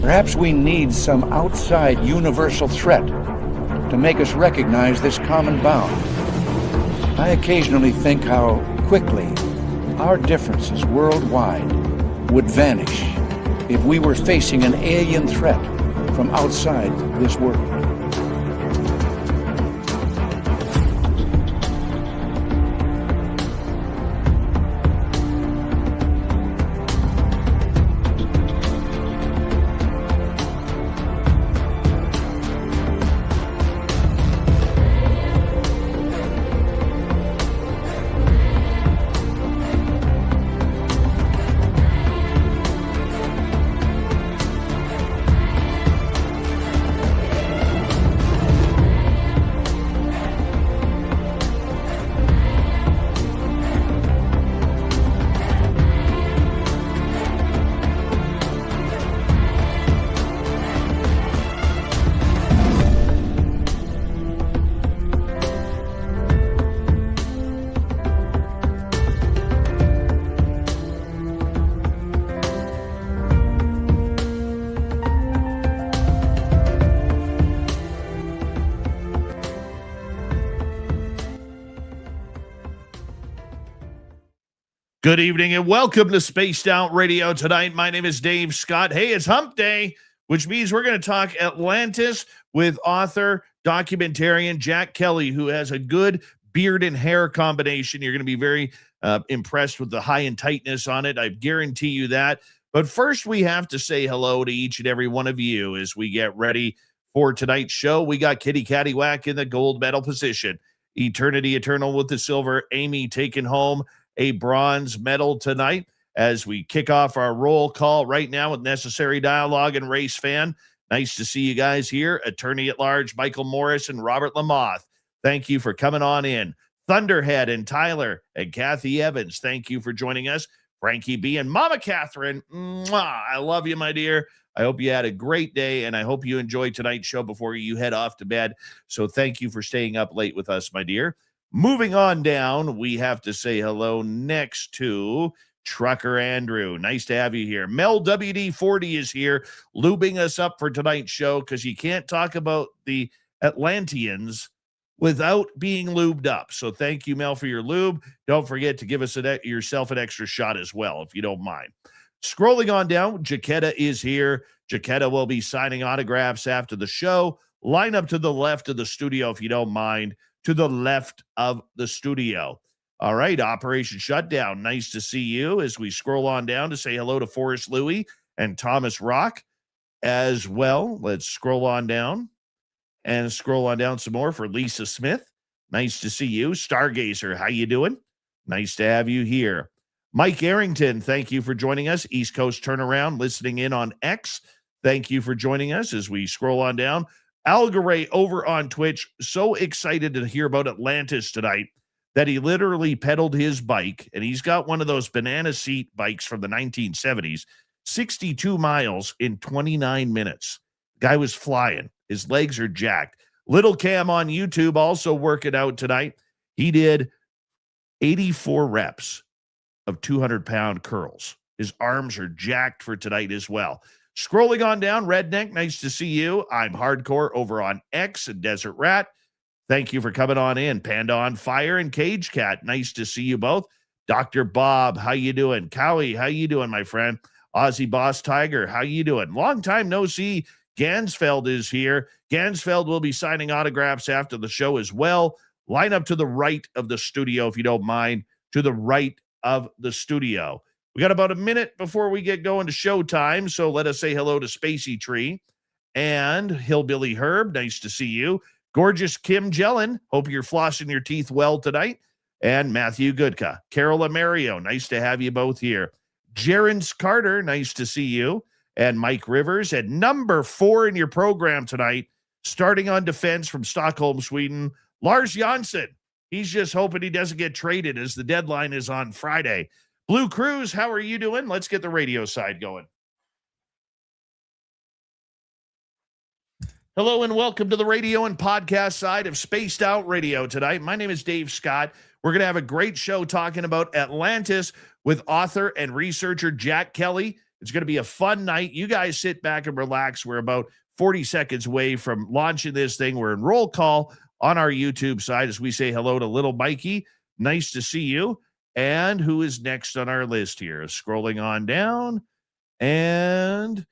Perhaps we need some outside universal threat to make us recognize this common bound. I occasionally think how quickly our differences worldwide would vanish if we were facing an alien threat from outside this world. Good evening and welcome to Spaced Out Radio tonight. My name is Dave Scott. Hey, it's Hump Day, which means we're going to talk Atlantis with author, documentarian Jack Kelley, who has a good beard and hair combination. You're going to be very impressed with the high and tightness on it. I guarantee you that. But first, we have to say hello to each and every one of you as we get ready for tonight's show. We got Kitty Caddywhack in the gold medal position. Eternity Eternal with the silver. Amy taking home a bronze medal tonight as we kick off our roll call right now with Necessary Dialogue and Race Fan. Nice to see you guys here. Attorney at Large Michael Morris and Robert Lamoth, thank you for coming on in. Thunderhead and Tyler and Kathy Evans, thank you for joining us. Frankie B and Mama Catherine, mwah, I love you, my dear. I hope you had a great day, and I hope you enjoyed tonight's show before you head off to bed. So thank you for staying up late with us, my dear. Moving on down, we have to say hello next to Trucker Andrew. Nice to have you here. Mel WD-40 is here, lubing us up for tonight's show because you can't talk about the Atlanteans without being lubed up. So thank you, Mel, for your lube. Don't forget to give us yourself an extra shot as well, if you don't mind. Scrolling on down, Jaquetta is here. Jaquetta will be signing autographs after the show. Line up to the left of the studio, if you don't mind. To the left of the studio. All right, Operation Shutdown. Nice to see you as we scroll on down to say hello to Forrest Louie and Thomas Rock as well. Let's scroll on down and scroll on down some more for Lisa Smith. Nice to see you. Stargazer, how you doing? Nice to have you here. Mike Arrington, thank you for joining us. East Coast Turnaround, listening in on X. Thank you for joining us as we scroll on down. Algaray over on Twitch, so excited to hear about Atlantis tonight that he literally pedaled his bike, and he's got one of those banana seat bikes from the 1970s, 62 miles in 29 minutes. Guy was flying. His legs are jacked. Little Cam on YouTube also working out tonight. He did 84 reps of 200-pound curls. His arms are jacked for tonight as well. Scrolling on down, Redneck, nice to see you. I'm Hardcore over on X and Desert Rat. Thank you for coming on in. Panda on Fire and Cage Cat, nice to see you both. Dr. Bob, how you doing? Cowie, how you doing, my friend? Aussie Boss Tiger, how you doing? Long time no see. Gansfeld is here. Gansfeld will be signing autographs after the show as well. Line up to the right of the studio, if you don't mind, to the right of the studio. We got about a minute before we get going to showtime, so let us say hello to Spacey Tree and Hillbilly Herb. Nice to see you. Gorgeous Kim Jellin. Hope you're flossing your teeth well tonight. And Matthew Goodka. Carol Amario. Nice to have you both here. Jerence Carter. Nice to see you. And Mike Rivers. And number 4 in your program tonight, starting on defense from Stockholm, Sweden, Lars Jansson. He's just hoping he doesn't get traded as the deadline is on Friday. Blue Cruz, how are you doing? Let's get the radio side going. Hello and welcome to the radio and podcast side of Spaced Out Radio tonight. My name is Dave Scott. We're going to have a great show talking about Atlantis with author and researcher Jack Kelley. It's going to be a fun night. You guys sit back and relax. We're about 40 seconds away from launching this thing. We're in roll call on our YouTube side as we say hello to little Mikey. Nice to see you. And who is next on our list here? Scrolling on down. And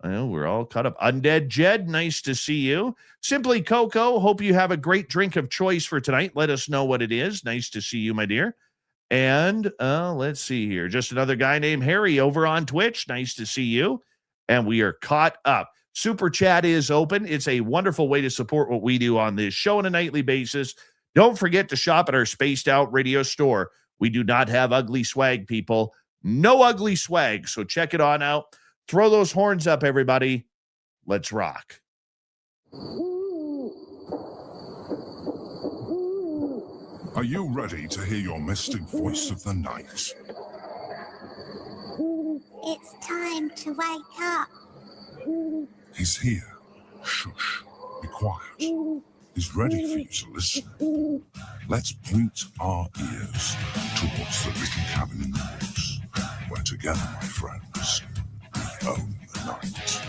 we're all caught up. Undead Jed, nice to see you. Simply Coco, hope you have a great drink of choice for tonight. Let us know what it is. Nice to see you, my dear. And let's see here. Just another guy named Harry over on Twitch. Nice to see you. And we are caught up. Super Chat is open. It's a wonderful way to support what we do on this show on a nightly basis. Don't forget to shop at our Spaced Out Radio store. We do not have ugly swag, people. No ugly swag. So check it on out. Throw those horns up, everybody. Let's rock. Are you ready to hear your mystic voice of the night? It's time to wake up. He's here. Shush. Be quiet. He's ready for you to listen. Let's point our ears towards the little cabin in the woods, where together, my friends, we own the night.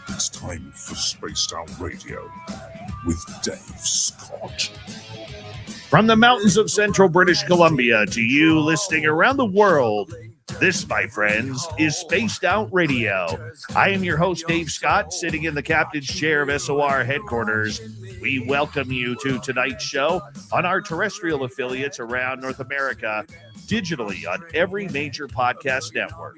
It's time for Spaced Out Radio with Dave Scott. From the mountains of central British Columbia to you listening around the world, this, my friends, is Spaced Out Radio. I am your host, Dave Scott, sitting in the captain's chair of SOR headquarters. We welcome you to tonight's show on our terrestrial affiliates around North America, digitally on every major podcast network.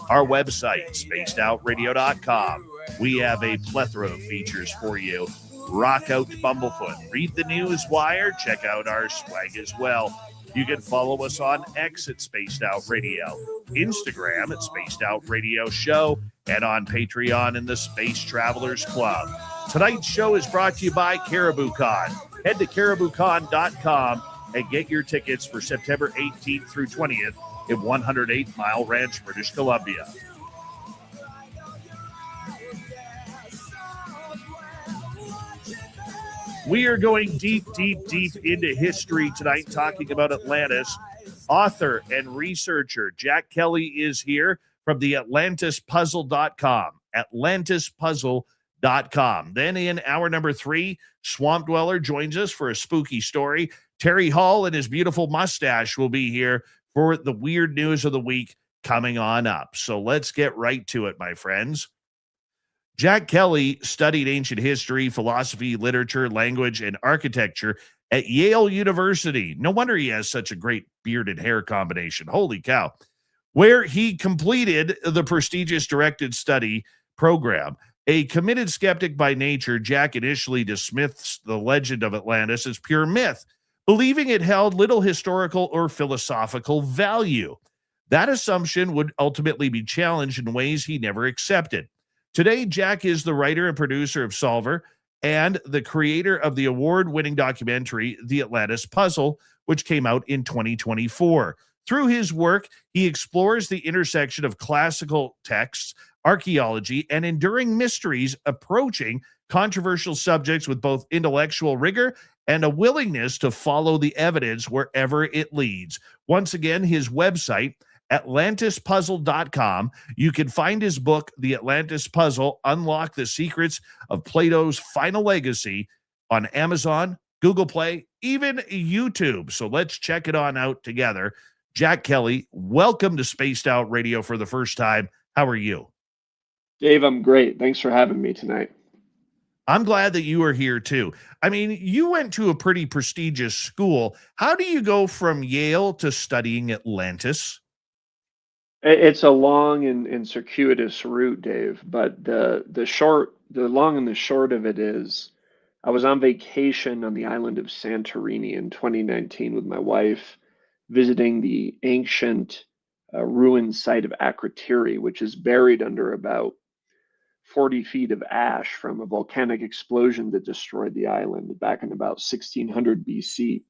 Our website, spacedoutradio.com. We have a plethora of features for you. Rock out to Bumblefoot. Read the news wire. Check out our swag as well. You can follow us on X at Spaced Out Radio, Instagram at Spaced Out Radio Show, and on Patreon in the Space Travelers Club. Tonight's show is brought to you by CaribouCon. Head to CaribouCon.com and get your tickets for September 18th through 20th in 108 Mile Ranch, British Columbia. We are going deep, deep, deep into history tonight, talking about Atlantis. Author and researcher Jack Kelley is here from the AtlantisPuzzle.com. AtlantisPuzzle.com. Then in hour number 3, Swamp Dweller joins us for a spooky story. Terry Hall and his beautiful mustache will be here for the weird news of the week coming on up. So let's get right to it, my friends. Jack Kelley studied ancient history, philosophy, literature, language, and architecture at Yale University. No wonder he has such a great beard and hair combination. Holy cow. Where he completed the prestigious directed study program. A committed skeptic by nature, Jack initially dismissed the legend of Atlantis as pure myth, believing it held little historical or philosophical value. That assumption would ultimately be challenged in ways he never accepted. Today, Jack is the writer and producer of Solver and the creator of the award-winning documentary, The Atlantis Puzzle, which came out in 2024. Through his work, he explores the intersection of classical texts, archaeology, and enduring mysteries, approaching controversial subjects with both intellectual rigor and a willingness to follow the evidence wherever it leads. Once again, his website, AtlantisPuzzle.com. You can find his book, The Atlantis Puzzle, Unlock the Secrets of Plato's Final Legacy, on Amazon, Google Play, even YouTube. So let's check it on out together. Jack Kelley, welcome to Spaced Out Radio for the first time. How are you? Dave, I'm great. Thanks for having me tonight. I'm glad that you are here too. I mean, you went to a pretty prestigious school. How do you go from Yale to studying Atlantis? It's a long and circuitous route, Dave, but the long and the short of it is I was on vacation on the island of Santorini in 2019 with my wife, visiting the ancient ruined site of Akrotiri, which is buried under about 40 feet of ash from a volcanic explosion that destroyed the island back in about 1600 BC.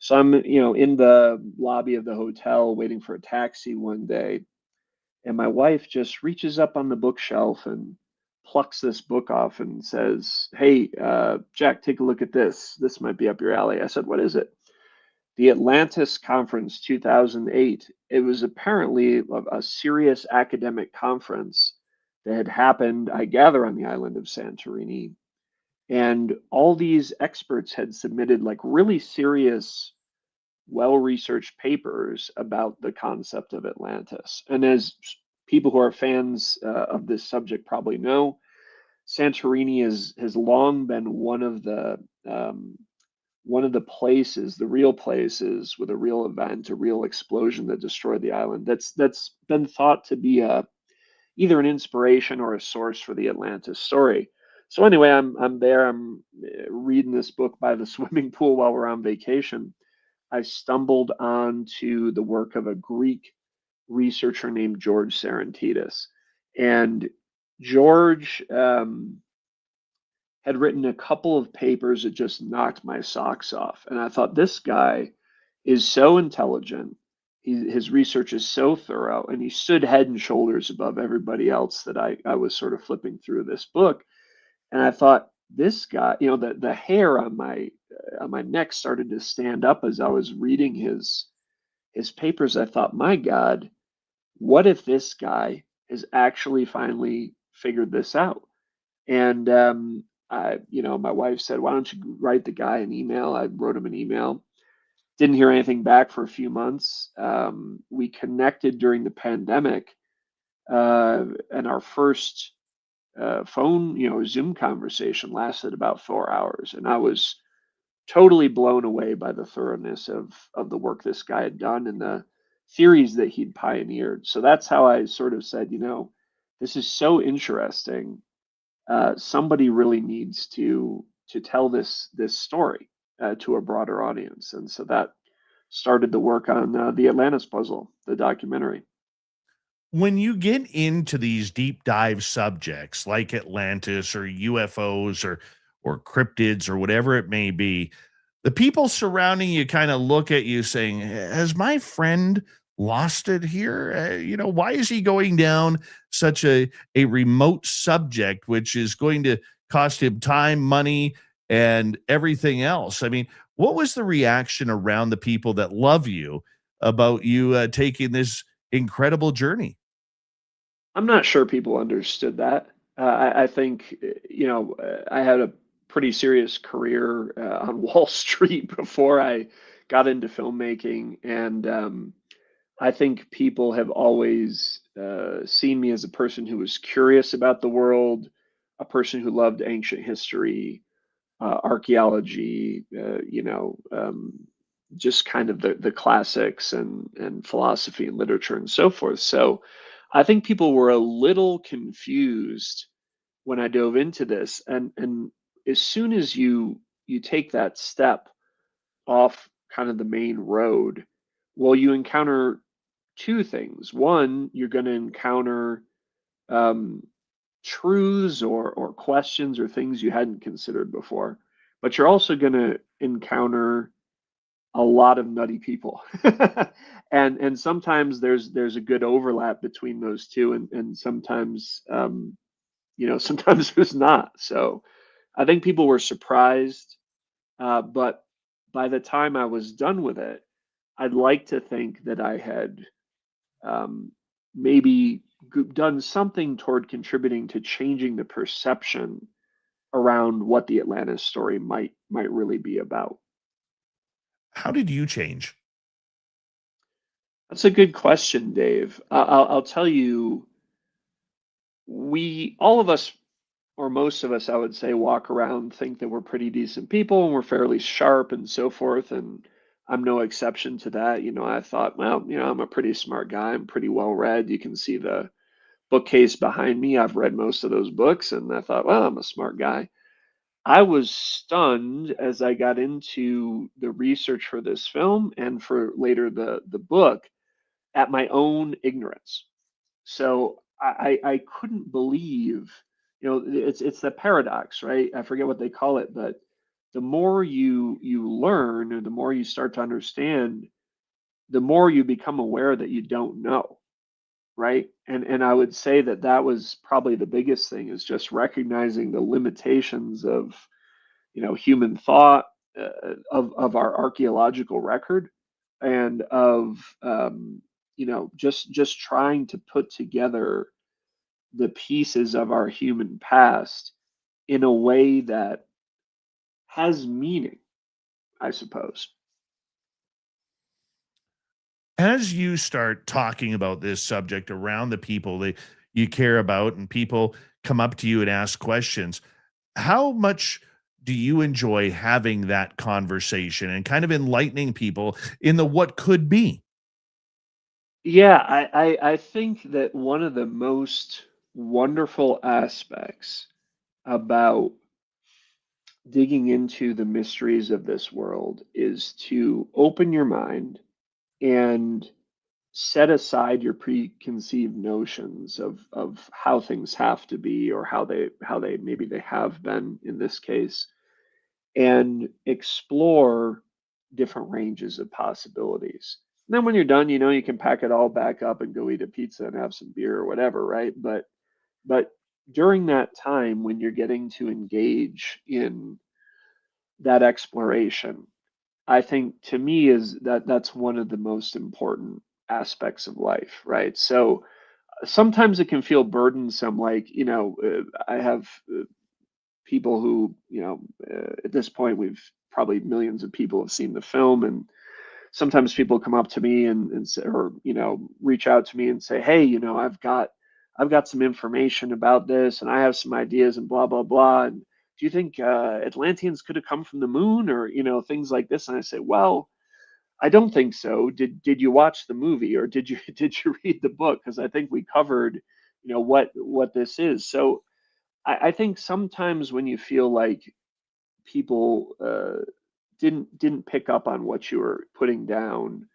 So I'm, in the lobby of the hotel waiting for a taxi one day, and my wife just reaches up on the bookshelf and plucks this book off and says, "Hey, Jack, take a look at this. This might be up your alley." I said, "What is it?" The Atlantis Conference 2008. It was apparently a serious academic conference that had happened, I gather, on the island of Santorini. And all these experts had submitted like really serious, well-researched papers about the concept of Atlantis. And as people who are fans of this subject probably know, Santorini has long been one of the places, the real places with a real event, a real explosion that destroyed the island. That's been thought to be either an inspiration or a source for the Atlantis story. So anyway, I'm there. I'm reading this book by the swimming pool while we're on vacation. I stumbled onto the work of a Greek researcher named George Serentidis, and George had written a couple of papers that just knocked my socks off. And I thought, this guy is so intelligent. His research is so thorough, and he stood head and shoulders above everybody else that I was sort of flipping through this book. And I thought, this guy, the hair on my neck started to stand up as I was reading his papers. I thought, my God, what if this guy has actually finally figured this out? And my wife said, "Why don't you write the guy an email?" I wrote him an email. Didn't hear anything back for a few months. We connected during the pandemic, and our first phone, Zoom conversation lasted about 4 hours, and I was totally blown away by the thoroughness of the work this guy had done and the theories that he'd pioneered. So that's how I sort of said, this is so interesting. Somebody really needs to tell this story to a broader audience, and so that started the work on the Atlantis Puzzle, the documentary. When you get into these deep dive subjects like Atlantis or UFOs or cryptids or whatever it may be, the people surrounding you kind of look at you saying, "Has my friend lost it here? Why is he going down such a remote subject, which is going to cost him time, money, and everything else?" I mean, what was the reaction around the people that love you about you taking this incredible journey? I'm not sure people understood that. I think, I had a pretty serious career on Wall Street before I got into filmmaking, and I think people have always seen me as a person who was curious about the world, a person who loved ancient history, archaeology, just kind of the classics and philosophy and literature and so forth. So I think people were a little confused when I dove into this, and as soon as you take that step off kind of the main road, well, you encounter two things. One, you're going to encounter um, truths or questions or things you hadn't considered before, but you're also going to encounter a lot of nutty people. And sometimes there's a good overlap between those two, and sometimes sometimes there's not. So I think people were surprised, but by the time I was done with it, I'd like to think that I had um, maybe done something toward contributing to changing the perception around what the Atlantis story might really be about. How did you change? That's a good question, Dave. I'll tell you, we all of us, or most of us, I would say, walk around think that we're pretty decent people and we're fairly sharp and so forth. And I'm no exception to that. I thought, well, I'm a pretty smart guy. I'm pretty well read. You can see the bookcase behind me. I've read most of those books, and I thought, well, I'm a smart guy. I was stunned as I got into the research for this film and for later the book at my own ignorance. So I couldn't believe, it's the paradox, right? I forget what they call it, but the more you learn or the more you start to understand, the more you become aware that you don't know, right? And I would say that that was probably the biggest thing, is just recognizing the limitations of, human thought, of our archaeological record, and of, just trying to put together the pieces of our human past in a way that has meaning, I suppose. As you start talking about this subject around the people that you care about and people come up to you and ask questions, how much do you enjoy having that conversation and kind of enlightening people in the what could be? Yeah, I think that one of the most wonderful aspects about digging into the mysteries of this world is to open your mind and set aside your preconceived notions of how things have to be, or how they maybe they have been in this case, and explore different ranges of possibilities. And then when you're done, you can pack it all back up and go eat a pizza and have some beer or whatever, right? But during that time when you're getting to engage in that exploration, I think, to me, is that's one of the most important aspects of life, right? So sometimes it can feel burdensome, like, I have people who, at this point, we've probably millions of people have seen the film, and sometimes people come up to me and say, or reach out to me and say, hey, I've got some information about this, and I have some ideas, and blah blah blah, and do you think Atlanteans could have come from the moon, or things like this? And I say, well, I don't think so. Did you watch the movie, or did you did you read the book? Because I think we covered what this is. So I think sometimes when you feel like people didn't pick up on what you were putting down,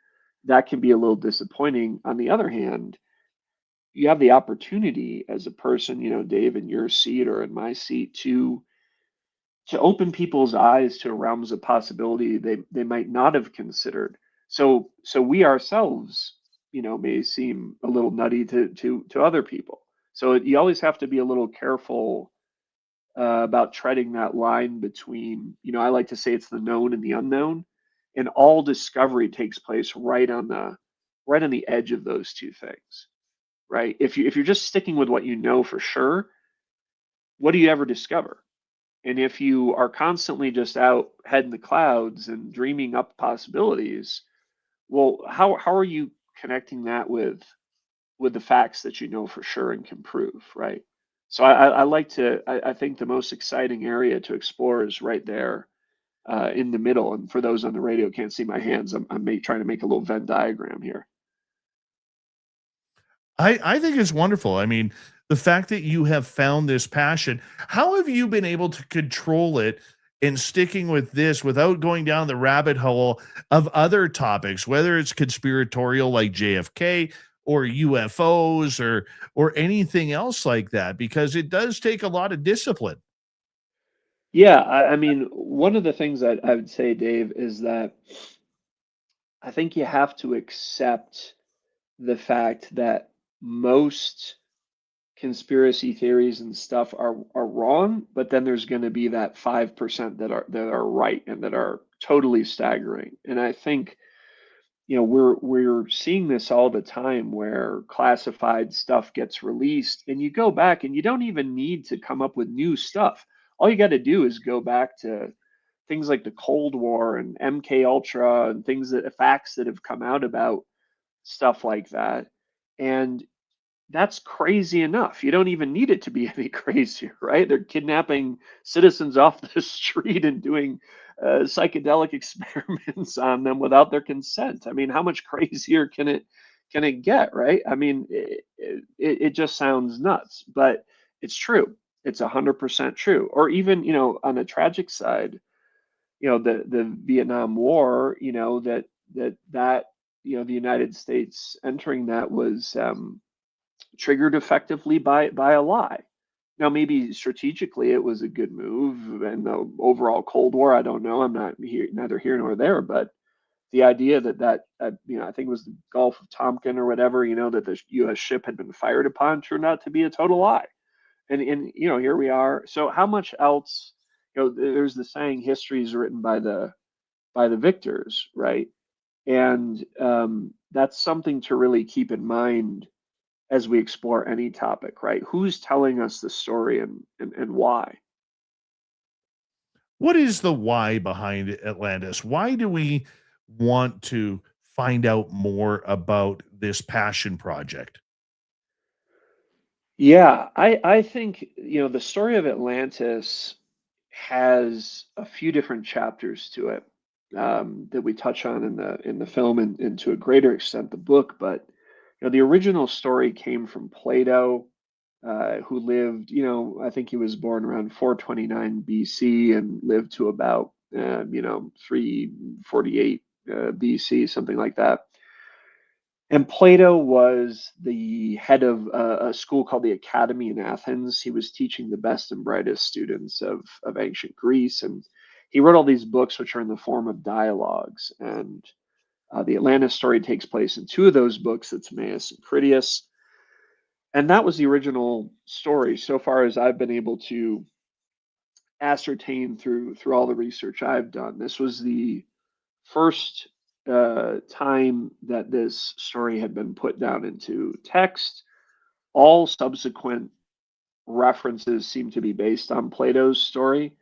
that can be a little disappointing. On the other hand, you have the opportunity as a person, Dave, in your seat or in my seat, to open people's eyes to realms of possibility they might not have considered. So we ourselves, may seem a little nutty to other people. So you always have to be a little careful about treading that line between, I like to say, it's the known and the unknown, and all discovery takes place right on the edge of those two things, right? If you're just sticking with what you know for sure, what do you ever discover? And if you are constantly just out head in the clouds and dreaming up possibilities, well, how are you connecting that with the facts that you know for sure and can prove, right? So I think the most exciting area to explore is right there in the middle. And for those on the radio who can't see my hands, I'm trying to make a little Venn diagram here. I think it's wonderful. I mean, the fact that you have found this passion, how have you been able to control it and sticking with this without going down the rabbit hole of other topics, whether it's conspiratorial like JFK or UFOs or anything else like that? Because it does take a lot of discipline. Yeah, I mean, one of the things that I would say, Dave, is that I think you have to accept the fact that most conspiracy theories and stuff are wrong, but then there's going to be that 5% that are right and that are totally staggering. And I think, we're seeing this all the time, where classified stuff gets released and you go back and you don't even need to come up with new stuff. All you got to do is go back to things like the Cold War and MK Ultra and facts that have come out about stuff like that. And that's crazy enough. You don't even need it to be any crazier, right? They're kidnapping citizens off the street and doing psychedelic experiments on them without their consent. I mean, how much crazier can it get, right? I mean, it just sounds nuts, but it's true. It's 100% true. Or even, on the tragic side, the Vietnam War, the United States entering that was triggered effectively by a lie. Now, maybe strategically it was a good move, and the overall Cold War, I don't know. I'm not here, neither here nor there, but the idea that I think it was the Gulf of Tonkin or whatever, that the U.S. ship had been fired upon, turned out to be a total lie. And here we are. So how much else? There's the saying, history is written by the victors, right? And that's something to really keep in mind as we explore any topic, right? Who's telling us the story and why? What is the why behind Atlantis? Why do we want to find out more about this passion project? Yeah, I think, the story of Atlantis has a few different chapters to it, that we touch on in the film, and to a greater extent the book. But the original story came from Plato, who lived, I think he was born around 429 BC and lived to about 348 BC, something like that. And Plato was the head of a school called the Academy in Athens. He was teaching the best and brightest students of ancient Greece. And he wrote all these books, which are in the form of dialogues. And the Atlantis story takes place in two of those books, the Timaeus and Critias. And that was the original story, so far as I've been able to ascertain through all the research I've done. This was the first time that this story had been put down into text. All subsequent references seem to be based on Plato's story,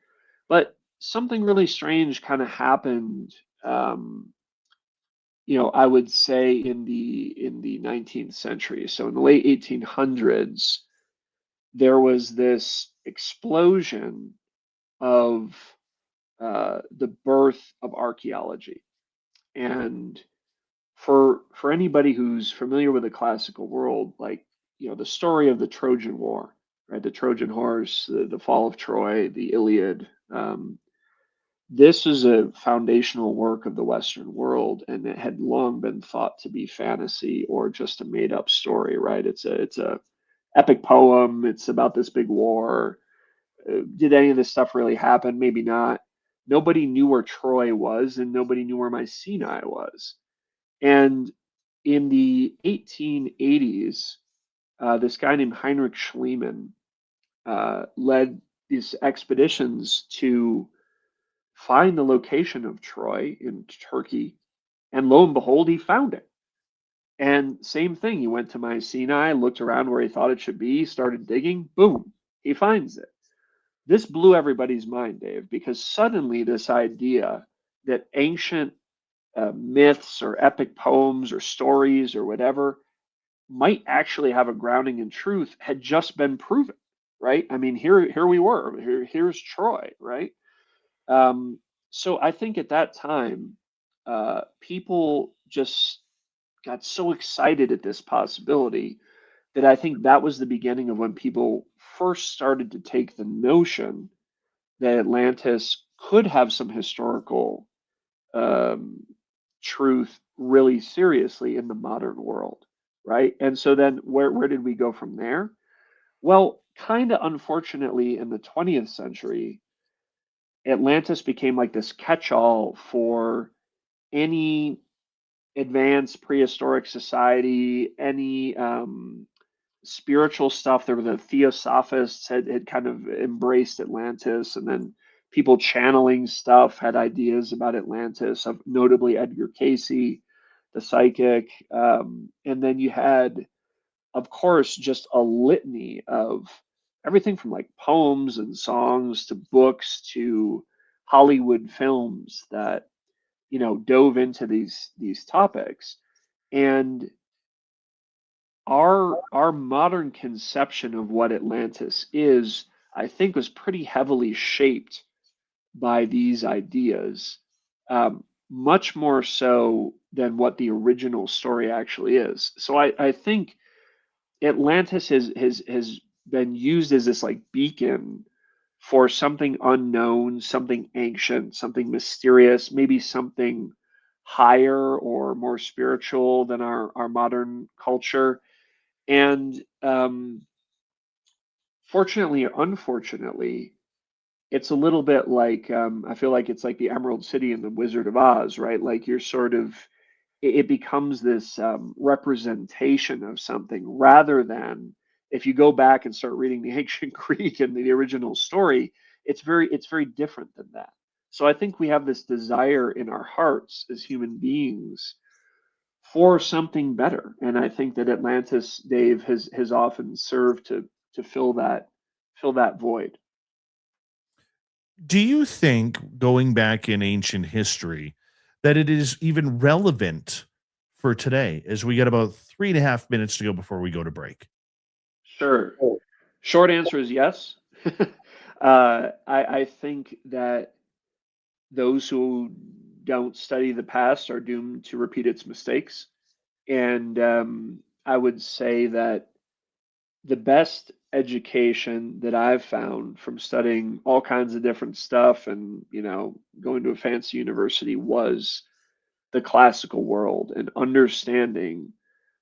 but something really strange kind of happened. I would say in the 19th century. So in the late 1800s, there was this explosion of the birth of archaeology. And for anybody who's familiar with the classical world, like the story of the Trojan War, right? The Trojan horse, the fall of Troy, the Iliad. This is a foundational work of the Western world, and it had long been thought to be fantasy or just a made-up story, right? It's a epic poem. It's about this big war. Did any of this stuff really happen? Maybe not. Nobody knew where Troy was, and nobody knew where Mycenae was. And in the 1880s, this guy named Heinrich Schliemann led these expeditions to find the location of Troy in Turkey. And lo and behold, he found it. And same thing, he went to Mycenae, looked around where he thought it should be, started digging, boom, he finds it. This blew everybody's mind, Dave, because suddenly this idea that ancient myths or epic poems or stories or whatever might actually have a grounding in truth had just been proven, right? I mean, here we were. Here's Troy, right? So I think at that time, people just got so excited at this possibility that I think that was the beginning of when people first started to take the notion that Atlantis could have some historical um, truth really seriously in the modern world, right? And so then where did we go from there? Well, kind of unfortunately, in the 20th century, Atlantis became like this catch-all for any advanced prehistoric society, any spiritual stuff. There were the Theosophists had kind of embraced Atlantis, and then people channeling stuff had ideas about Atlantis, of notably Edgar Casey, the psychic. And then you had, of course, just a litany of everything from like poems and songs to books to Hollywood films that dove into these topics. And our modern conception of what Atlantis is, I think, was pretty heavily shaped by these ideas, much more so than what the original story actually is. So I think Atlantis has been used as this like beacon for something unknown, something ancient, something mysterious, maybe something higher or more spiritual than our modern culture. And fortunately or unfortunately, it's a little bit like I feel like it's like the Emerald City and the Wizard of Oz, right? Like you're sort of it becomes this representation of something rather than if you go back and start reading the ancient Greek and the original story, it's very different than that. So I think we have this desire in our hearts as human beings for something better, and I think that Atlantis, Dave, has often served to fill that void. Do you think, going back in ancient history, that it is even relevant for today as we got about 3.5 minutes to go before we go to break? Sure. Short answer is yes. I think that those who don't study the past are doomed to repeat its mistakes. And I would say that the best education that I've found from studying all kinds of different stuff and, going to a fancy university was the classical world and understanding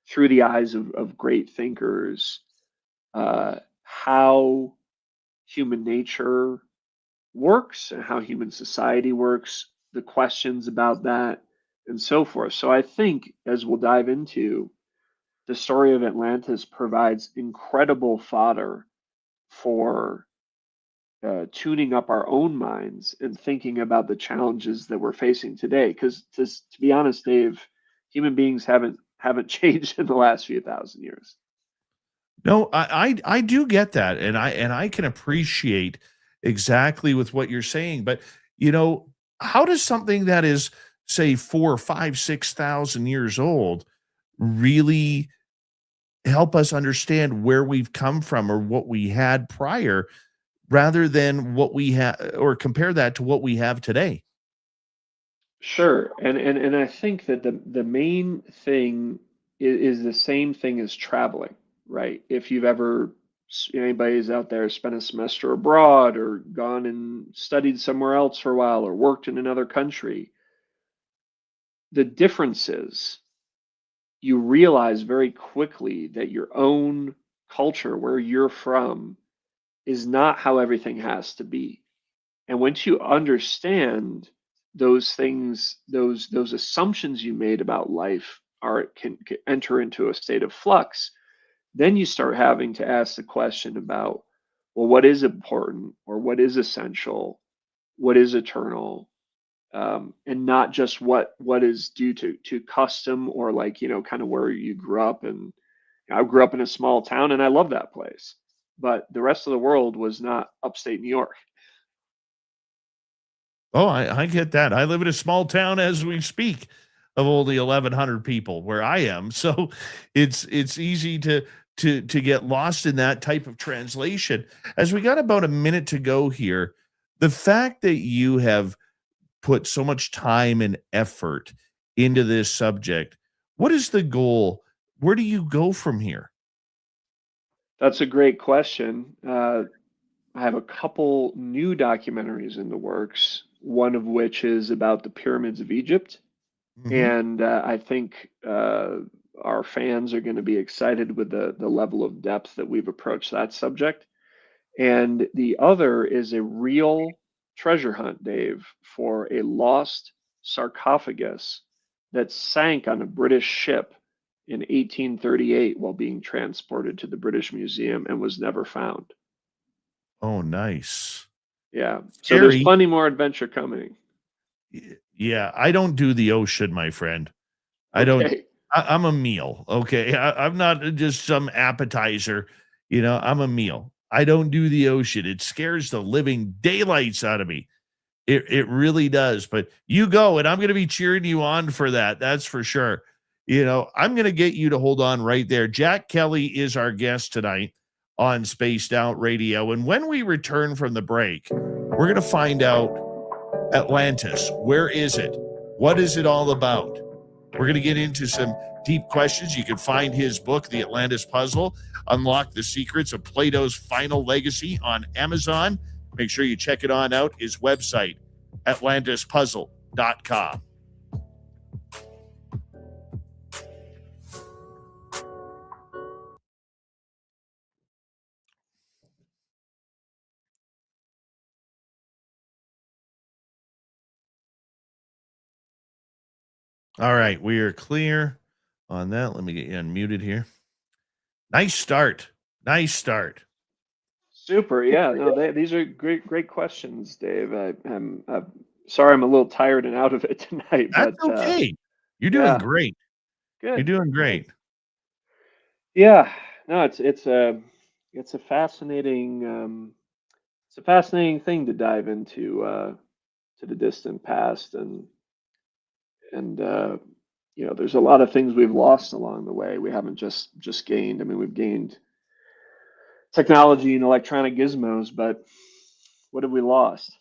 through the eyes of great thinkers how human nature works and how human society works, the questions about that, and so forth. So I think, as we'll dive into, the story of Atlantis provides incredible fodder for tuning up our own minds and thinking about the challenges that we're facing today. Because to be honest, Dave, human beings haven't changed in the last few thousand years. No, I do get that, and I can appreciate exactly with what you're saying. But you know, how does something that is, say, 4, 5, 6,000 years old really help us understand where we've come from or what we had prior, rather than what we have, or compare that to what we have today? Sure, and I think that the main thing is the same thing as traveling, right? If you've ever anybody's out there spent a semester abroad or gone and studied somewhere else for a while or worked in another country, the difference is you realize very quickly that your own culture, where you're from, is not how everything has to be. And once you understand those things, those assumptions you made about life can enter into a state of flux, then you start having to ask the question about, well, what is important or what is essential, what is eternal, and not just what is due to custom or like kind of where you grew up. And I grew up in a small town, and I love that place, but the rest of the world was not upstate New York. Oh, I get that. I live in a small town as we speak of only 1,100 people where I am. So it's easy to get lost in that type of translation. As we got about a minute to go here, the fact that you have put so much time and effort into this subject, what is the goal? Where do you go from here? That's a great question. I have a couple new documentaries in the works, one of which is about the pyramids of Egypt. Mhm. And I think our fans are going to be excited with the level of depth that we've approached that subject. And the other is a real treasure hunt, Dave, for a lost sarcophagus that sank on a British ship in 1838 while being transported to the British Museum and was never found. Oh, nice. Yeah. So there's Scary. plenty more adventure coming. Yeah, I don't do the ocean, my friend. I don't. Okay. I'm a meal. Okay, I'm not just some appetizer. I'm a meal. I don't do the ocean. It scares the living daylights out of me. It really does. But you go, and I'm going to be cheering you on for that. That's for sure. I'm going to get you to hold on right there. Jack Kelley is our guest tonight on Spaced Out Radio, and when we return from the break, we're going to find out Atlantis. Where is it? What is it all about? We're going to get into some deep questions. You can find his book, The Atlantis Puzzle, Unlock the Secrets of Plato's Final Legacy, on Amazon. Make sure you check it on out. His website, atlantispuzzle.com. All right, we are clear on that. Let me get you unmuted here. Nice start. Nice start. Super. Yeah. No, these are great questions, Dave. I'm sorry I'm a little tired and out of it tonight, That's but okay. You're doing yeah, great. You're good. doing great. Yeah. No, it's a fascinating it's a fascinating thing to dive into to the distant past, and there's a lot of things we've lost along the way. We haven't just gained. I mean, we've gained technology and electronic gizmos, but what have we lost?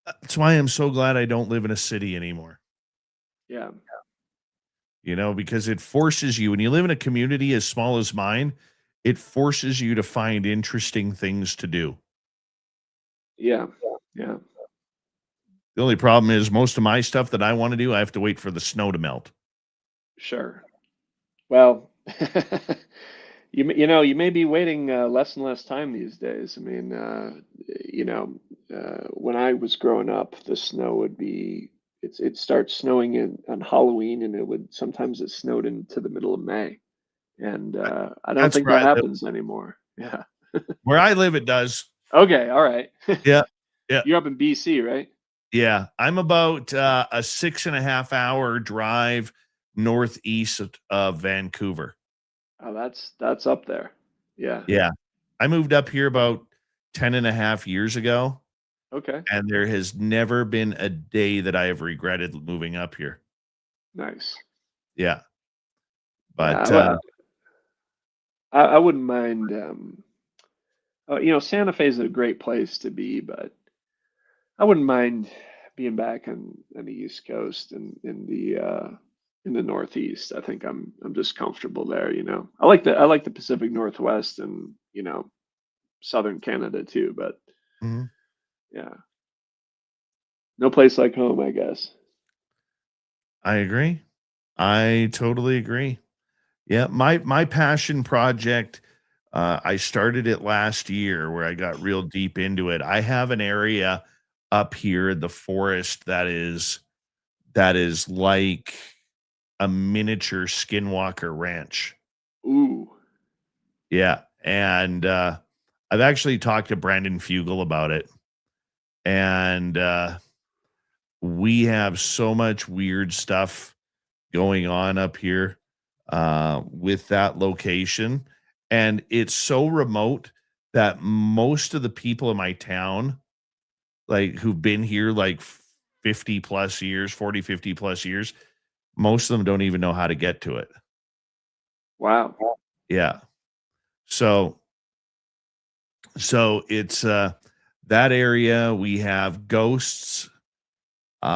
That's why I'm so glad I don't live in a city anymore. Yeah. Because it forces you, when you live in a community as small as mine, it forces you to find interesting things to do. Yeah. Yeah. The only problem is most of my stuff that I want to do, I have to wait for the snow to melt. Sure. Well, you may be waiting less and less time these days. I mean, when I was growing up, the snow would be it starts snowing on Halloween, and sometimes it snowed into the middle of May, and I don't That's think where that I live. happens anymore. Yeah. Where I live, it does. Okay. All right. Yeah. Yeah. You're up in BC, right? Yeah. I'm about a 6.5 hour drive northeast of Vancouver. Oh, that's up there. Yeah. Yeah. I moved up here about 10.5 years ago, Okay. and there has never been a day that I have regretted moving up here. Nice. Yeah. Yeah. But I wouldn't mind. Santa Fe is a great place to be, but I wouldn't mind being back on the East Coast and in the Northeast. I think I'm just comfortable there. I like the Pacific Northwest and Southern Canada too. But mhm, yeah, no place like home, I guess. I agree. I totally agree. Yeah, my passion project, I started it last year where I got real deep into it. I have an area up here in the forest that is like a miniature skinwalker ranch. Ooh, Yeah, and I've actually talked to Brandon Fugel about it, and we have so much weird stuff going on up here with that location. And it's so remote that most of the people in my town, like who've been here like 50 plus years, 40, 50 plus years, most of them don't even know how to get to it. wow. Yeah. So, so it's that area. We have ghosts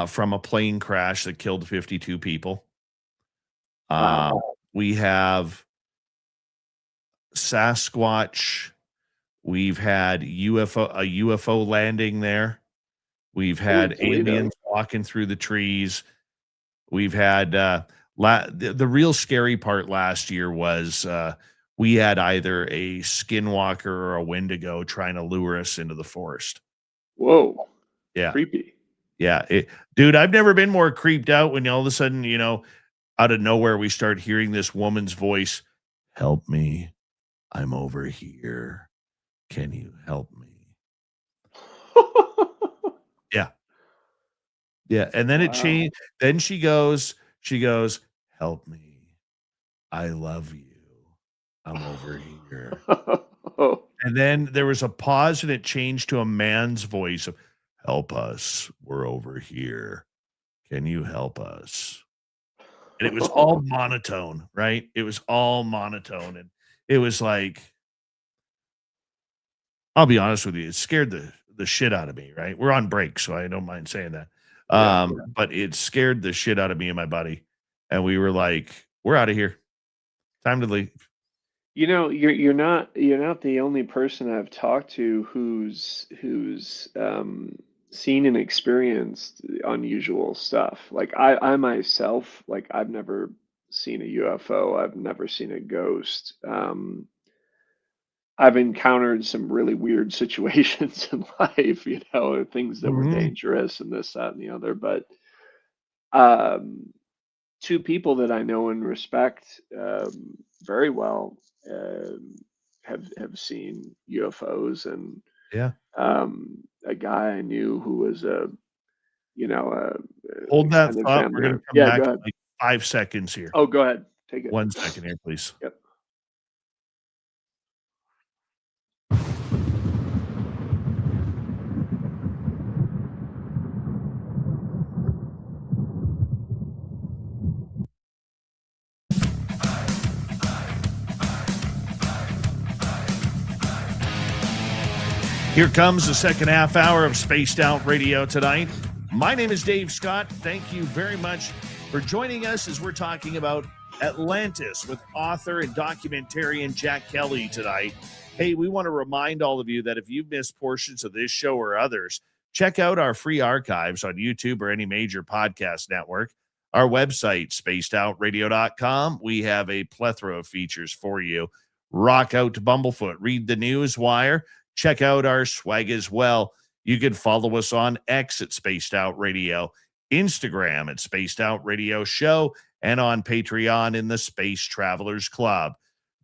from a plane crash that killed 52 people. Uh, Wow. we have Sasquatch. We've had a UFO landing there. We've Holy had Toledo. aliens walking through the trees. We've had the real scary part last year was we had either a skinwalker or a wendigo trying to lure us into the forest. Whoa. Yeah. Creepy. Yeah. Dude, I've never been more creeped out when all of a sudden, out of nowhere, we start hearing this woman's voice. Help me. I'm over here. Can you help me? Yeah. Yeah. And then it Wow. changed. Then she goes, help me. I love you. I'm over here. And then there was a pause and it changed to a man's voice of, help us. We're over here. Can you help us? And it was all monotone, right? It was all monotone. And it was like, I'll be honest with you, it scared the shit out of me, right? We're on break, so I don't mind saying that. Yeah. But it scared the shit out of me and my buddy. And we were like, we're out of here. Time to leave. You're not the only person I've talked to who's seen and experienced unusual stuff. Like I myself, like I've never seen a UFO. I've never seen a ghost. I've encountered some really weird situations in life, things that were Mhm. dangerous and this, that, and the other. But um, two people that I know and respect very well um, have seen UFOs, and Yeah. a guy I knew who was an Hold that extended thought. family We're gonna member. come Yeah, back go in ahead. like 5 seconds here. Oh, go ahead. Take it. 1 second here, please. Yep. Here comes the second half hour of Spaced Out Radio tonight. My name is Dave Scott. Thank you very much for joining us as we're talking about Atlantis with author and documentarian Jack Kelley tonight. Hey, we want to remind all of you that if you've missed portions of this show or others, check out our free archives on YouTube or any major podcast network. Our website, spacedoutradio.com. We have a plethora of features for you. Rock out to Bumblefoot, read the news wire. Check out our swag as well. You can follow us on X at Spaced Out Radio, Instagram at Spaced Out Radio Show, and on Patreon in the Space Travelers Club.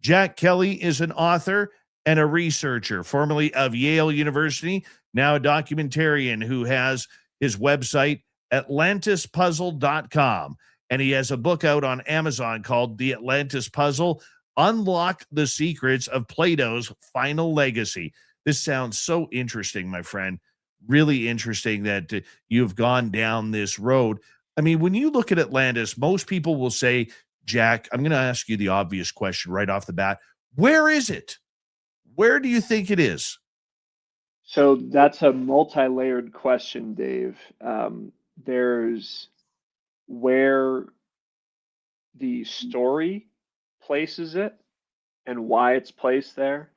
Jack Kelley is an author and a researcher, formerly of Yale University, now a documentarian who has his website, atlantispuzzle.com. And he has a book out on Amazon called The Atlantis Puzzle, Unlock the Secrets of Plato's Final Legacy. This sounds so interesting, my friend. Really interesting that you've gone down this road. I mean, when you look at Atlantis, most people will say, Jack, I'm going to ask you the obvious question right off the bat. Where is it? Where do you think it is? So that's a multi-layered question, Dave. There's where the story places it and why it's placed there.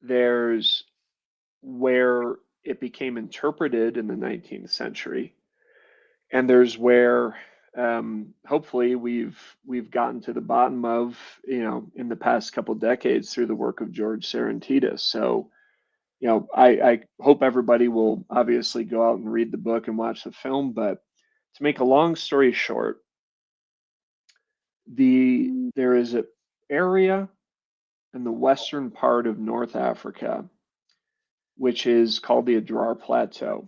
There's where it became interpreted in the 19th century, and there's where hopefully we've gotten to the bottom of, in the past couple decades through the work of George Serentidis. So, I hope everybody will obviously go out and read the book and watch the film. But to make a long story short, there is an area in the western part of North Africa which is called the Adrar Plateau.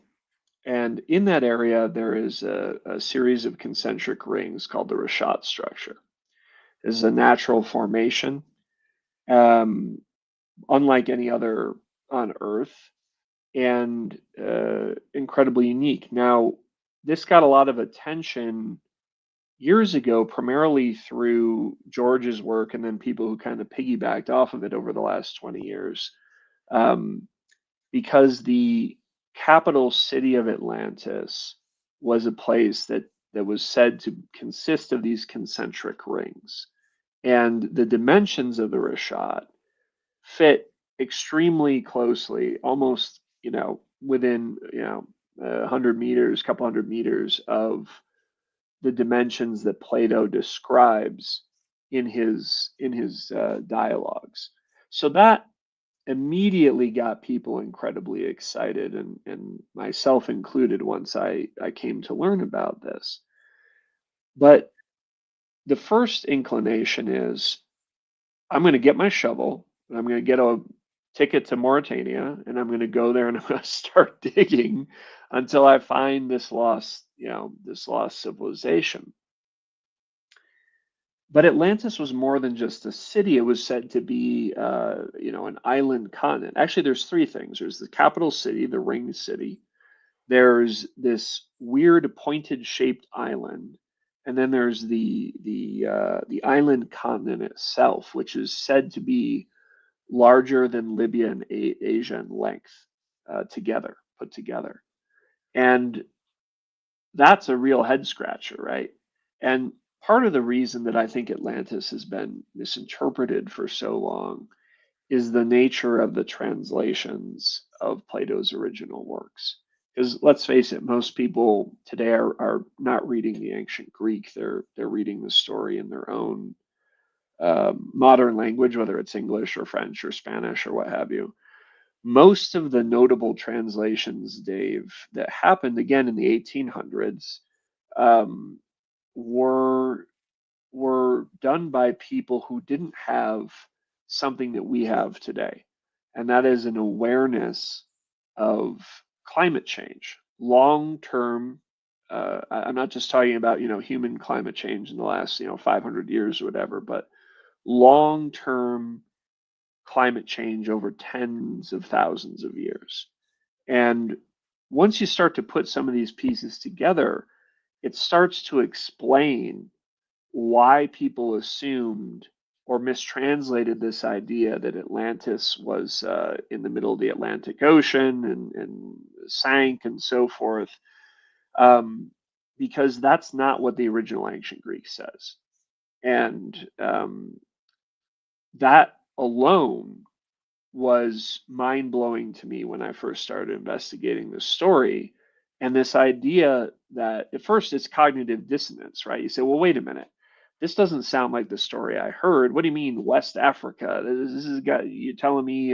And in that area, there is a series of concentric rings called the Rashat structure. This is a natural formation, unlike any other on Earth, and incredibly unique. Now, this got a lot of attention years ago, primarily through George's work and then people who kind of piggybacked off of it over the last 20 years. Because the capital city of Atlantis was a place that was said to consist of these concentric rings. And the dimensions of the Rashat fit extremely closely, almost, within, 100 meters, couple hundred meters of the dimensions that Plato describes in his dialogues. So that immediately got people incredibly excited, and myself included once I came to learn about this. But the first inclination is I'm going to get my shovel and I'm going to get a ticket to Mauritania and I'm going to go there and I'm going to start digging until I find this lost civilization. But Atlantis was more than just a city. It was said to be, an island continent. Actually, there's three things. There's the capital city, the ring city. There's this weird pointed-shaped island, and then there's the island continent itself, which is said to be larger than Libya and Asia in length, put together. And that's a real head scratcher, right? And part of the reason that I think Atlantis has been misinterpreted for so long is the nature of the translations of Plato's original works. Because let's face it, most people today are not reading the ancient Greek. They're reading the story in their own modern language, whether it's English or French or Spanish or what have you. Most of the notable translations, Dave, that happened again in the 1800s um, were were done by people who didn't have something that we have today, and that is an awareness of climate change, long term. I'm not just talking about human climate change in the last 500 years or whatever, but long term climate change over tens of thousands of years. And once you start to put some of these pieces together, it starts to explain why people assumed or mistranslated this idea that Atlantis was in the middle of the Atlantic Ocean and sank and so forth, because that's not what the original ancient Greek says. And that alone was mind blowing to me when I first started investigating this story. And this idea that at first it's cognitive dissonance, right? You say, well, wait a minute. This doesn't sound like the story I heard. What do you mean West Africa? This is you're telling me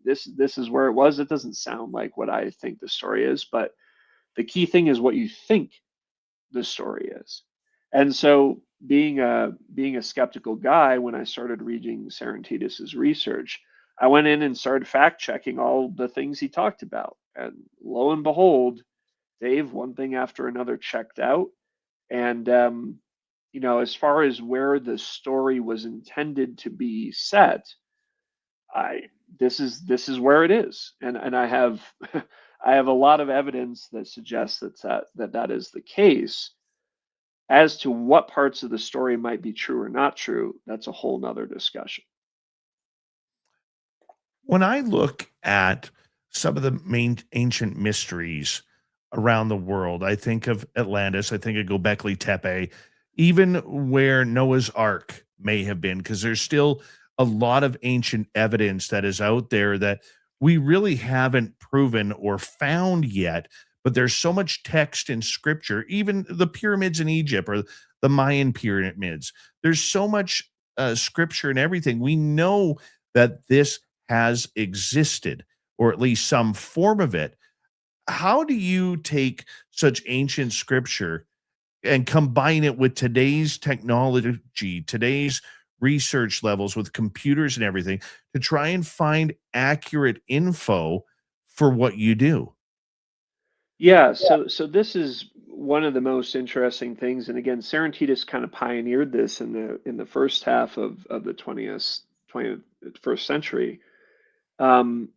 this is where it was. It doesn't sound like what I think the story is. But the key thing is what you think the story is. And so being a skeptical guy, when I started reading Serentidis's research, I went in and started fact checking all the things he talked about. And lo and behold, Dave, one thing after another checked out. And as far as where the story was intended to be set, this is where it is. And I have I have a lot of evidence that suggests that is the case. As to what parts of the story might be true or not true, that's a whole nother discussion. When I look at some of the main ancient mysteries around the world, I think of Atlantis, I think of Göbekli Tepe, even where Noah's Ark may have been, because there's still a lot of ancient evidence that is out there that we really haven't proven or found yet. But there's so much text in scripture, even the pyramids in Egypt or the Mayan pyramids. There's so much scripture and everything. We know that this has existed, or at least some form of it. How do you take such ancient scripture and combine it with today's technology, today's research levels with computers and everything to try and find accurate info for what you do? Yeah, so this is one of the most interesting things. And again, Serentidis kind of pioneered this in the first half of the 21st century. Um,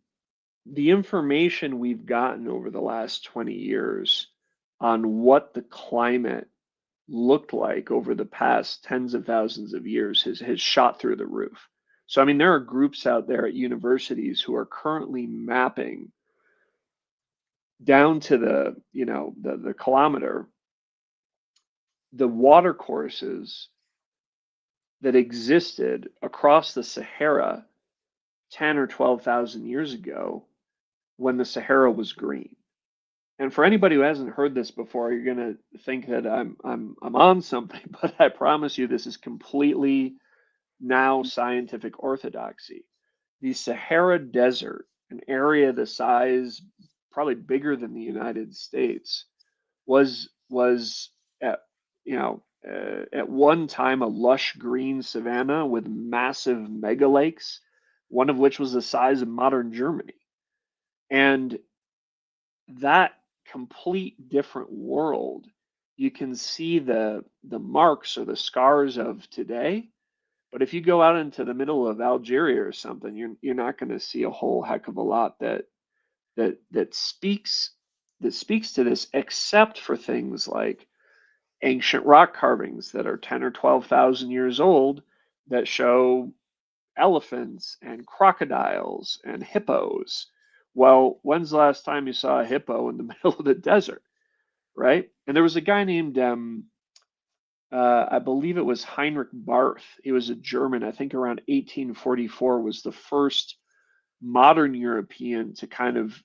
the information we've gotten over the last 20 years on what the climate looked like over the past tens of thousands of years has shot through the roof. So, I mean, there are groups out there at universities who are currently mapping down to the kilometer the water courses that existed across the Sahara 10 or 12,000 years ago when the Sahara was green. And for anybody who hasn't heard this before, you're going to think that I'm on something, but I promise you this is completely now scientific orthodoxy. The Sahara Desert, an area the size probably bigger than the United States, was at at one time a lush green savanna with massive mega lakes, one of which was the size of modern Germany. And that complete different world, you can see the marks or the scars of today. But if you go out into the middle of Algeria or something, you're not going to see a whole heck of a lot that speaks to this, except for things like ancient rock carvings that are 10 or 12,000 years old that show elephants and crocodiles and hippos. Well, when's the last time you saw a hippo in the middle of the desert, right? And there was a guy named, I believe it was Heinrich Barth. He was a German. I think around 1844 was the first modern European to kind of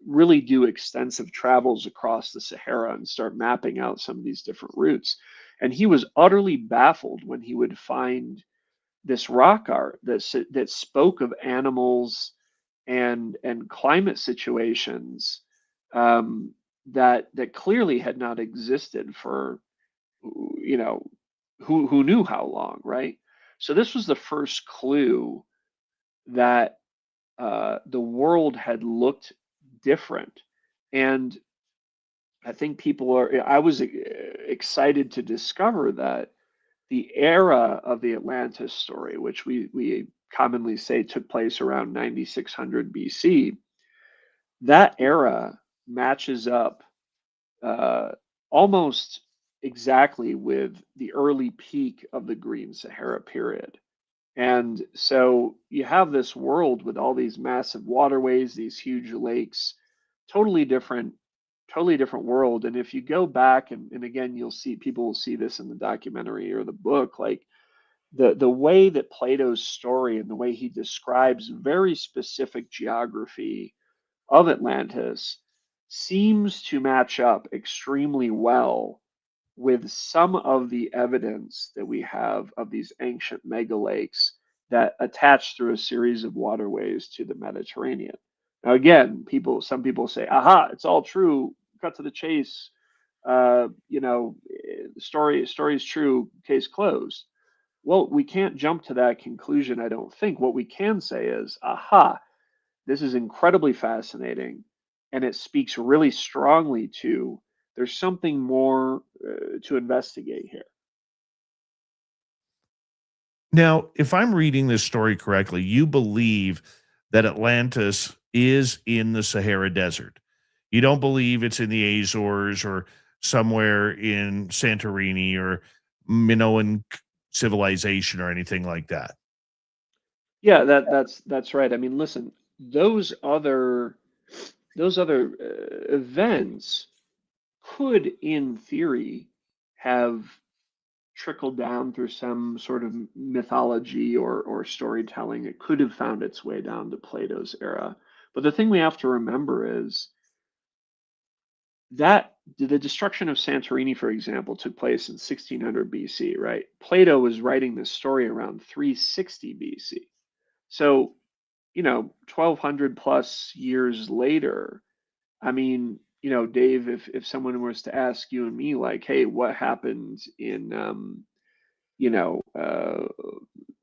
really do extensive travels across the Sahara and start mapping out some of these different routes. And he was utterly baffled when he would find this rock art that spoke of animals and climate situations that clearly had not existed for, you know, who knew how long, right? So this was the first clue that the world had looked different. And I think I was excited to discover that the era of the Atlantis story, which we commonly say took place around 9600 BC, that era matches up almost exactly with the early peak of the Green Sahara period. And so you have this world with all these massive waterways, these huge lakes, totally different, totally different world. And if you go back and again, you'll see people will see this in the documentary or the book, like the way that Plato's story and the way he describes very specific geography of Atlantis seems to match up extremely well with some of the evidence that we have of these ancient megalakes that attach through a series of waterways to the Mediterranean. Now, again, some people say, "Aha, it's all true. Cut to the chase. The story is true. Case closed." Well, we can't jump to that conclusion, I don't think. What we can say is, "Aha, this is incredibly fascinating, and it speaks really strongly to there's something more to investigate here." Now, if I'm reading this story correctly, you believe that Atlantis is in the Sahara Desert. You don't believe it's in the Azores or somewhere in Santorini or Minoan civilization or anything like that. Yeah, that's right. I mean, listen, those other events could, in theory, have trickled down through some sort of mythology or storytelling. It could have found its way down to Plato's era. But the thing we have to remember is that the destruction of Santorini, for example, took place in 1600 BC, right? Plato was writing this story around 360 BC. So, 1200 plus years later, I mean, Dave, if someone was to ask you and me, like, hey, what happened in, you know, uh,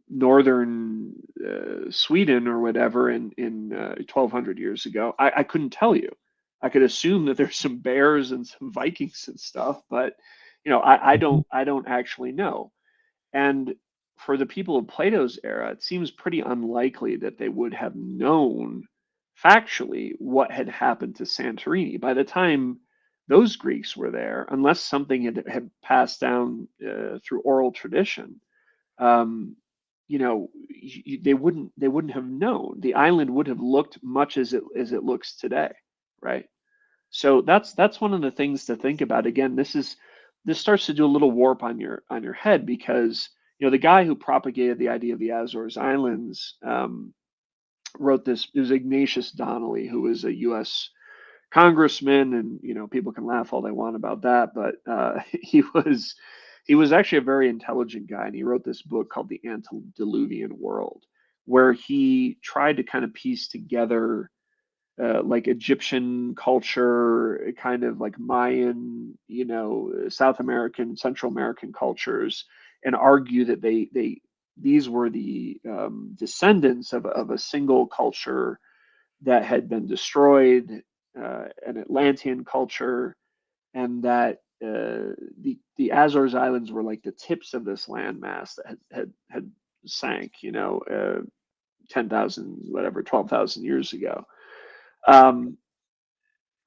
northern Sweden or whatever in 1200 years ago, I couldn't tell you. I could assume that there's some bears and some Vikings and stuff, but I don't actually know. And for the people of Plato's era, it seems pretty unlikely that they would have known factually what had happened to Santorini by the time those Greeks were there, unless something had passed down through oral tradition. Um, they wouldn't have known. The island would have looked much as it looks today, right? So that's one of the things to think about. Again, this starts to do a little warp on your head because the guy who propagated the idea of the Azores Islands wrote this. It was Ignatius Donnelly, who was a U.S. congressman, and people can laugh all they want about that, but he was actually a very intelligent guy, and he wrote this book called The Antediluvian World, where he tried to kind of piece together like Egyptian culture, kind of like Mayan, South American, Central American cultures, and argue that these were the descendants of a single culture that had been destroyed, an Atlantean culture, and that the Azores Islands were like the tips of this landmass that had sank, 10,000, whatever, 12,000 years ago. Um,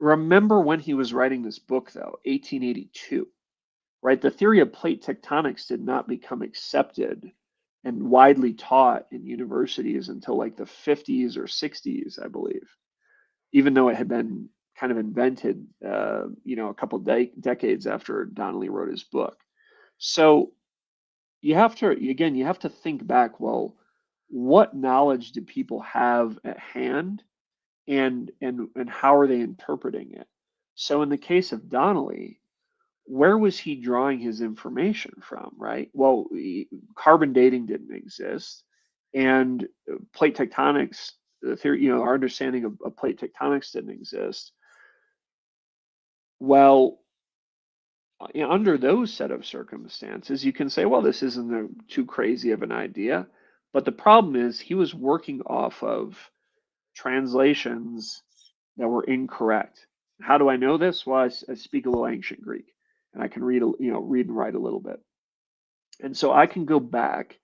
Remember when he was writing this book, though, 1882, right? The theory of plate tectonics did not become accepted and widely taught in universities until like the 50s or 60s, I believe, even though it had been kind of invented, a couple decades after Donnelly wrote his book. So you have to think back, well, what knowledge do people have at hand and how are they interpreting it? So in the case of Donnelly, where was he drawing his information from, right? Well, carbon dating didn't exist, and plate tectonics, the theory, our understanding of plate tectonics didn't exist. Well, under those set of circumstances, you can say, well, this isn't too crazy of an idea. But the problem is he was working off of translations that were incorrect. How do I know this? Well, I speak a little ancient Greek, and I can read and write a little bit. And so I can go back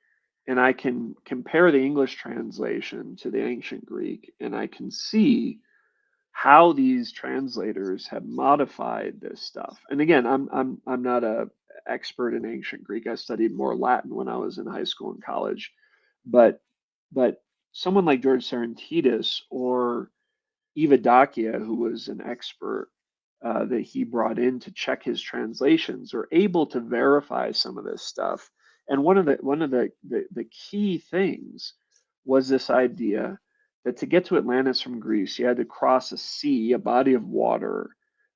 and I can compare the English translation to the ancient Greek, and I can see how these translators have modified this stuff. And again, I'm not a expert in ancient Greek. I studied more Latin when I was in high school and college, but someone like George Serentidis or Evdokia, who was an expert that he brought in to check his translations, are able to verify some of this stuff. And one of the key things was this idea that to get to Atlantis from Greece, you had to cross a sea, a body of water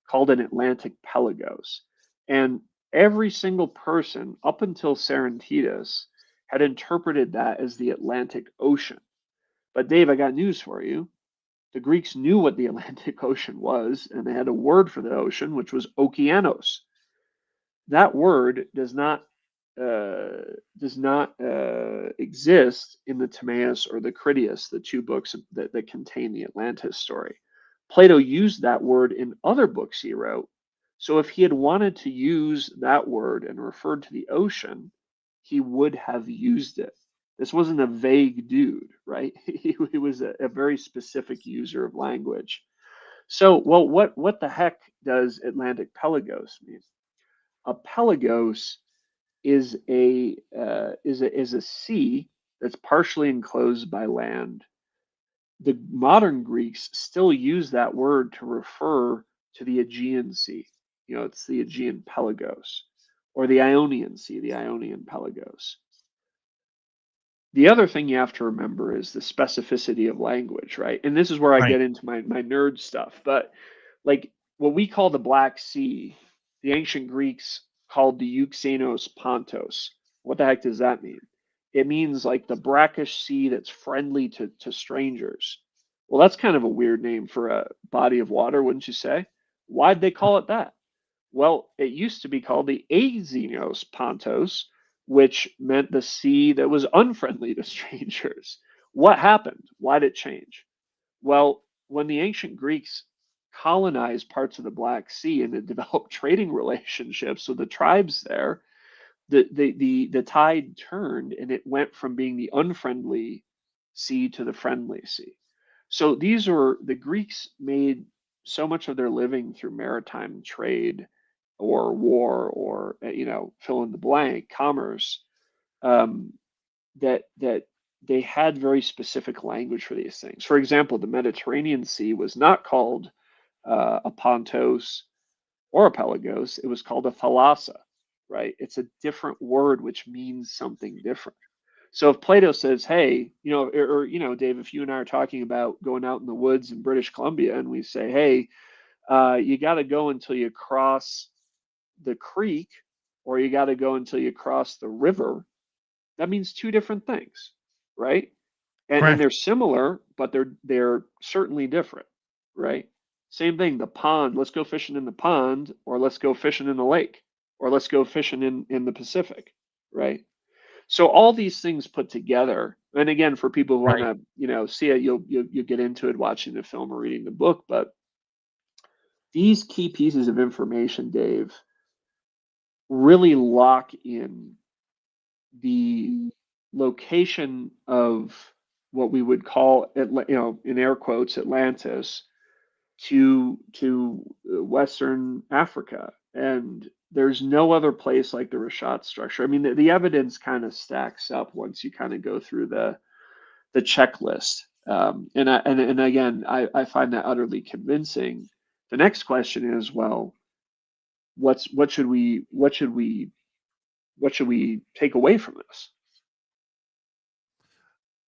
called an Atlantic Pelagos. And every single person up until Serentidis had interpreted that as the Atlantic Ocean. But Dave, I got news for you. The Greeks knew what the Atlantic Ocean was, and they had a word for the ocean, which was okeanos. That word does not exist in the Timaeus or the Critias, the two books that contain the Atlantis story. Plato used that word in other books he wrote. So if he had wanted to use that word and referred to the ocean, he would have used it. This wasn't a vague dude, right? He was a very specific user of language. So, well, what the heck does Atlantic Pelagos mean? A pelagos is a sea that's partially enclosed by land. The modern Greeks still use that word to refer to the Aegean Sea. It's the Aegean Pelagos, or the Ionian Sea, the Ionian Pelagos. The other thing you have to remember is the specificity of language, right? And this is where I get into my nerd stuff. But like what we call the Black Sea, the ancient Greeks called the Euxenos Pontos. What the heck does that mean? It means like the brackish sea that's friendly to strangers. Well, that's kind of a weird name for a body of water, wouldn't you say? Why'd they call it that? Well, it used to be called the Aexinos Pontos, which meant the sea that was unfriendly to strangers. What happened? Why did it change? Well, when the ancient Greeks colonized parts of the Black Sea and developed trading relationships with the tribes there, the tide turned and it went from being the unfriendly sea to the friendly sea. So the Greeks made so much of their living through maritime trade or war or fill in the blank commerce, that they had very specific language for these things. For example, the Mediterranean Sea was not called a Pontos or a Pelagos. It was called a Thalassa, right? It's a different word which means something different. So if Plato says, hey, or Dave, if you and I are talking about going out in the woods in British Columbia and we say, hey, you got to go until you cross the creek, or you got to go until you cross the river, that means two different things, right? And they're similar, but they're certainly different, right? Same thing, the pond, let's go fishing in the pond, or let's go fishing in the lake, or let's go fishing in the Pacific, right? So all these things put together, and again, for people who want to, see it, you'll get into it watching the film or reading the book, but these key pieces of information, Dave, really lock in the location of what we would call, in air quotes, Atlantis to Western Africa. And there's no other place like the Rashat structure. I mean, the evidence kind of stacks up once you kind of go through the checklist. And again, I find that utterly convincing. The next question is, well, what should we take away from this?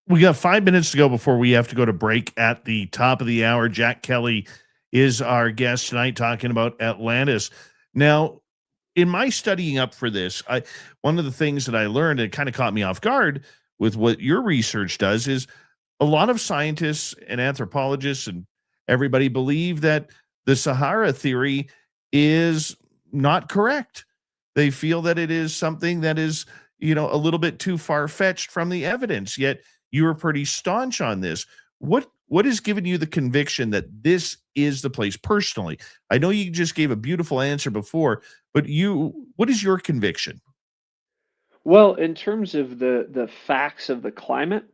We got 5 minutes to go before we have to go to break at the top of the hour. Jack Kelley is our guest tonight talking about Atlantis. Now, in my studying up for this, one of the things that I learned, and it kind of caught me off guard with what your research does, is a lot of scientists and anthropologists and everybody believe that the Sahara theory is not correct. They feel that it is something that is, a little bit too far-fetched from the evidence. Yet you were pretty staunch on this. What has given you the conviction that this is the place personally? I know you just gave a beautiful answer before, but what is your conviction? Well, in terms of the facts of the climate,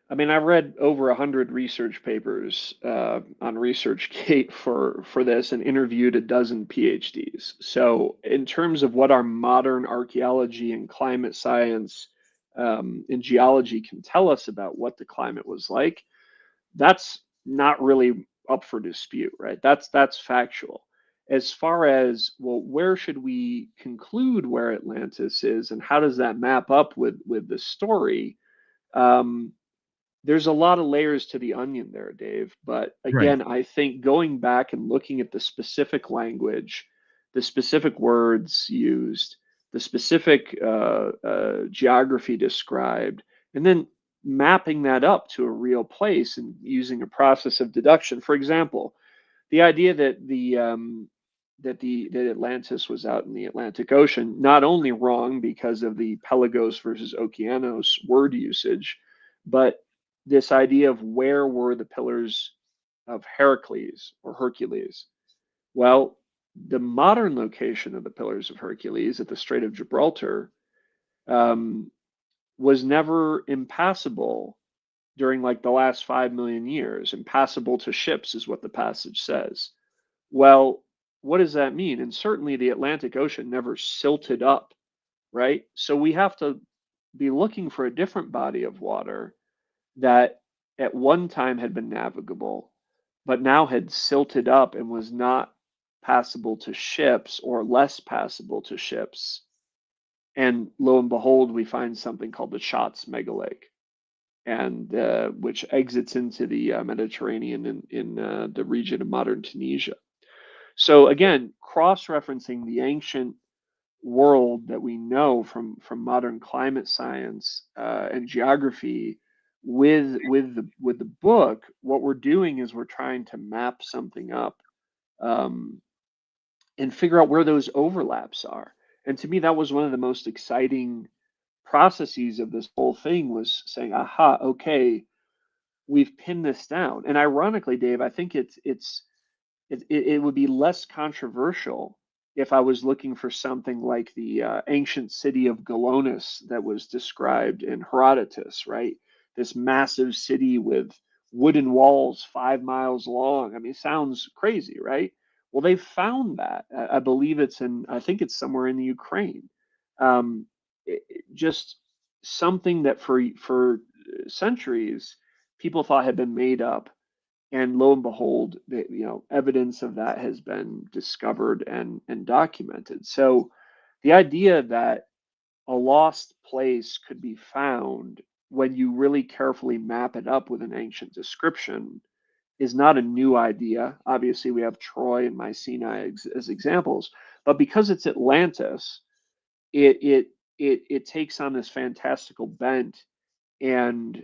I mean, I read over 100 research papers on ResearchGate for this and interviewed a dozen PhDs. So, in terms of what our modern archaeology and climate science and geology can tell us about what the climate was like, that's not really up for dispute, right? That's factual. As far as, well, where should we conclude where Atlantis is, and how does that map up with the story? Um, there's a lot of layers to the onion there, Dave. But Right. again, I think going back and looking at the specific language, the specific words used, the specific geography described, and then mapping that up to a real place and using a process of deduction. For example, the idea that that Atlantis was out in the Atlantic Ocean, not only wrong because of the Pelagos versus Okeanos word usage, but this idea of where were the pillars of Heracles or Hercules? Well, the modern location of the pillars of Hercules at the Strait of Gibraltar um, was never impassable during like the last 5 million years. Impassable to ships is what the passage says. Well, what does that mean? And certainly the Atlantic Ocean never silted up, right? So we have to be looking for a different body of water that at one time had been navigable, but now had silted up and was not passable to ships or less passable to ships. And lo and behold, we find something called the Schatz megalake, and which exits into the Mediterranean in the region of modern Tunisia. So again, cross-referencing the ancient world that we know from modern climate science and geography with the book, what we're doing is we're trying to map something up um, and figure out where those overlaps are. And to me, that was one of the most exciting processes of this whole thing, was saying, aha, okay, we've pinned this down. And ironically, Dave, I think it would be less controversial if I was looking for something like the ancient city of Galonis that was described in Herodotus, right? This massive city with wooden walls 5 miles long. I mean, sounds crazy, right? Well, they found that. I believe I think it's somewhere in the Ukraine. Just something that for centuries people thought had been made up, and lo and behold, evidence of that has been discovered and documented. So the idea that a lost place could be found when you really carefully map it up with an ancient description is not a new idea. Obviously, we have Troy and Mycenae as examples, but because it's Atlantis, it it takes on this fantastical bent, and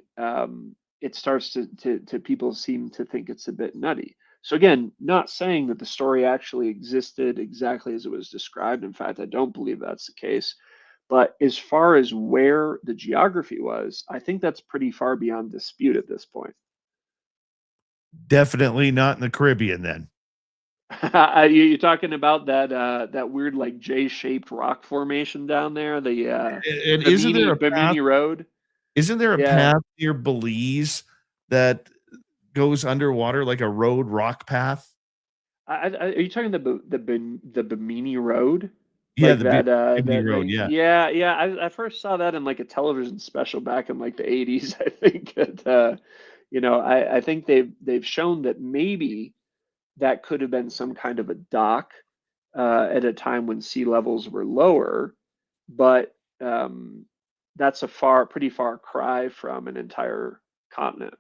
it starts to people seem to think it's a bit nutty. So again, not saying that the story actually existed exactly as it was described. In fact, I don't believe that's the case. But as far as where the geography was, I think that's pretty far beyond dispute at this point. Definitely not in the Caribbean then. You're talking about that weird like J-shaped rock formation down there, And Bimini Road. isn't there a Yeah. path near Belize that goes underwater like a road rock path? Are you talking the Bimini Road? Yeah, Like the Bimini that Road, thing? yeah. Yeah, yeah. I first saw that in like a television special back in like the 80s. I think that I think they've shown that maybe that could have been some kind of a dock at a time when sea levels were lower, but that's pretty far cry from an entire continent.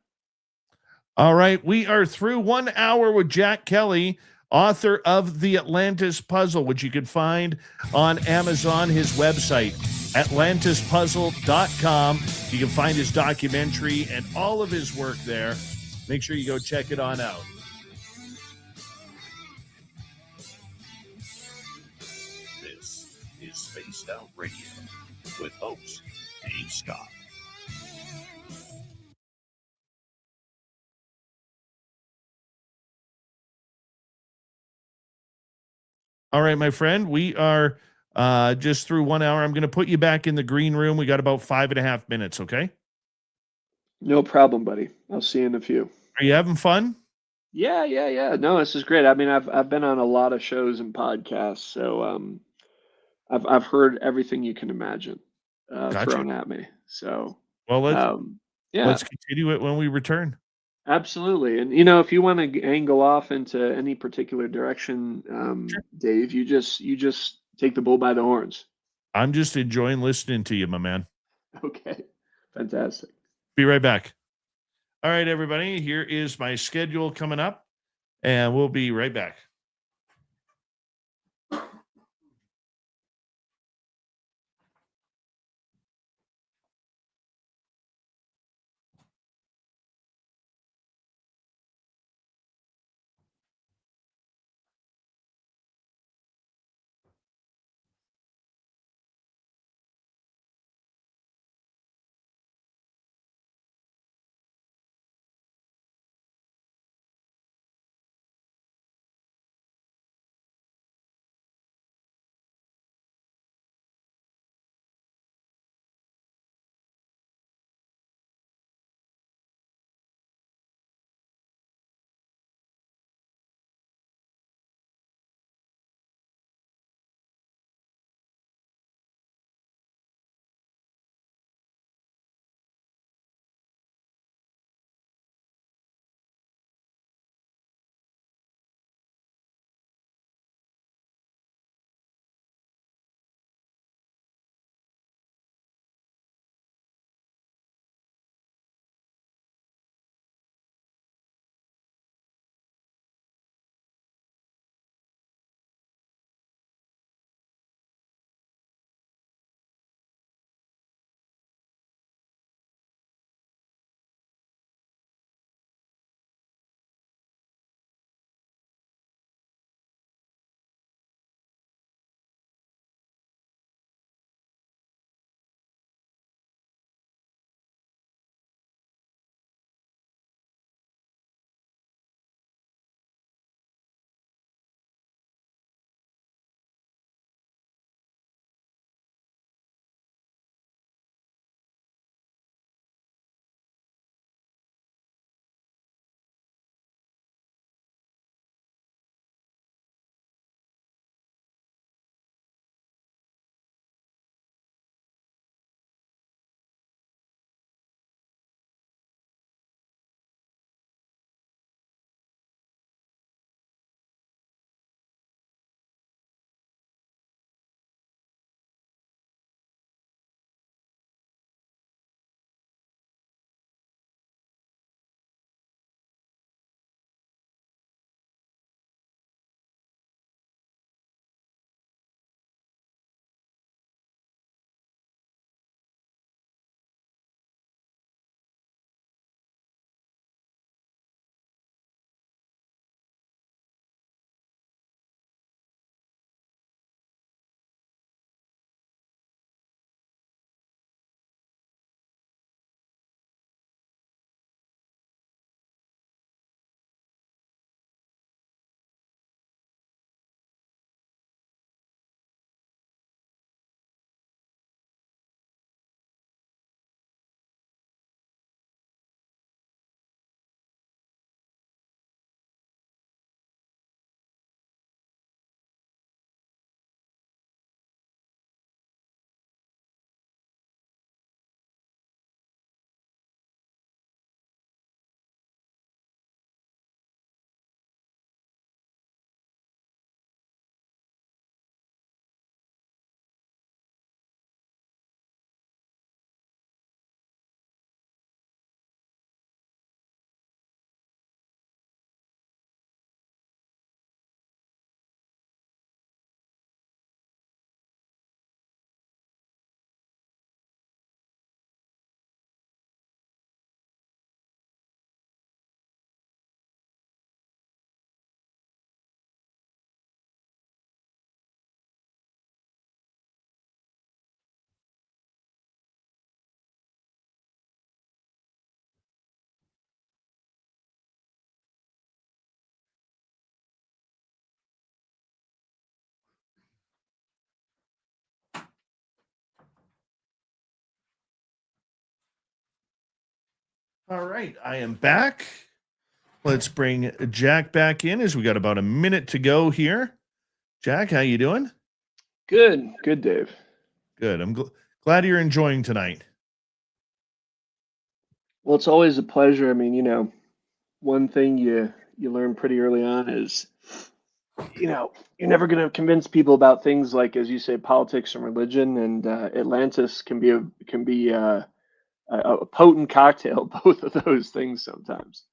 All right, we are through 1 hour with Jack Kelley, author of The Atlantis Puzzle, which you can find on Amazon, his website, atlantispuzzle.com. You can find his documentary and all of his work there. Make sure you go check it on out. This is Spaced Out Radio with host Dave Scott. All right, my friend, we are just through 1 hour. I'm going to put you back in the green room. We got about 5.5 minutes, okay? No problem, buddy. I'll see you in a few. Are you having fun? Yeah. No, this is great. I mean, I've been on a lot of shows and podcasts, so I've heard everything you can imagine Gotcha. thrown at me. So Well, yeah, let's continue it when we return. absolutely. And you know, if you want to angle off into any particular direction, Sure. Dave, you just take the bull by the horns. I'm just enjoying listening to you, my man. Okay, fantastic. Be right back. All right, everybody, here is my schedule coming up, and we'll be right back. All right, I am back. Let's bring Jack back in as we got about a minute to go here. Jack, how you doing? Good, Dave. Good. I'm glad you're enjoying tonight. Well, it's always a pleasure. I mean, one thing you learn pretty early on is, you're never going to convince people about things like, as you say, politics and religion. And Atlantis can be a potent cocktail, both of those things sometimes.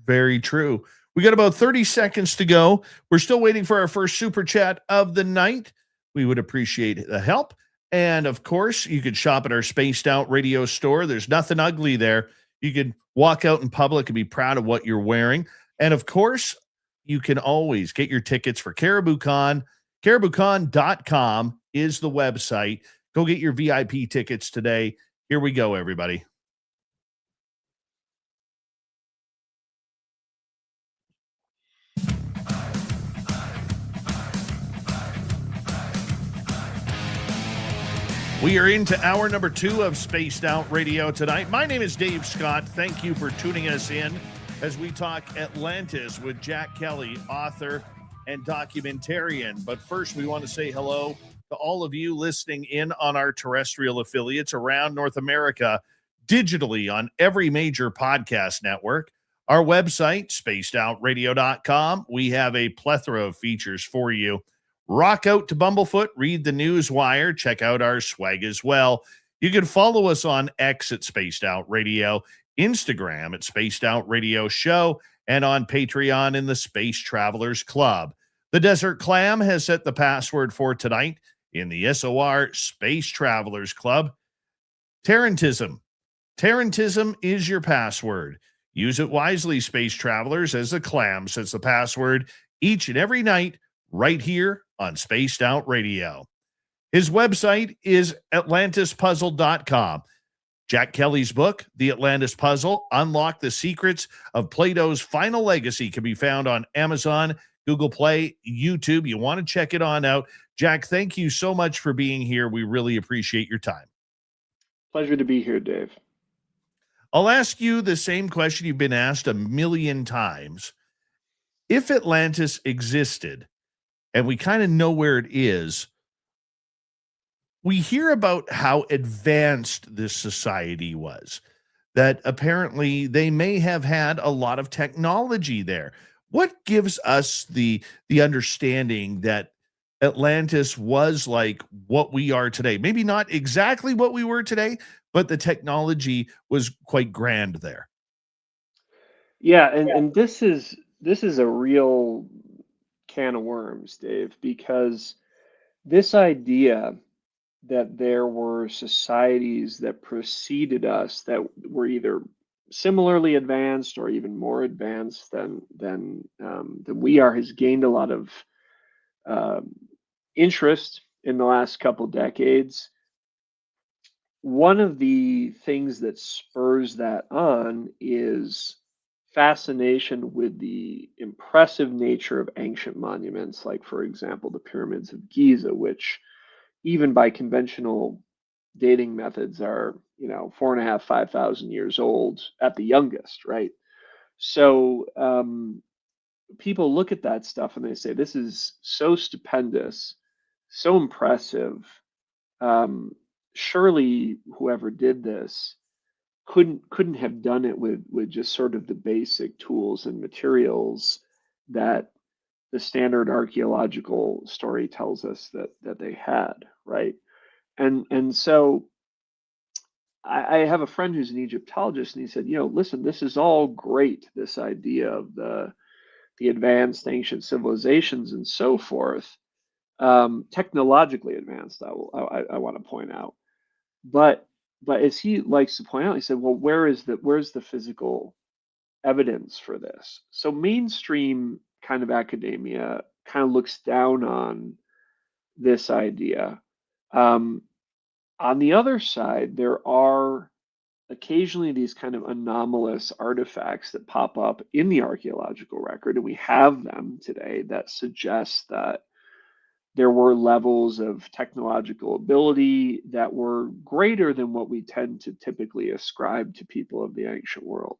Very true. We got about 30 seconds to go. We're still waiting for our first super chat of the night. We would appreciate the help. And of course, you could shop at our Spaced Out Radio store. There's nothing ugly there. You can walk out in public and be proud of what you're wearing. And of course, you can always get your tickets for CaribouCon. CaribouCon.com is the website. Go get your VIP tickets today. Here we go, everybody. We are into hour number 2 of Spaced Out Radio tonight. My name is Dave Scott. Thank you for tuning us in as we talk Atlantis with Jack Kelley, author and documentarian. But first, we want to say hello to all of you listening in on our terrestrial affiliates around North America, digitally on every major podcast network. Our website, spacedoutradio.com. We have a plethora of features for you. Rock out to Bumblefoot, read the news wire, check out our swag as well. You can follow us on X at Spaced Out Radio, Instagram at Spaced Out Radio Show, and on Patreon in the Space Travelers Club. The Desert Clam has set the password for tonight in the SOR Space Travelers Club. Tarantism. Tarantism is your password. Use it wisely, Space Travelers, as the Clam sets the password each and every night right here on Spaced Out Radio. His website is atlantispuzzle.com. Jack Kelley's book, The Atlantis Puzzle, Unlock the Secrets of Plato's Final Legacy, can be found on Amazon, Google Play, YouTube. You want to check it on out. Jack, thank you so much for being here. We really appreciate your time. Pleasure to be here, Dave. I'll ask you the same question you've been asked a million times. If Atlantis existed, and we kind of know where it is, we hear about how advanced this society was, that apparently they may have had a lot of technology there. What gives us the understanding that Atlantis was like what we are today? Maybe not exactly what we were today, but the technology was quite grand there. Yeah, and this is a real can of worms, Dave, because this idea that there were societies that preceded us that were either similarly advanced or even more advanced than we are has gained a lot of interest in the last couple decades. One of the things that spurs that on is fascination with the impressive nature of ancient monuments, like, for example, the pyramids of Giza, which even by conventional dating methods are, 4.5, 5,000 years old at the youngest, right? So people look at that stuff and they say, this is so stupendous, so impressive. Surely whoever did this couldn't have done it with just sort of the basic tools and materials that the standard archaeological story tells us that they had, right? And so I have a friend who's an Egyptologist, and he said, listen, this is all great, this idea of the advanced ancient civilizations and so forth, technologically advanced, I want to point out, but as he likes to point out, he said, well, where's the physical evidence for this? So mainstream kind of academia kind of looks down on this idea. On the other side, there are occasionally these kind of anomalous artifacts that pop up in the archaeological record, and we have them today that suggest that there were levels of technological ability that were greater than what we tend to typically ascribe to people of the ancient world.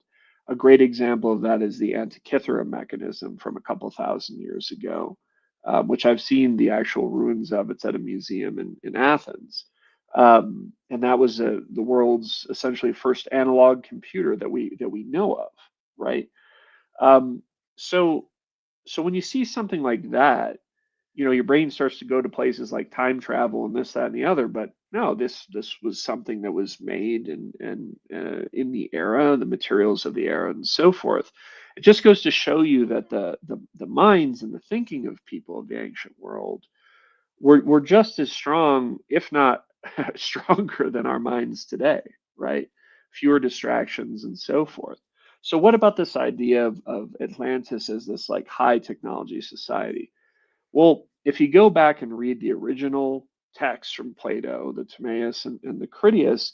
A great example of that is the Antikythera mechanism from a couple thousand years ago, which I've seen the actual ruins of. It's at a museum in Athens. And that was the world's essentially first analog computer that we know of, right? Um, so so when you see something like that, your brain starts to go to places like time travel and this, that, and the other. But no, this was something that was made and in the era, the materials of the era, and so forth. It just goes to show you that the minds and the thinking of people of the ancient world were just as strong, if not stronger than our minds today, right? Fewer distractions and so forth. So what about this idea of Atlantis as this like high technology society? Well, if you go back and read the original texts from Plato, the Timaeus and the Critias,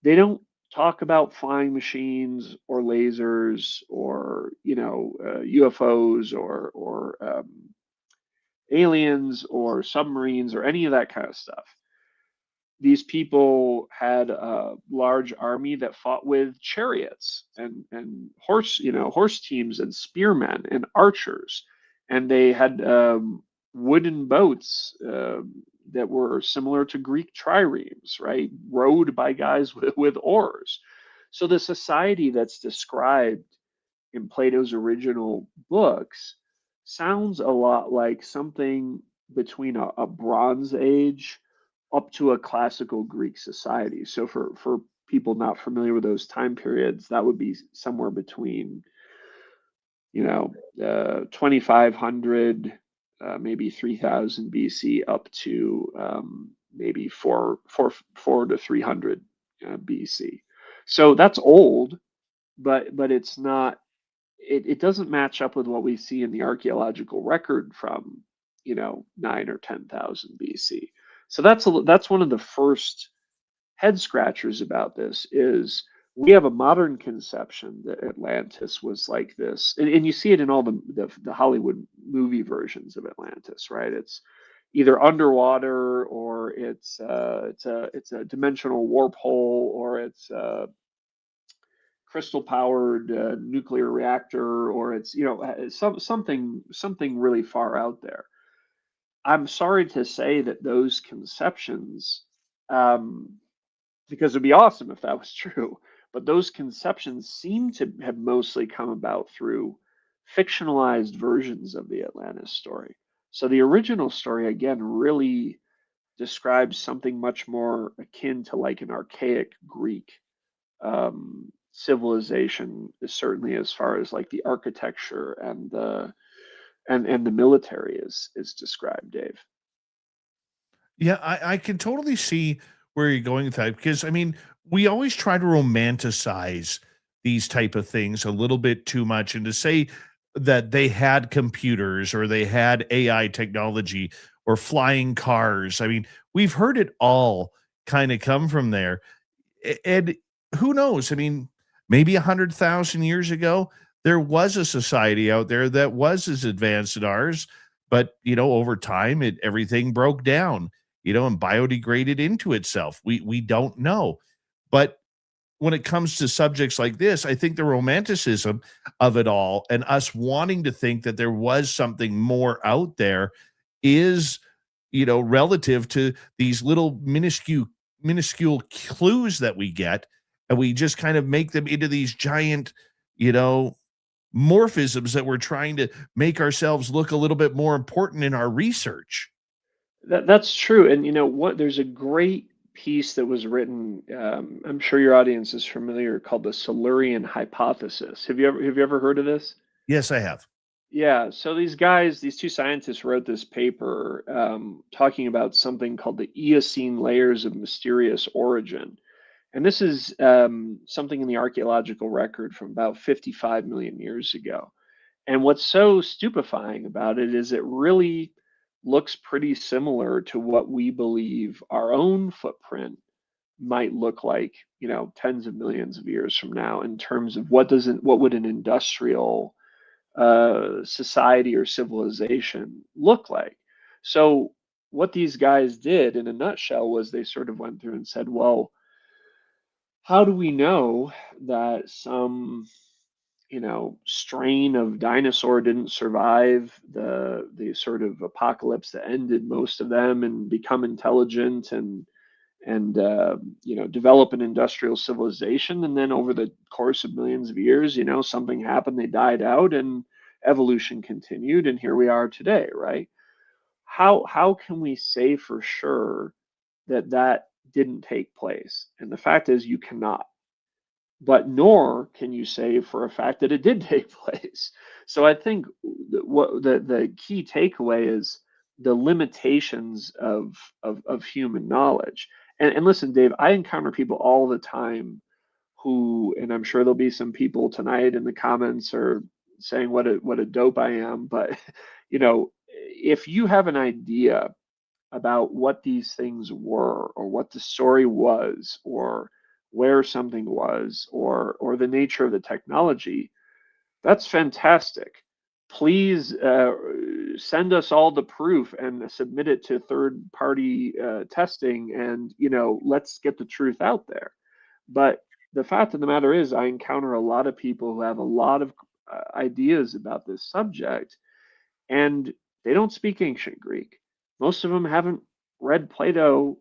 they don't talk about flying machines or lasers or UFOs or aliens or submarines or any of that kind of stuff. These people had a large army that fought with chariots and horse teams and spearmen and archers, and they had wooden boats that were similar to Greek triremes, right, rowed by guys with oars. So the society that's described in Plato's original books sounds a lot like something between a Bronze Age up to a classical Greek society. So for people not familiar with those time periods, that would be somewhere between 2500, maybe 3000 BC up to maybe four to 300 BC. So that's old, but it's not. It doesn't match up with what we see in the archaeological record from 9 or 10,000 BC. So that's one of the first head scratchers about this. Is we have a modern conception that Atlantis was like this, and you see it in all the Hollywood movie versions of Atlantis, right? It's either underwater, or it's a dimensional warp hole, or it's crystal powered nuclear reactor, or it's something really far out there. I'm sorry to say that those conceptions, because it'd be awesome if that was true, but those conceptions seem to have mostly come about through fictionalized versions of the Atlantis story. So the original story, again, really describes something much more akin to like an archaic Greek civilization, certainly as far as like the architecture and the military is described, Dave. Yeah, I can totally see where you're going with that, because I mean, we always try to romanticize these type of things a little bit too much, and to say that they had computers or they had AI technology or flying cars. I mean, we've heard it all kind of come from there. And who knows? I mean, maybe 100,000 years ago, there was a society out there that was as advanced as ours, but over time, everything broke down, and biodegraded into itself. We don't know, but when it comes to subjects like this, I think the romanticism of it all and us wanting to think that there was something more out there is, relative to these little minuscule clues that we get, and we just kind of make them into these giant, you know, morphisms that we're trying to make ourselves look a little bit more important in our research. That's true. And you know what? There's a great piece that was written. I'm sure your audience is familiar, called the Silurian hypothesis. Have you ever heard of this? Yes, I have. Yeah. So these guys, these two scientists, wrote this paper talking about something called the Eocene layers of mysterious origin. And this is something in the archaeological record from about 55 million years ago. And what's so stupefying about it is it really looks pretty similar to what we believe our own footprint might look like, tens of millions of years from now, in terms of what would an industrial society or civilization look like. So what these guys did in a nutshell was they sort of went through and said, well, how do we know that some strain of dinosaur didn't survive the sort of apocalypse that ended most of them and become intelligent and develop an industrial civilization. And then over the course of millions of years, something happened, they died out, and evolution continued, and here we are today, right? How can we say for sure that that didn't take place? And the fact is, you cannot. But nor can you say for a fact that it did take place. So I think what the key takeaway is the limitations of human knowledge. And listen, Dave, I encounter people all the time who, and I'm sure there'll be some people tonight in the comments or saying what a dope I am, but if you have an idea about what these things were or what the story was or where something was or the nature of the technology, that's fantastic. Please send us all the proof and submit it to third party testing, and let's get the truth out there. But the fact of the matter is, I encounter a lot of people who have a lot of ideas about this subject, and they don't speak ancient Greek. Most of them haven't read Plato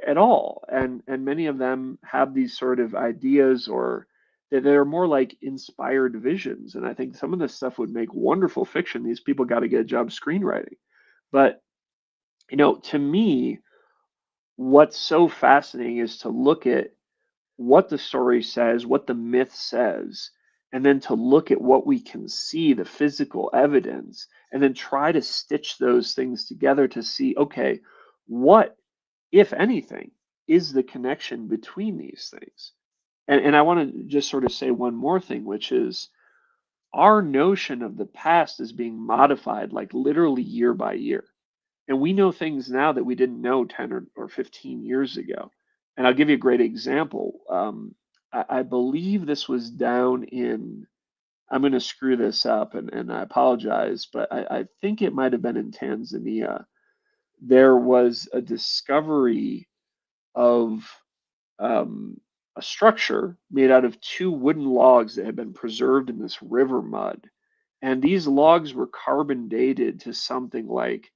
at all, and many of them have these sort of ideas, or they're more like inspired visions. And I think some of this stuff would make wonderful fiction. These people got to get a job screenwriting. But to me, what's so fascinating is to look at what the story says, what the myth says, and then to look at what we can see, the physical evidence, and then try to stitch those things together to see, okay, what, if anything, is the connection between these things? And I want to just sort of say one more thing, which is our notion of the past is being modified like literally year by year. And we know things now that we didn't know 10 or 15 years ago. And I'll give you a great example. I believe this was down in, I'm going to screw this up and I apologize, but I think it might have been in Tanzania. There was a discovery of a structure made out of two wooden logs that had been preserved in this river mud. And these logs were carbon dated to something like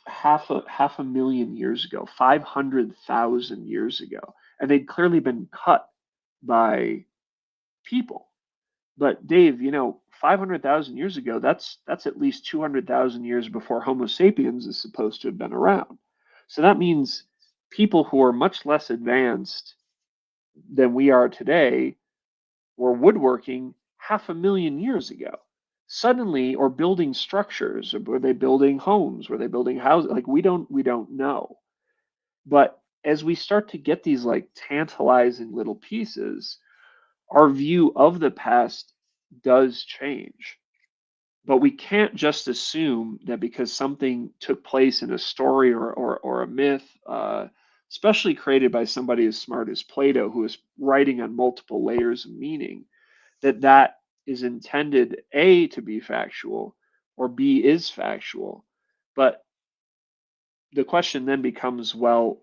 half a million years ago, 500,000 years ago, and they'd clearly been cut by people. But Dave, 500,000 years ago, that's at least 200,000 years before Homo sapiens is supposed to have been around. So that means people who are much less advanced than we are today were woodworking half a million years ago. Suddenly, or building structures, or were they building homes? Were they building houses? Like we don't know. But as we start to get these like tantalizing little pieces, our view of the past does change. But we can't just assume that because something took place in a story or a myth, especially created by somebody as smart as Plato, who is writing on multiple layers of meaning, that is intended A, to be factual, or B, is factual. But the question then becomes, well,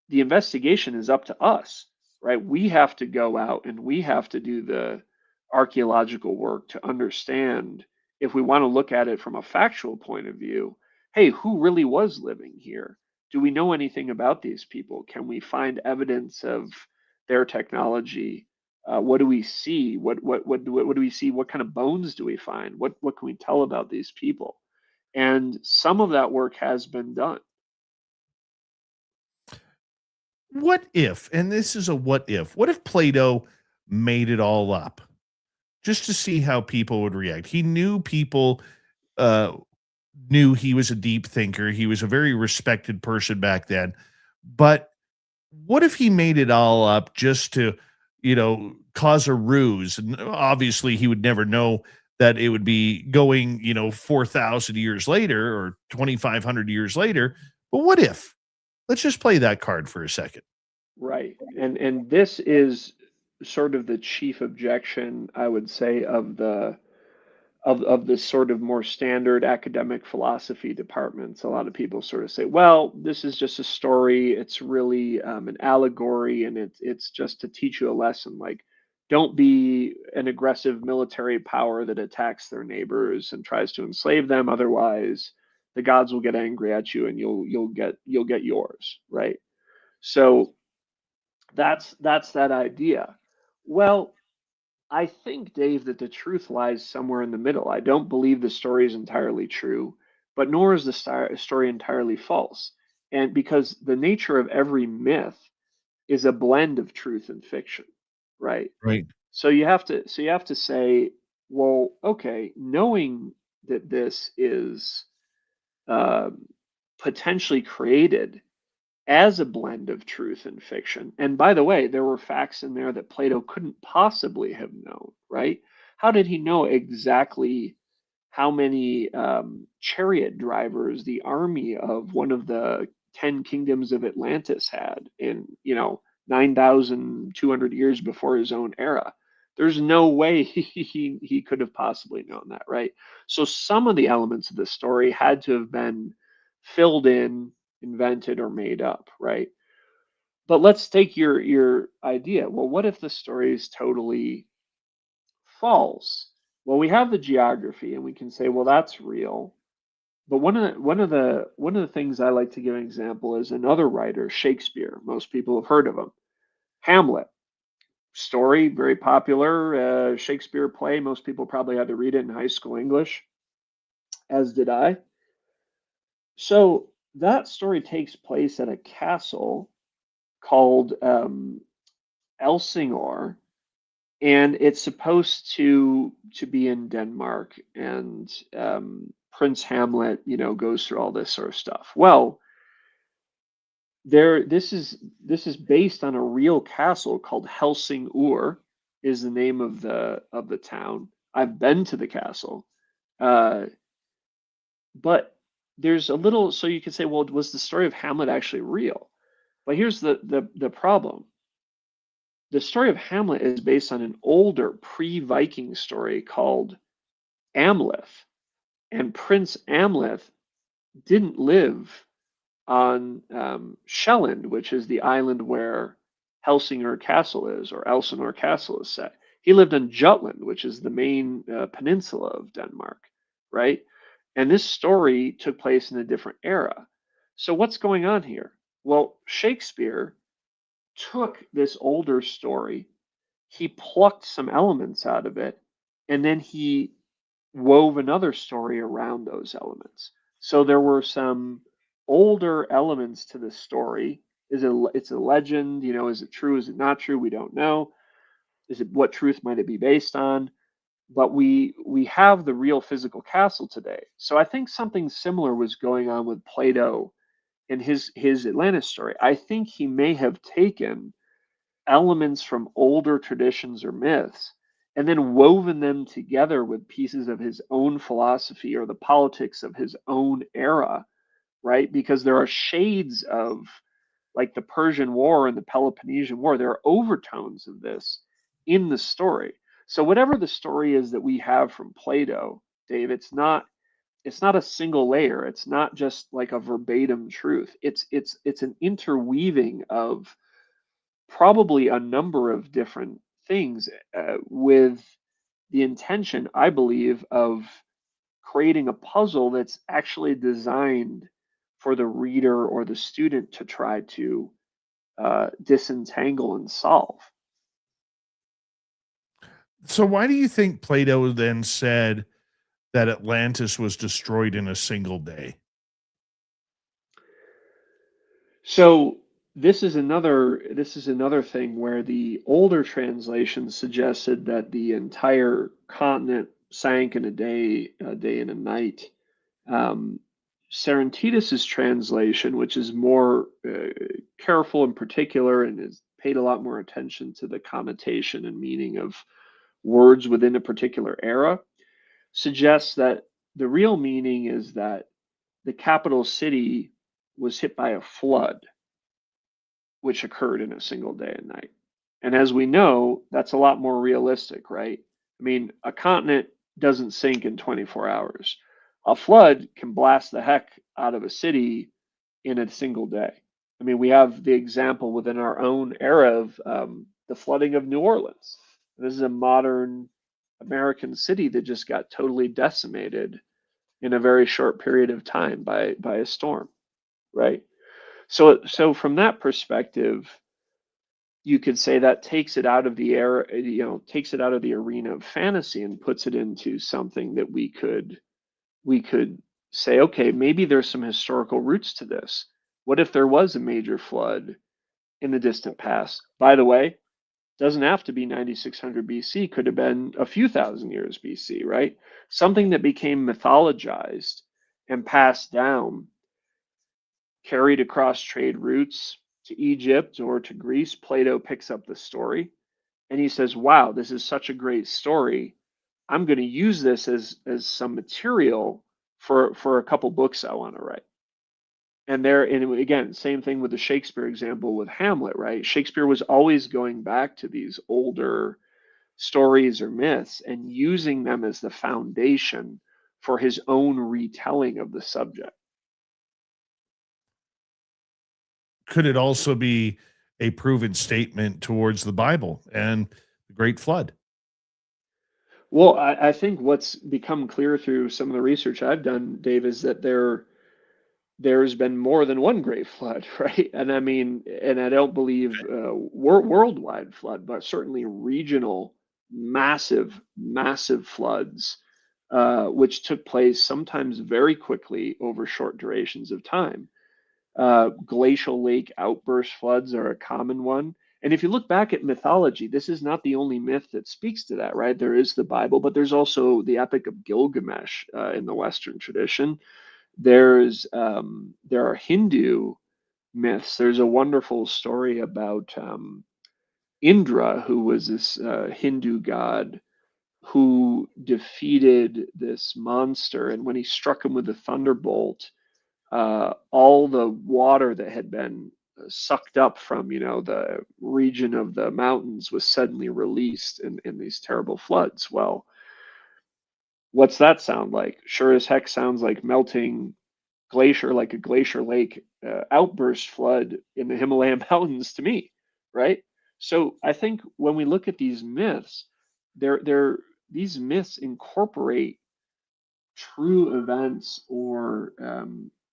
the investigation is up to us, right? We have to go out and we have to do the archaeological work to understand, if we want to look at it from a factual point of view, hey, who really was living here? Do we know anything about these people? Can we find evidence of their technology? What do we see? What do we see? What kind of bones do we find? What can we tell about these people? And some of that work has been done. What if, and this is a what if Plato made it all up just to see how people would react? He knew people uh, knew he was a deep thinker. He was a very respected person back then. But what if he made it all up just to, cause a ruse? And obviously he would never know that it would be going, 4,000 years later or 2,500 years later. But what if? Let's just play that card for a second. Right. And this is sort of the chief objection, I would say, of the sort of more standard academic philosophy departments. A lot of people sort of say, well, this is just a story. It's really an allegory, and it's just to teach you a lesson. Like, don't be an aggressive military power that attacks their neighbors and tries to enslave them. Otherwise, the gods will get angry at you and you'll get yours, right? So that's that idea. Well, I think, Dave, that the truth lies somewhere in the middle. I don't believe the story is entirely true, but nor is the story entirely false. And because the nature of every myth is a blend of truth and fiction, right? Right. So you have to say, well, okay, knowing that this is um, potentially created as a blend of truth and fiction. And by the way, there were facts in there that Plato couldn't possibly have known, right? How did he know exactly how many chariot drivers the army of one of the 10 kingdoms of Atlantis had in, 9,200 years before his own era? There's no way he could have possibly known that, right? So some of the elements of the story had to have been filled in, invented, or made up, right? But let's take your idea. Well, what if the story is totally false? Well, we have the geography, and we can say, well, that's real. But one of the things I like to give an example is another writer, Shakespeare. Most people have heard of him. Hamlet story, very popular Shakespeare play. Most people probably had to read it in high school English, as did I. So that story takes place at a castle called Elsinore, and it's supposed to be in Denmark. And Prince Hamlet, goes through all this sort of stuff. Well, this is based on a real castle called Helsingør, is the name of the town. I've been to the castle, uh, but there's a little. So you could say, well, was the story of Hamlet actually real? But here's the problem. The story of Hamlet is based on an older pre-Viking story called Amleth, and Prince Amleth didn't live on Shelland, which is the island where Helsingør Castle is, or Elsinore Castle is set. He lived on Jutland, which is the main peninsula of Denmark, right? And this story took place in a different era. So what's going on here? Well, Shakespeare took this older story, he plucked some elements out of it, and then he wove another story around those elements. So there were some older elements to the story. It's a legend, is it true? Is it not true? We don't know. What truth might it be based on? But we have the real physical castle today. So I think something similar was going on with Plato in his Atlantis story. I think he may have taken elements from older traditions or myths and then woven them together with pieces of his own philosophy or the politics of his own era, right? Because there are shades of, like, the Persian War and the Peloponnesian War. There are overtones of this in the story. So whatever the story is that we have from Plato, Dave, it's not a single layer. It's not just like a verbatim truth. It's an interweaving of probably a number of different things with the intention, I believe, of creating a puzzle that's actually designed for the reader or the student to try to disentangle and solve. So why do you think Plato then said that Atlantis was destroyed in a single day? So this is another thing where the older translations suggested that the entire continent sank in a day and a night. Um, Serentitus's translation, which is more careful and particular and has paid a lot more attention to the connotation and meaning of words within a particular era, suggests that the real meaning is that the capital city was hit by a flood, which occurred in a single day and night. And as we know, that's a lot more realistic, right? I mean, a continent doesn't sink in 24 hours. A flood can blast the heck out of a city in a single day. I mean, we have the example within our own era of the flooding of New Orleans. This is a modern American city that just got totally decimated in a very short period of time by a storm, right? So from that perspective, you could say that takes it out of the air, takes it out of the arena of fantasy and puts it into something that we could say, okay, maybe there's some historical roots to this. What if there was a major flood in the distant past? By the way, doesn't have to be 9600 BC, could have been a few thousand years BC, right? Something that became mythologized and passed down, carried across trade routes to Egypt or to Greece. Plato picks up the story and he says, wow, this is such a great story. I'm going to use this as some material for a couple books I want to write. And again, same thing with the Shakespeare example with Hamlet, right? Shakespeare was always going back to these older stories or myths and using them as the foundation for his own retelling of the subject. Could it also be a proven statement towards the Bible and the Great Flood? Well, I think what's become clear through some of the research I've done, Dave, is that there's been more than one great flood, right? And I mean, and I don't believe worldwide flood, but certainly regional, massive floods, which took place sometimes very quickly over short durations of time. Glacial lake outburst floods are a common one. And if you look back at mythology, this is not the only myth that speaks to that, right? There is the Bible, but there's also the Epic of Gilgamesh in the Western tradition. There are Hindu myths. There's a wonderful story about Indra, who was this Hindu god who defeated this monster, and when he struck him with a thunderbolt, all the water that had been sucked up from the region of the mountains was suddenly released in these terrible floods. Well, what's that sound like? Sure as heck sounds like melting glacier, like a glacier lake outburst flood in the Himalayan mountains to me, right? So I think when we look at these myths, they're these myths incorporate true events or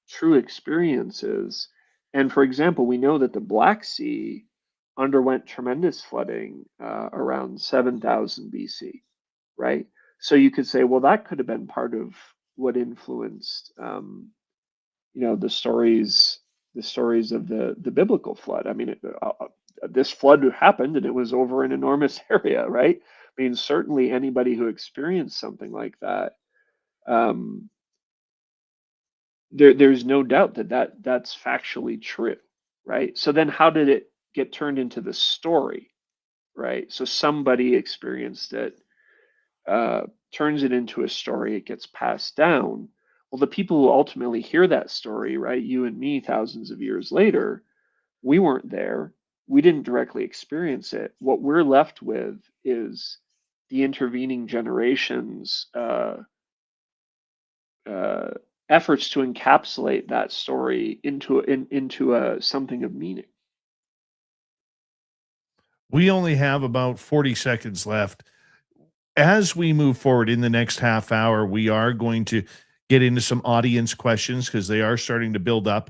true experiences. And for example, we know that the Black Sea underwent tremendous flooding around 7000 BC, right? So you could say, well, that could have been part of what influenced, the stories of the biblical flood. I mean, this flood happened and it was over an enormous area, right? I mean, certainly anybody who experienced something like that, um, there's no doubt that's factually true, right? So then how did it get turned into the story, right? So somebody experienced it, turns it into a story, it gets passed down. Well, the people who ultimately hear that story, right, you and me, thousands of years later, we weren't there. We didn't directly experience it. What we're left with is the intervening generations' uh, efforts to encapsulate that story into something of meaning. We only have about 40 seconds left. As we move forward in the next half hour, we are going to get into some audience questions because they are starting to build up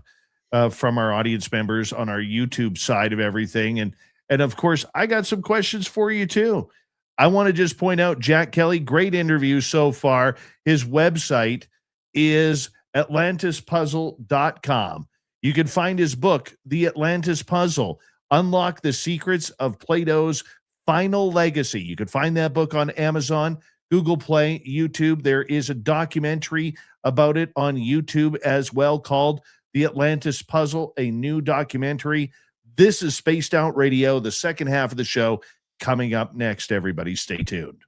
from our audience members on our YouTube side of everything. And of course, I got some questions for you too. I want to just point out Jack Kelley, great interview so far. His website is atlantispuzzle.com. You can find his book, The Atlantis Puzzle, Unlock the Secrets of Plato's Final Legacy. You can find that book on Amazon, Google Play, YouTube. There is a documentary about it on YouTube as well called The Atlantis Puzzle, a new documentary. This is Spaced Out Radio, the second half of the show coming up next. Everybody stay tuned.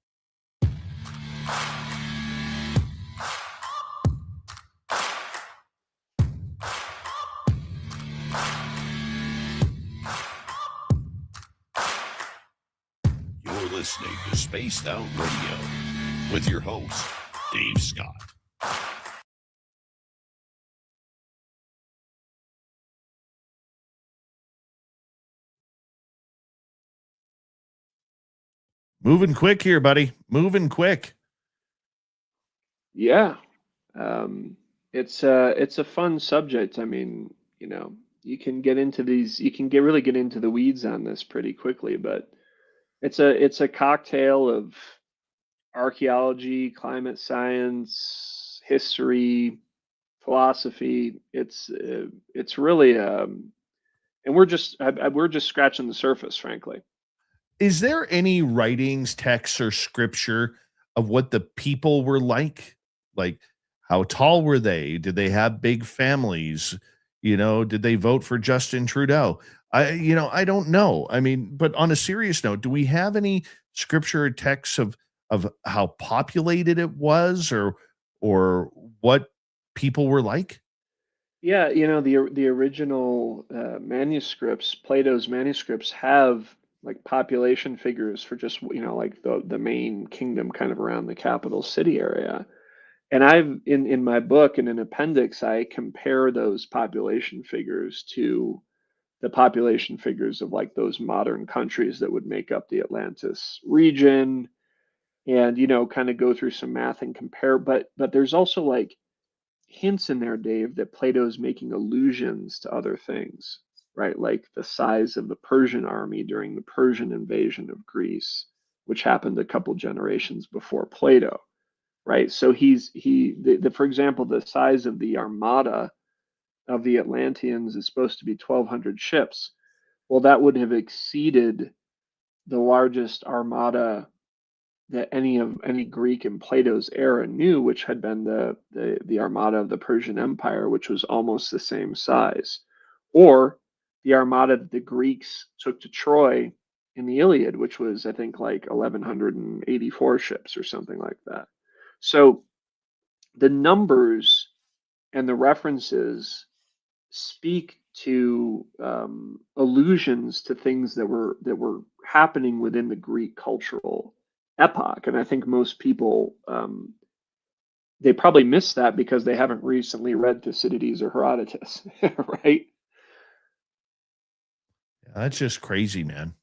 You're listening to Spaced Out Radio with your host, Dave Scott. Moving quick here, buddy. Moving quick. Yeah. It's a fun subject. I mean, you can get into these, you can really get into the weeds on this pretty quickly, but it's a cocktail of archaeology, climate science, history, philosophy. It's really and we're just scratching the surface, frankly. Is there any writings, texts, or scripture of what the people were like? Like, how tall were they? Did they have big families? Did they vote for Justin Trudeau? I don't know. I mean, but on a serious note, do we have any scripture or texts of how populated it was, or what people were like? Yeah, the original manuscripts, Plato's manuscripts, have like population figures for just like the main kingdom kind of around the capital city area. And I've in my book in an appendix, I compare those population figures to the population figures of like those modern countries that would make up the Atlantis region, and kind of go through some math and compare. But there's also like hints in there, Dave, that Plato's making allusions to other things, right? Like the size of the Persian army during the Persian invasion of Greece, which happened a couple generations before Plato, right? So for example, the size of the armada of the Atlanteans is supposed to be 1,200 ships. Well, that would have exceeded the largest armada that any Greek in Plato's era knew, which had been the armada of the Persian Empire, which was almost the same size, or the armada that the Greeks took to Troy in the Iliad, which was I think like 1,184 ships or something like that. So the numbers and the references speak to allusions to things that were happening within the Greek cultural epoch, and I think most people they probably miss that because they haven't recently read Thucydides or Herodotus, right? That's just crazy, man.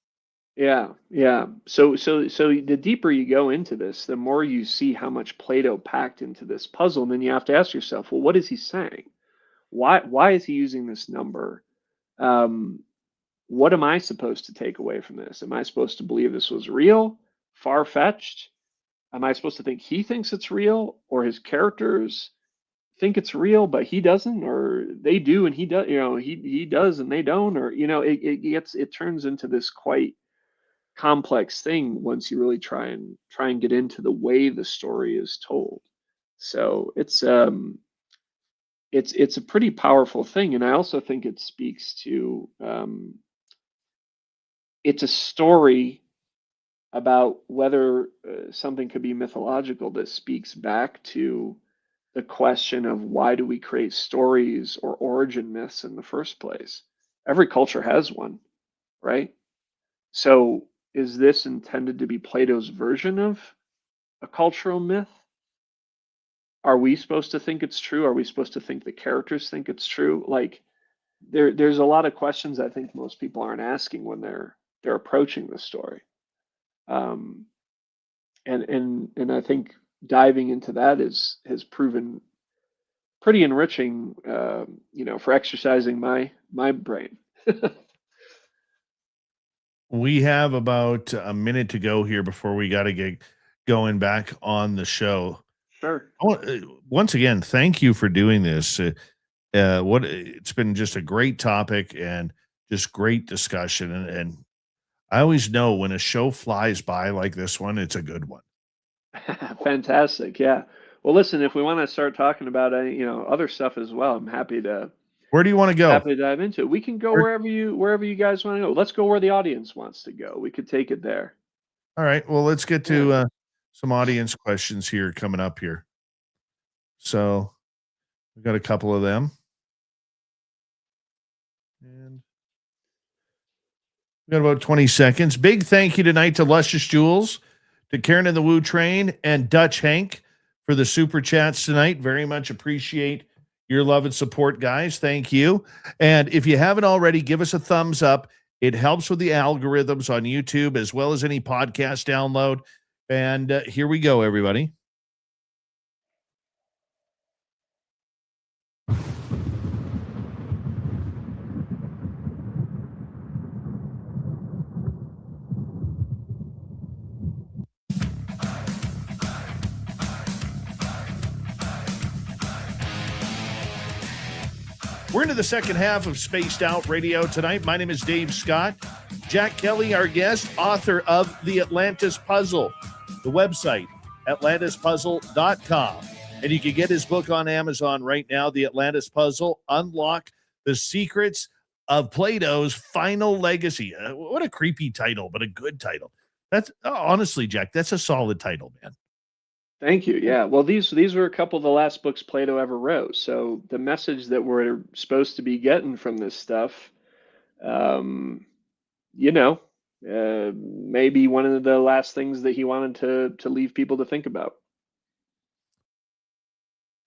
Yeah, yeah. So the deeper you go into this, the more you see how much Plato packed into this puzzle, and then you have to ask yourself, well, what is he saying? Why is he using this number? What am I supposed to take away from this? Am I supposed to believe this was real, far-fetched? Am I supposed to think he thinks it's real, or his characters think it's real but he doesn't, or they do and he does, he does and they don't, or it turns into this quite complex thing once you really try and get into the way the story is told. So it's a pretty powerful thing, and I also think it speaks to it's a story about whether something could be mythological that speaks back to the question of why do we create stories or origin myths in the first place? Every culture has one, right? So is this intended to be Plato's version of a cultural myth? Are we supposed to think it's true? Are we supposed to think the characters think it's true? Like there's a lot of questions I think most people aren't asking when they're approaching the story. And I think diving into that has proven pretty enriching, for exercising my brain. We have about a minute to go here before we got to get going back on the show. Sure. Once again, thank you for doing this. It's been just a great topic and just great discussion. And I always know when a show flies by like this one, it's a good one. Fantastic. Yeah. Well, listen, if we want to start talking about other stuff as well, I'm happy to. Where do you want to go? Happy to dive into it. We can go wherever you guys want to go. Let's go where the audience wants to go. We could take it there. All right. Well, let's get to some audience questions here coming up here. So we've got a couple of them. And we got about 20 seconds. Big thank you tonight to Luscious Jewels, to Karen and the Woo Train, and Dutch Hank for the super chats tonight. Very much appreciate your love and support, guys. Thank you. And if you haven't already, give us a thumbs up It helps with the algorithms on YouTube as well as any podcast download. And here we go, everybody. We're into the second half of Spaced Out Radio tonight. My name is Dave Scott. Jack Kelley, our guest, author of The Atlantis Puzzle, the website, atlantispuzzle.com. And you can get his book on Amazon right now, The Atlantis Puzzle, Unlock the Secrets of Plato's Final Legacy. What a creepy title, but a good title. That's honestly, Jack, that's a solid title, man. Thank you. Yeah. Well, these were a couple of the last books Plato ever wrote. So the message that we're supposed to be getting from this stuff, maybe one of the last things that he wanted to leave people to think about.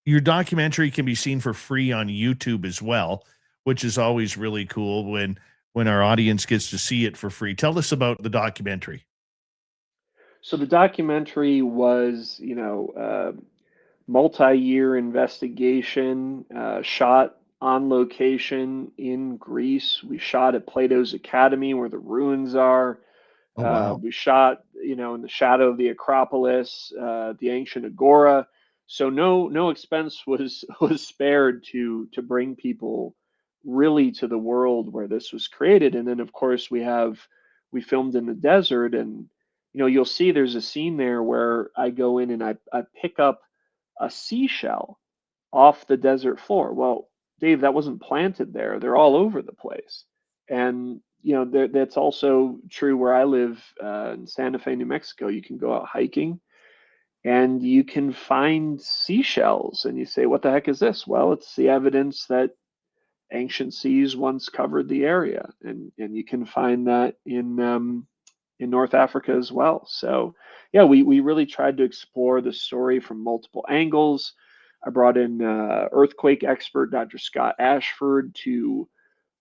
Your documentary can be seen for free on YouTube as well, which is always really cool when our audience gets to see it for free. Tell us about the documentary. So the documentary was, multi-year investigation, shot on location in Greece. We shot at Plato's Academy where the ruins are. Oh, wow. We shot, in the shadow of the Acropolis, the ancient Agora. So no expense was spared to bring people really to the world where this was created. And then of course we filmed in the desert, and you'll see there's a scene there where I go in and I pick up a seashell off the desert floor. Well, Dave, that wasn't planted there. They're all over the place. And, that's also true where I live in Santa Fe, New Mexico. You can go out hiking and you can find seashells and you say, what the heck is this? Well, it's the evidence that ancient seas once covered the area. And you can find that in North Africa as well. So yeah, we really tried to explore the story from multiple angles. I brought in earthquake expert Dr. Scott Ashford to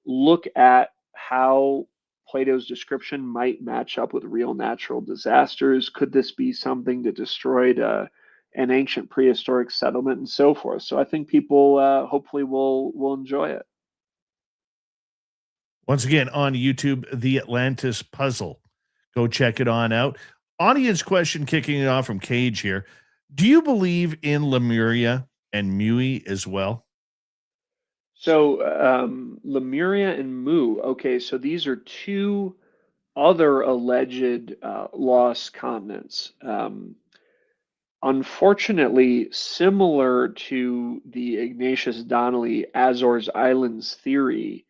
look at how Plato's description might match up with real natural disasters. Could this be something that destroyed an ancient prehistoric settlement and so forth? So I think people hopefully will enjoy it. Once again, on YouTube, The Atlantis Puzzle. Go check it on out. Audience question kicking it off from Cage here. Do you believe in Lemuria and Mui as well? So Lemuria and Mu. Okay, so these are two other alleged lost continents. Unfortunately, similar to the Ignatius Donnelly Azores Islands theory,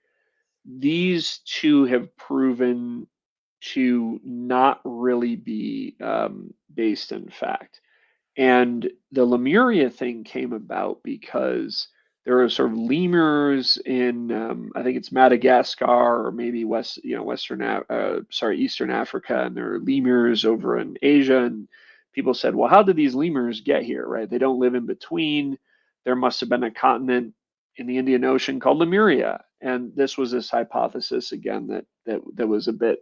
these two have proven to not really be based in fact. And the Lemuria thing came about because there are sort of lemurs in, I think it's Madagascar or maybe Eastern Africa, and there are lemurs over in Asia. And people said, well, how did these lemurs get here, right? They don't live in between. There must have been a continent in the Indian Ocean called Lemuria. And this was this hypothesis again that was a bit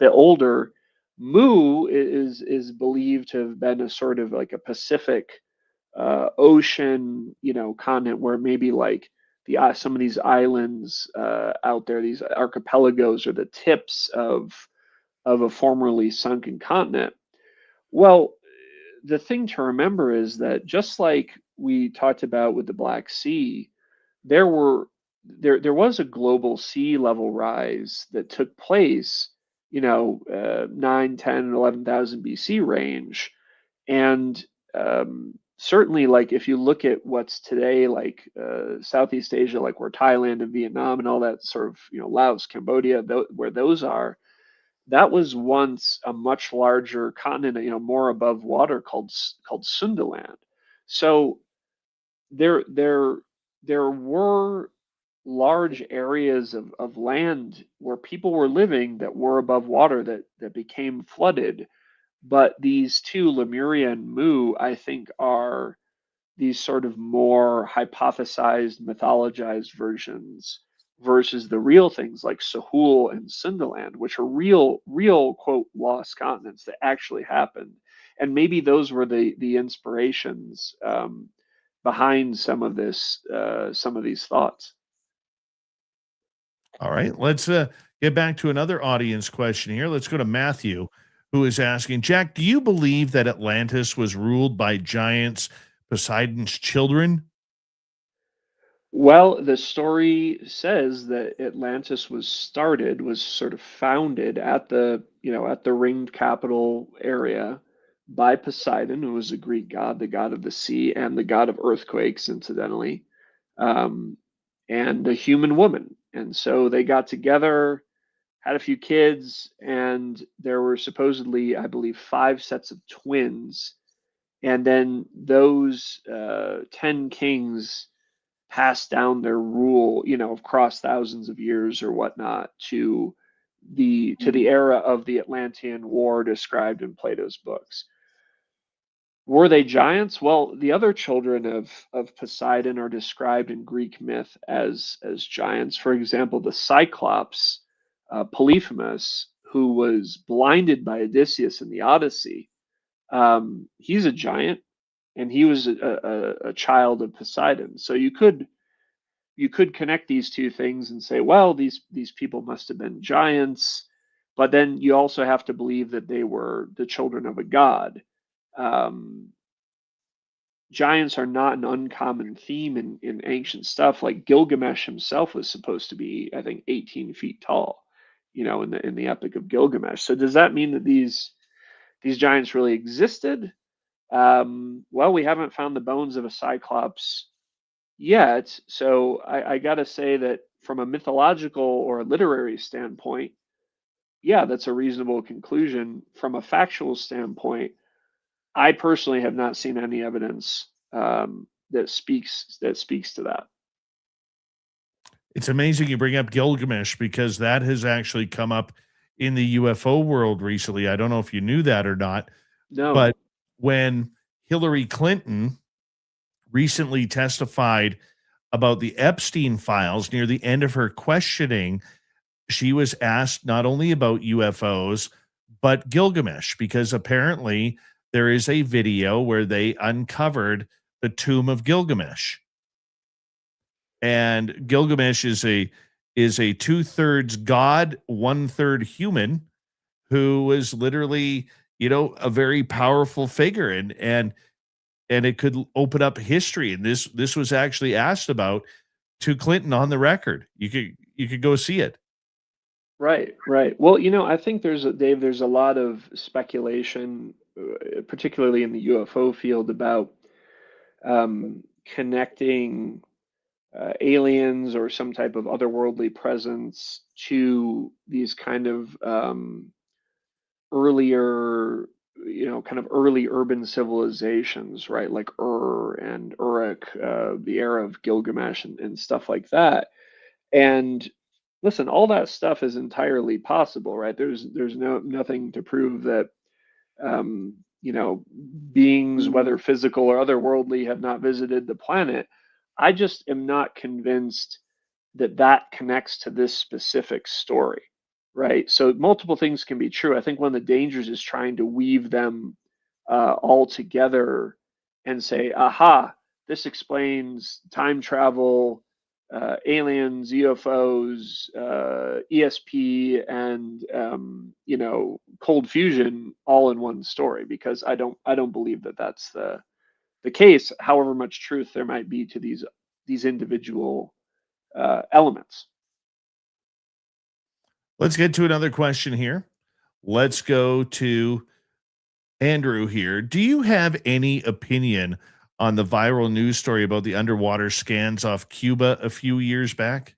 older. Mu is believed to have been a sort of like a Pacific ocean, continent where maybe like some of these islands out there, these archipelagos, are the tips of a formerly sunken continent. Well, the thing to remember is that just like we talked about with the Black Sea, there was a global sea level rise that took place 9, 10, 11,000 BC range. And certainly, like if you look at what's today, like Southeast Asia, like where Thailand and Vietnam and all that sort of, Laos, Cambodia, where those are, that was once a much larger continent, more above water called Sundaland. So there were large areas of land where people were living that were above water that became flooded. But these two, Lemuria and Mu, I think are these sort of more hypothesized, mythologized versions versus the real things like Sahul and Sindaland, which are real quote lost continents that actually happened. And maybe those were the inspirations behind some of these thoughts. All right, let's get back to another audience question here. Let's go to Matthew, who is asking, Jack, do you believe that Atlantis was ruled by giants, Poseidon's children? Well, the story says that Atlantis was sort of founded at the ringed capital area by Poseidon, who was a Greek god, the god of the sea and the god of earthquakes, incidentally, um, and a human woman. And so they got together, had a few kids, and there were supposedly, I believe, 5 sets of twins. And then those 10 kings passed down their rule, across thousands of years or whatnot to the era of the Atlantean War described in Plato's books. Were they giants? Well, the other children of Poseidon are described in Greek myth as giants. For example, the Cyclops, Polyphemus, who was blinded by Odysseus in the Odyssey, he's a giant, and he was a child of Poseidon. So you could connect these two things and say, well, these people must have been giants, but then you also have to believe that they were the children of a god. Giants are not an uncommon theme in ancient stuff. Like Gilgamesh himself was supposed to be, I think, 18 feet tall, in the Epic of Gilgamesh. So does that mean that these giants really existed? Well, we haven't found the bones of a Cyclops yet, so I gotta say that from a mythological or a literary standpoint, yeah, that's a reasonable conclusion. From a factual standpoint, I personally have not seen any evidence that speaks to that. It's amazing you bring up Gilgamesh because that has actually come up in the UFO world recently. I don't know if you knew that or not, No. but when Hillary Clinton recently testified about the Epstein files near the end of her questioning, she was asked not only about UFOs, but Gilgamesh, because apparently there is a video where they uncovered the tomb of Gilgamesh. And Gilgamesh is a 2/3 god, 1/3 human, who was literally, a very powerful figure, and it could open up history. And this was actually asked about to Clinton on the record. You could go see it. Right, right. Well, I think there's a lot of speculation, particularly in the UFO field, about connecting aliens or some type of otherworldly presence to these kind of earlier, kind of early urban civilizations, right? Like Ur and Uruk, the era of Gilgamesh and stuff like that. And listen, all that stuff is entirely possible, right? There's nothing to prove that beings, whether physical or otherworldly, have not visited the planet. I just am not convinced that that connects to this specific story, right? So multiple things can be true. I think one of the dangers is trying to weave them all together and say, aha, this explains time travel, aliens, UFOs, ESP, and cold fusion all in one story, because I don't believe that that's the case, however much truth there might be to these individual elements. Let's get to another question here. Let's go to Andrew here. Do you have any opinion on the viral news story about the underwater scans off Cuba a few years back?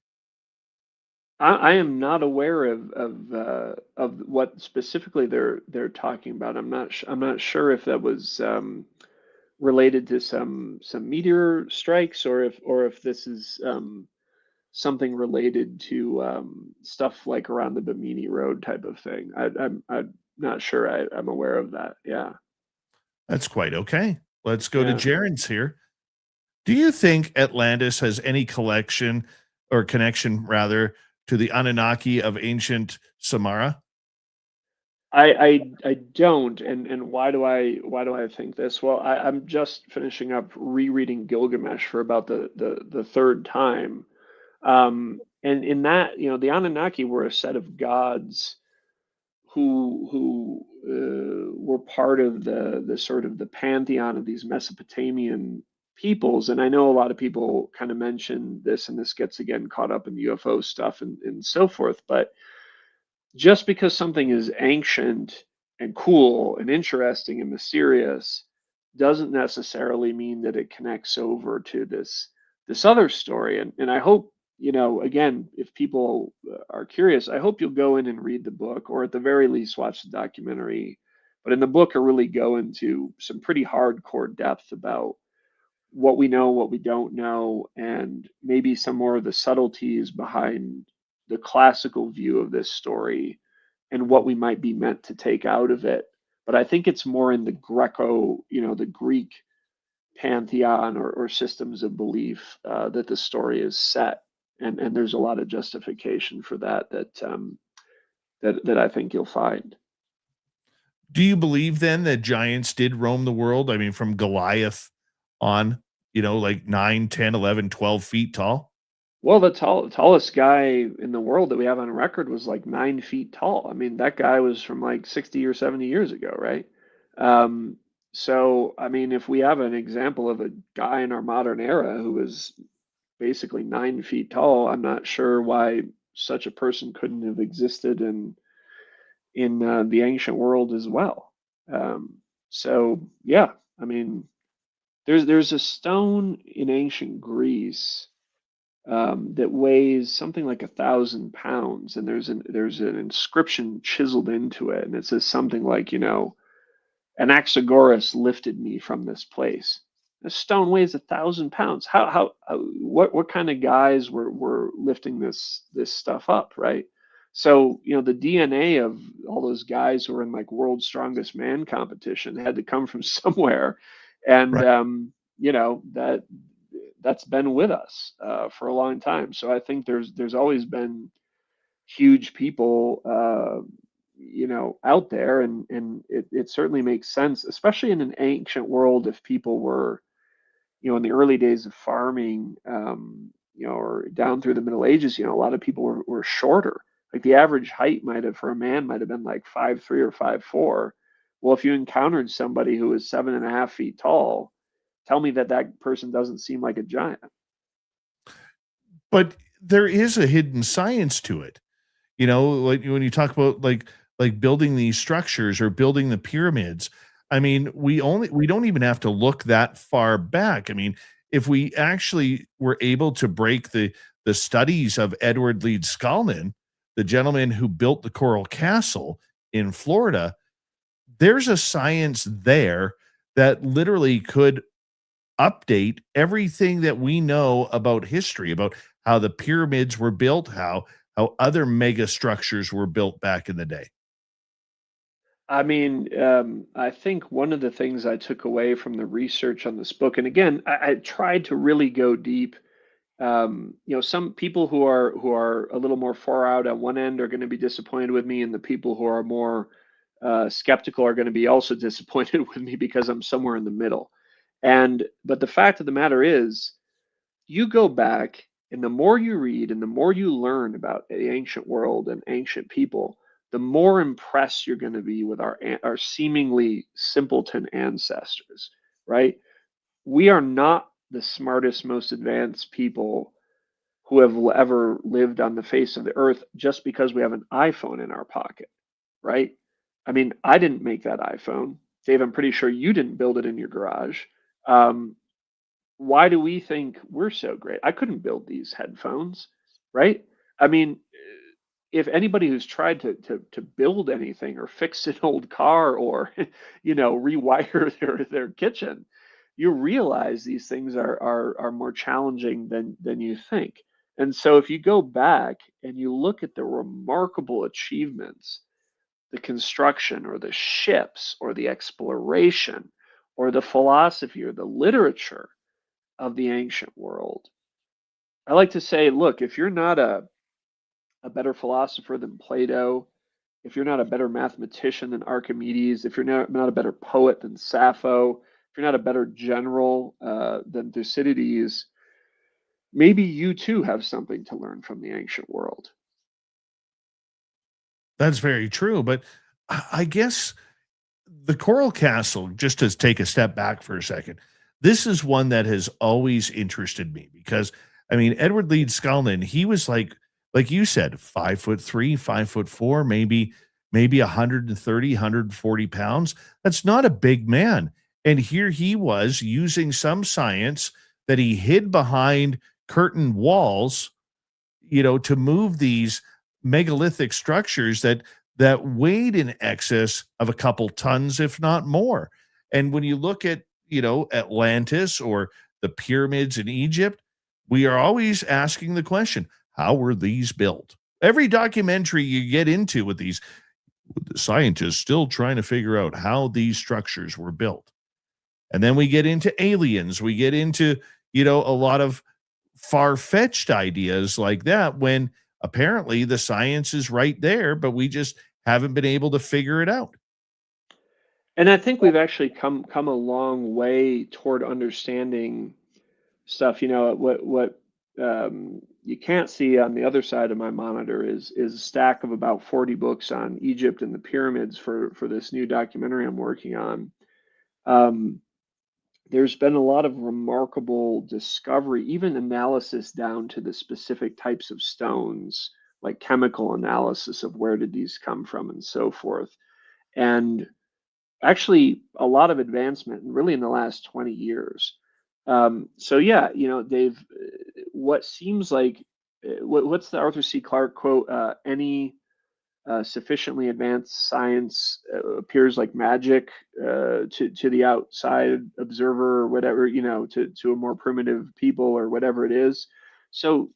I am not aware of what specifically they're talking about. I'm not sure if that was related to some meteor strikes, or if this is something related to stuff like around the Bimini Road type of thing. I'm not sure. I'm aware of that. Yeah. That's quite okay. Let's go to Yeah. Jaren's here. Do you think Atlantis has any collection or connection rather to the Anunnaki of ancient Samara? I don't, and why do I think this? Well, I'm just finishing up rereading Gilgamesh for about the third time. And in that, the Anunnaki were a set of gods who were part of the sort of the pantheon of these Mesopotamian peoples. And I know a lot of people kind of mention this, and this gets again caught up in the UFO stuff and so forth. But just because something is ancient and cool and interesting and mysterious doesn't necessarily mean that it connects over to this other story. And I hope, again, if people are curious, I hope you'll go in and read the book, or at the very least watch the documentary. But in the book, I really go into some pretty hardcore depth about what we know, what we don't know, and maybe some more of the subtleties behind the classical view of this story and what we might be meant to take out of it. But I think it's more in the the Greek pantheon or systems of belief that the story is set, and there's a lot of justification for that I think you'll find. Do you believe then that giants did roam the world? I mean, from Goliath on, like 9, 10, 11, 12 feet tall? Well, the tallest guy in the world that we have on record was like 9 feet tall. I mean, that guy was from like 60 or 70 years ago, right? Um, so, I mean, if we have an example of a guy in our modern era who was basically 9 feet tall, I'm not sure why such a person couldn't have existed in the ancient world as well. So, yeah, I mean, there's a stone in ancient Greece that weighs something like 1,000 pounds, and there's an inscription chiseled into it, and it says something like, Anaxagoras lifted me from this place. The stone weighs 1,000 pounds. What kind of guys were lifting this stuff up, right? So, the DNA of all those guys who were in like World's Strongest Man competition had to come from somewhere, and Right. that's been with us for a long time. So I think there's always been huge people, out there, and it certainly makes sense, especially in an ancient world, if people were, in the early days of farming, or down through the Middle Ages, a lot of people were shorter. Like the average height might have for a man might have been like 5'3" or 5'4". Well, if you encountered somebody who was 7.5 feet tall, tell me that person doesn't seem like a giant. But there is a hidden science to it. Like when you talk about like building these structures or building the pyramids, I mean, we don't even have to look that far back. I mean, if we actually were able to break the studies of Edward Leeds Scullman, the gentleman who built the Coral Castle in Florida, there's a science there that literally could update everything that we know about history, about how the pyramids were built, how other mega structures were built back in the day. I mean, I think one of the things I took away from the research on this book, and again, I tried to really go deep. Some people who are a little more far out at one end are going to be disappointed with me, and the people who are more skeptical are going to be also disappointed with me because I'm somewhere in the middle. But the fact of the matter is, you go back, and the more you read and the more you learn about the ancient world and ancient people, the more impressed you're going to be with our seemingly simpleton ancestors, right? We are not the smartest, most advanced people who have ever lived on the face of the earth just because we have an iPhone in our pocket, right? I mean, I didn't make that iPhone. Dave, I'm pretty sure you didn't build it in your garage. Um, why do we think we're so great? I couldn't build these headphones, right? I mean, if anybody who's tried to build anything or fix an old car or rewire their kitchen, you realize these things are more challenging than you think. And so if you go back and you look at the remarkable achievements, the construction or the ships or the exploration or the philosophy or the literature of the ancient world, I like to say, look, if you're not a better philosopher than Plato, if you're not a better mathematician than Archimedes, if you're not a better poet than Sappho, if you're not a better general than Thucydides, maybe you too have something to learn from the ancient world. That's very true. But I guess the Coral Castle, just to take a step back for a second, this is one that has always interested me because I mean, Edward Leeds Scullin, he was like you said, 5'3", 5'4", maybe 130, 140 pounds. That's not a big man. And here he was using some science that he hid behind curtain walls, to move these megalithic structures that weighed in excess of a couple tons, if not more. And when you look at, Atlantis or the pyramids in Egypt, we are always asking the question, how were these built? Every documentary you get into with these scientists still trying to figure out how these structures were built. And then we get into aliens, we get into, a lot of far-fetched ideas like that when apparently the science is right there, but we just haven't been able to figure it out. And I think we've actually come a long way toward understanding stuff. What you can't see on the other side of my monitor is a stack of about 40 books on Egypt and the pyramids for this new documentary I'm working on. Um, there's been a lot of remarkable discovery, even analysis down to the specific types of stones, like chemical analysis of where did these come from and so forth. And actually, a lot of advancement really in the last 20 years. So yeah, Dave, what seems like what's the Arthur C. Clarke quote? Any sufficiently advanced science appears like magic to the outside observer or whatever, to a more primitive people or whatever it is. So,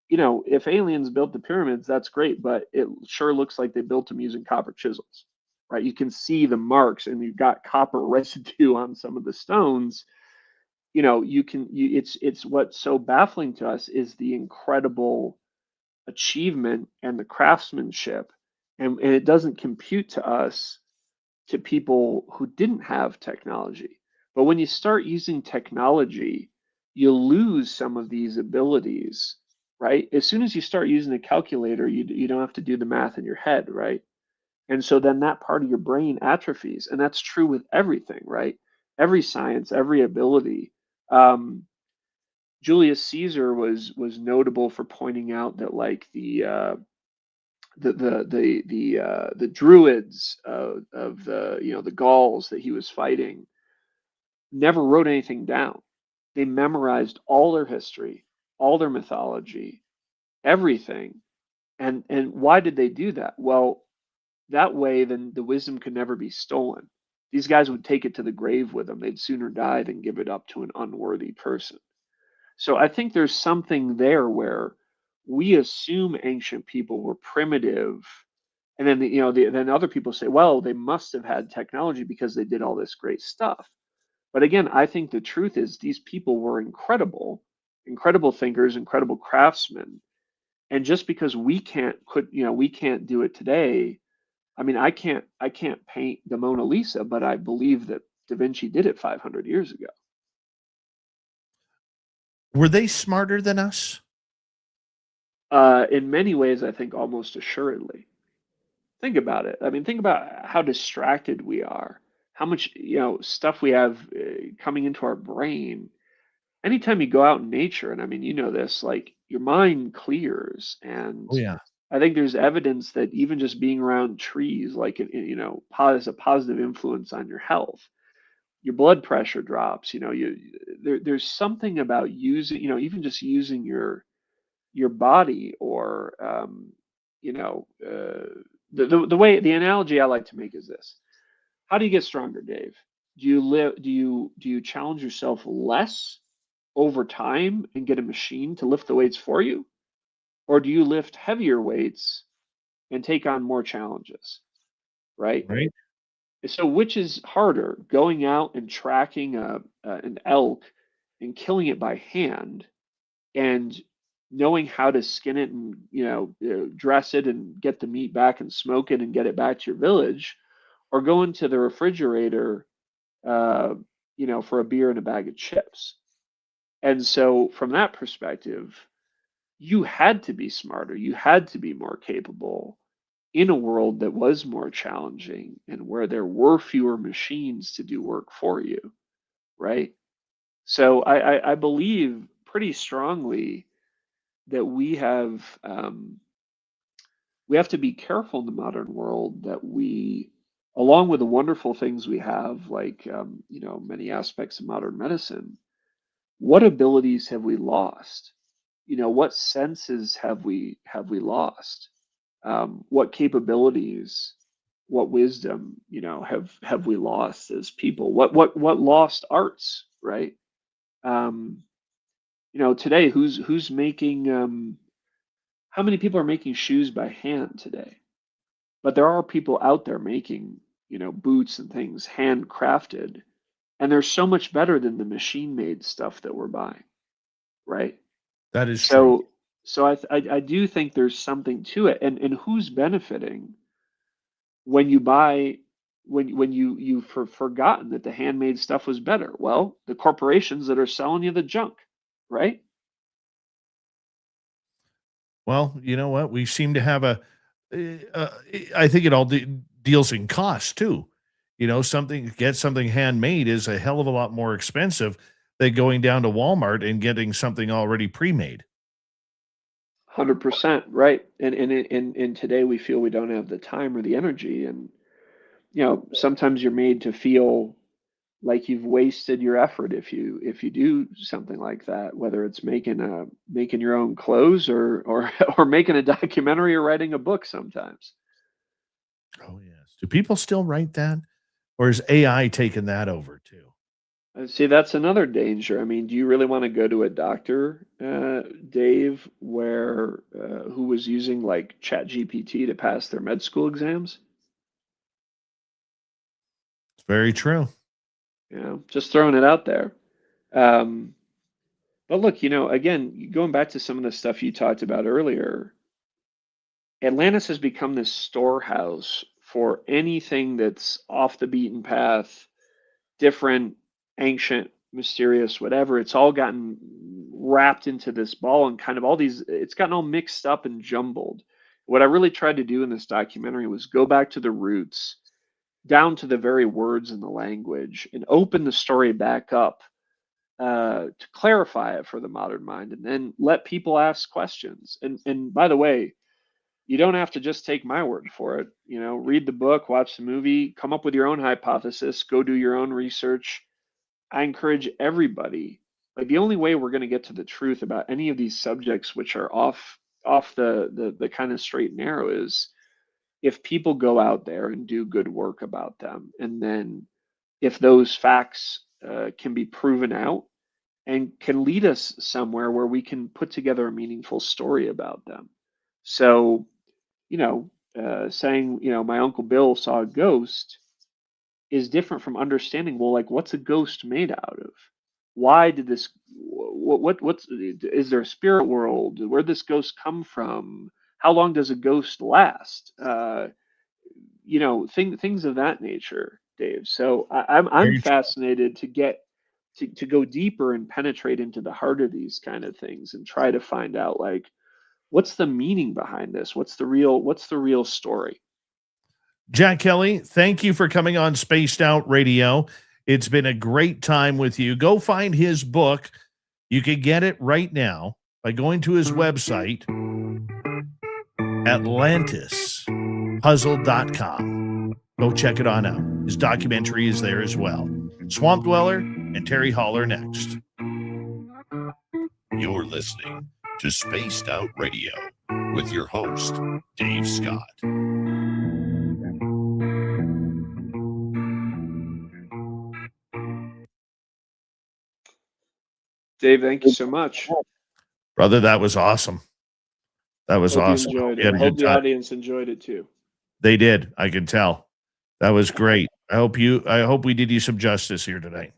if aliens built the pyramids, that's great, but it sure looks like they built them using copper chisels, right? You can see the marks, and you've got copper residue on some of the stones. It's what's so baffling to us is the incredible achievement and the craftsmanship, and it doesn't compute to us, to people who didn't have technology. But when you start using technology, you lose some of these abilities, right? As soon as you start using a calculator, you don't have to do the math in your head, right? And so then that part of your brain atrophies, and that's true with everything, right? Every science, every ability. um, Julius Caesar was notable for pointing out that, like, the Druids of the Gauls that he was fighting never wrote anything down. They memorized all their history, all their mythology, everything. And why did they do that? Well, that way then the wisdom could never be stolen. These guys would take it to the grave with them. They'd sooner die than give it up to an unworthy person. So I think there's something there where we assume ancient people were primitive, and then then other people say, well, they must have had technology because they did all this great stuff. But again, I think the truth is these people were incredible, incredible thinkers, incredible craftsmen. And just because we can't do it today. I mean, I can't paint the Mona Lisa, but I believe that Da Vinci did it 500 years ago. Were they smarter than us? In many ways, I think almost assuredly. Think about it. I mean, think about how distracted we are, how much, stuff we have coming into our brain. Anytime you go out in nature, and I mean, this, like, your mind clears. And Oh yeah. I think there's evidence that even just being around trees, like, has a positive influence on your health. Your blood pressure drops. There's something about using, even just using your body, or you know the way, the analogy I like to make is this: how do you get stronger, Dave? Do you challenge yourself less over time and get a machine to lift the weights for you, or do you lift heavier weights and take on more challenges, right? Right. So which is harder, going out and tracking an elk and killing it by hand, and knowing how to skin it and, dress it and get the meat back and smoke it and get it back to your village, or going to the refrigerator, for a beer and a bag of chips. And so from that perspective, you had to be smarter, you had to be more capable in a world that was more challenging and where there were fewer machines to do work for you, right? So I believe pretty strongly that we have to be careful in the modern world that we, along with the wonderful things we have, like many aspects of modern medicine, what abilities have we lost? What senses have we lost? What capabilities, what wisdom, have we lost as people? What lost arts, right? Today, who's making? How many people are making shoes by hand today? But there are people out there making, boots and things handcrafted, and they're so much better than the machine-made stuff that we're buying, right? That is true. So I do think there's something to it, and who's benefiting when you buy when you've forgotten that the handmade stuff was better? Well, the corporations that are selling you the junk, right? Well, you know what? We seem to have I think it all deals in cost too. Get something handmade is a hell of a lot more expensive than going down to Walmart and getting something already pre-made. 100% right. And today we feel we don't have the time or the energy, and sometimes you're made to feel like you've wasted your effort if you do something like that, whether it's making your own clothes or or making a documentary or writing a book sometimes. Oh yes. Do people still write that, or is AI taking that over too? See, that's another danger. I mean, do you really want to go to a doctor, Dave, who was using like Chat GPT to pass their med school exams? It's very true. Just throwing it out there. Um, but look, again, going back to some of the stuff you talked about earlier, Atlantis has become this storehouse for anything that's off the beaten path, different, ancient, mysterious, whatever. It's all gotten wrapped into this ball, and kind of it's gotten all mixed up and jumbled. What I really tried to do in this documentary was go back to the roots, down to the very words in the language, and open the story back up, to clarify it for the modern mind, and then let people ask questions. And by the way, you don't have to just take my word for it. Read the book, watch the movie, come up with your own hypothesis, go do your own research. I encourage everybody. Like, the only way we're going to get to the truth about any of these subjects, which are off the kind of straight and narrow, is if people go out there and do good work about them, and then if those facts can be proven out and can lead us somewhere where we can put together a meaningful story about them. So, saying, my Uncle Bill saw a ghost is different from understanding, well, like, what's a ghost made out of? Why did this, is there a spirit world? Where'd this ghost come from? How long does a ghost last? Things of that nature, Dave. So I'm Very true. fascinated to get to go deeper and penetrate into the heart of these kind of things and try to find out, like, what's the meaning behind this? What's the real story? Jack Kelley, thank you for coming on Spaced Out Radio. It's been a great time with you. Go find his book. You can get it right now by going to his website, atlantispuzzle.com. Go check it on out. His documentary is there as well. Swamp Dweller and Terry Holler next. You're listening to Spaced Out Radio with your host, Dave Scott. Dave, thank you so much. Brother, that was awesome. That was Hope awesome. you enjoyed We it. had I a hope good the time. audience enjoyed it too. They did. I can tell. That was great. I hope we did you some justice here tonight.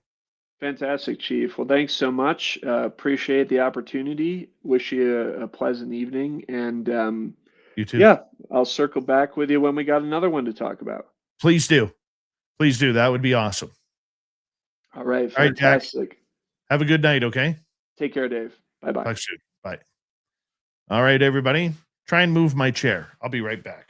Fantastic, Chief. Well, thanks so much. Appreciate the opportunity. Wish you a pleasant evening. And You too. yeah, I'll circle back with you when we got another one to talk about. Please do. Please do. That would be awesome. All right. All right, Jack. Fantastic. Have a good night, okay? Take care, Dave. Bye-bye. Talk soon. Bye. All right, everybody. Try and move my chair. I'll be right back.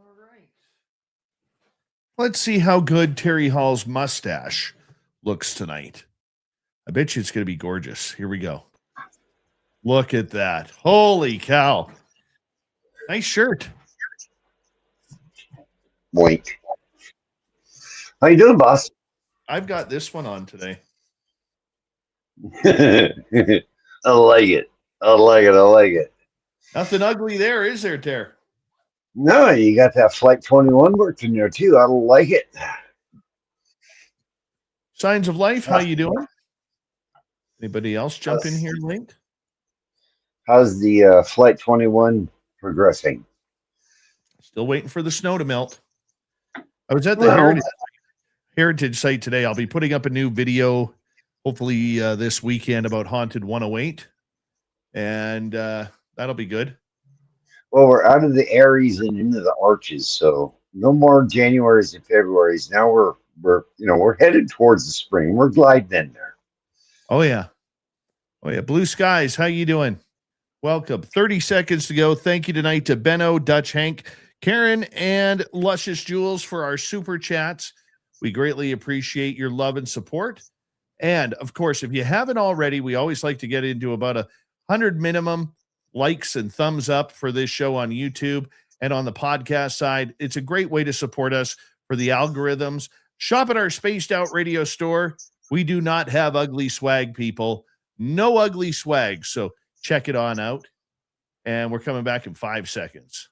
All right. Let's see how good Terry Hall's mustache looks tonight. I bet you it's going to be gorgeous. Here we go. Look at that. Holy cow. Nice shirt. Boink. How you doing, boss? I've got this one on today. I like it. I like it. I like it. Nothing ugly there, is there, Ter? No, you got that Flight 21 worked in there too. I like it. Signs of life, how you doing? Anybody else jump in here late? How's the Flight 21 progressing? Still waiting for the snow to melt. I was at the Well, Heritage site today. I'll be putting up a new video, hopefully this weekend, about Haunted 108, and that'll be good. well, we're out of the Aries and into the Arches, so no more Januaries and Februarys. Now we're headed towards the spring. We're gliding in there. Oh yeah. Blue skies, how you doing? Welcome. 30 seconds to go. Thank you tonight to Benno, Dutch Hank, Karen, and Luscious Jules for our super chats. We greatly appreciate your love and support. And of course, if you haven't already, we always like to get into about 100 minimum likes and thumbs up for this show on YouTube and on the podcast side. It's a great way to support us for the algorithms. Shop at our Spaced Out Radio store. We do not have ugly swag, people. No ugly swag. So check it on out. And we're coming back in 5 seconds.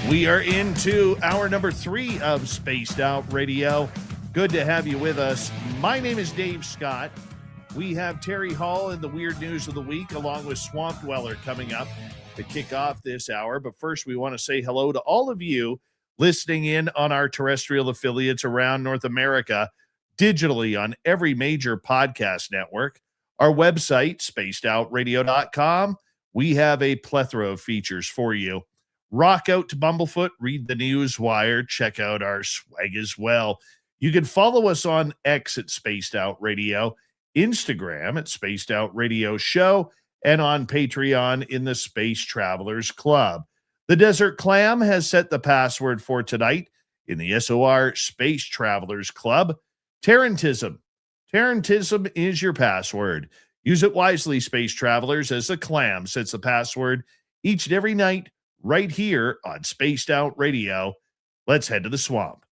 We are into hour number 3 of Spaced Out Radio. Good to have you with us. My name is Dave Scott. We have Terry Hall in the Weird News of the Week, along with Swamp Dweller coming up to kick off this hour. But first, we want to say hello to all of you listening in on our terrestrial affiliates around North America, digitally on every major podcast network. Our website, spacedoutradio.com. We have a plethora of features for you. Rock out to Bumblefoot, read the news wire, check out our swag as well. You can follow us on X at Spaced Out Radio, Instagram at Spaced Out Radio Show, and on Patreon in the Space Travelers Club. The Desert Clam has set the password for tonight in the SOR Space Travelers Club. Tarantism. Tarantism is your password. Use it wisely, Space Travelers, as the Clam sets the password each and every night right here on Spaced Out Radio. Let's head to the swamp.